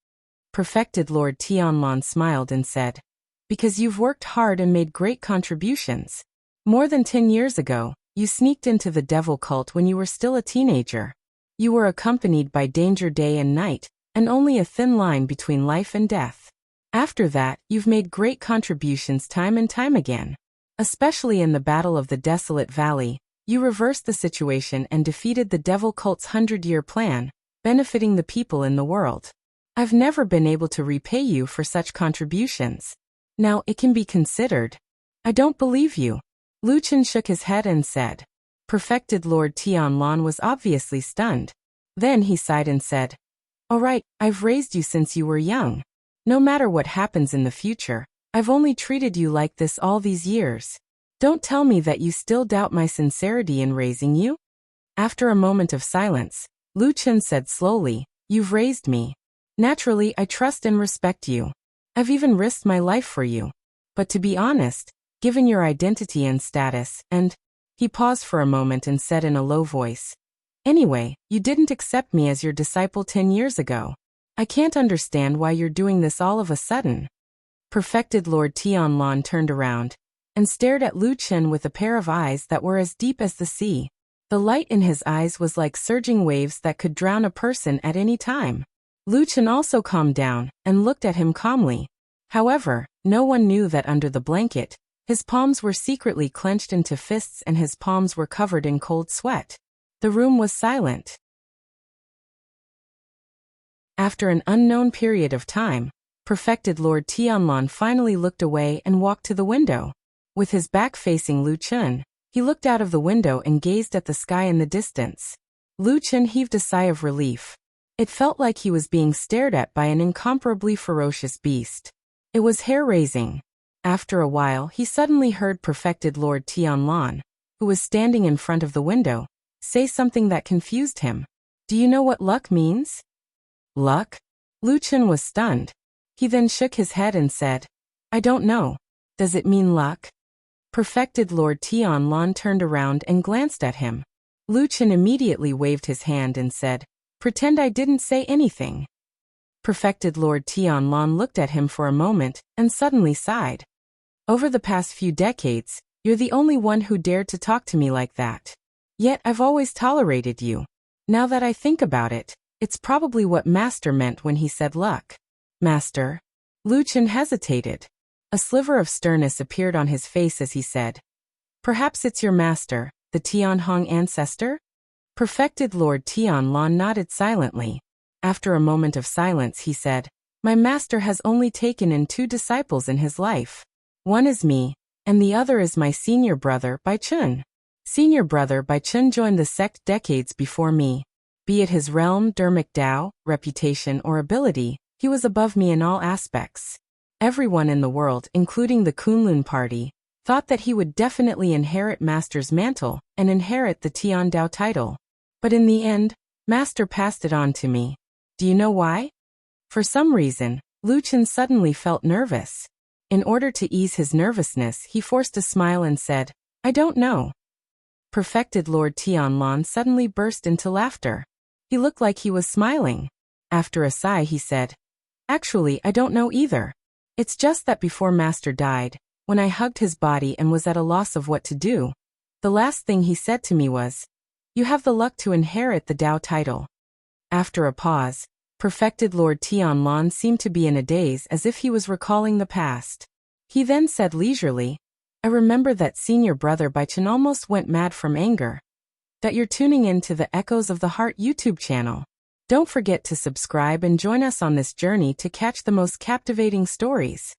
Perfected Lord Tianlan smiled and said, "Because you've worked hard and made great contributions. More than 10 years ago, you sneaked into the devil cult when you were still a teenager. You were accompanied by danger day and night, and only a thin line between life and death. After that, you've made great contributions time and time again. Especially in the Battle of the Desolate Valley, you reversed the situation and defeated the devil cult's 100-year plan, benefiting the people in the world. I've never been able to repay you for such contributions. Now it can be considered." "I don't believe you." Lu Chen shook his head and said. Perfected Lord Tianlan was obviously stunned. Then he sighed and said, "All right, I've raised you since you were young. No matter what happens in the future, I've only treated you like this all these years. Don't tell me that you still doubt my sincerity in raising you?" After a moment of silence, Lu Chen said slowly, "You've raised me. Naturally, I trust and respect you. I've even risked my life for you. But to be honest, given your identity and status, and..." He paused for a moment and said in a low voice, "Anyway, you didn't accept me as your disciple 10 years ago. I can't understand why you're doing this all of a sudden." Perfected Lord Tianlan turned around and stared at Lu Chen with a pair of eyes that were as deep as the sea. The light in his eyes was like surging waves that could drown a person at any time. Lu Chen also calmed down and looked at him calmly. However, no one knew that under the blanket, his palms were secretly clenched into fists and his palms were covered in cold sweat. The room was silent. After an unknown period of time, Perfected Lord Tianlan finally looked away and walked to the window. With his back facing Lu Chen, he looked out of the window and gazed at the sky in the distance. Lu Chen heaved a sigh of relief. It felt like he was being stared at by an incomparably ferocious beast. It was hair-raising. After a while, he suddenly heard Perfected Lord Tianlan, who was standing in front of the window, say something that confused him. "Do you know what luck means?" "Luck?" Lu Chen was stunned. He then shook his head and said, "I don't know. Does it mean luck?" Perfected Lord Tianlon turned around and glanced at him. Lu Chen immediately waved his hand and said, "Pretend I didn't say anything." Perfected Lord Tianlon looked at him for a moment and suddenly sighed. "Over the past few decades, you're the only one who dared to talk to me like that. Yet I've always tolerated you. Now that I think about it, it's probably what Master meant when he said luck." "Master?" Lu Chen hesitated. A sliver of sternness appeared on his face as he said, "Perhaps it's your master, the Tianhong ancestor?" Perfected Lord Tianlon nodded silently. After a moment of silence he said, "My master has only taken in 2 disciples in his life. One is me, and the other is my senior brother, Bai Chun. Senior brother Bai Chun joined the sect decades before me. Be it his realm, Dermic Dao, reputation, or ability, he was above me in all aspects. Everyone in the world, including the Kunlun party, thought that he would definitely inherit Master's mantle and inherit the Tian Dao title. But in the end, Master passed it on to me. Do you know why?" For some reason, Lu Chen suddenly felt nervous. In order to ease his nervousness, he forced a smile and said, "I don't know." Perfected Lord Tianlon suddenly burst into laughter. He looked like he was smiling. After a sigh he said, "Actually, I don't know either. It's just that before Master died, when I hugged his body and was at a loss of what to do, the last thing he said to me was, 'You have the luck to inherit the Dao title.'" After a pause, Perfected Lord Tianlon seemed to be in a daze as if he was recalling the past. He then said leisurely, "I remember that senior brother Bai Chen almost went mad from anger. That you're tuning in to the Echoes of the Heart YouTube channel. Don't forget to subscribe and join us on this journey to catch the most captivating stories."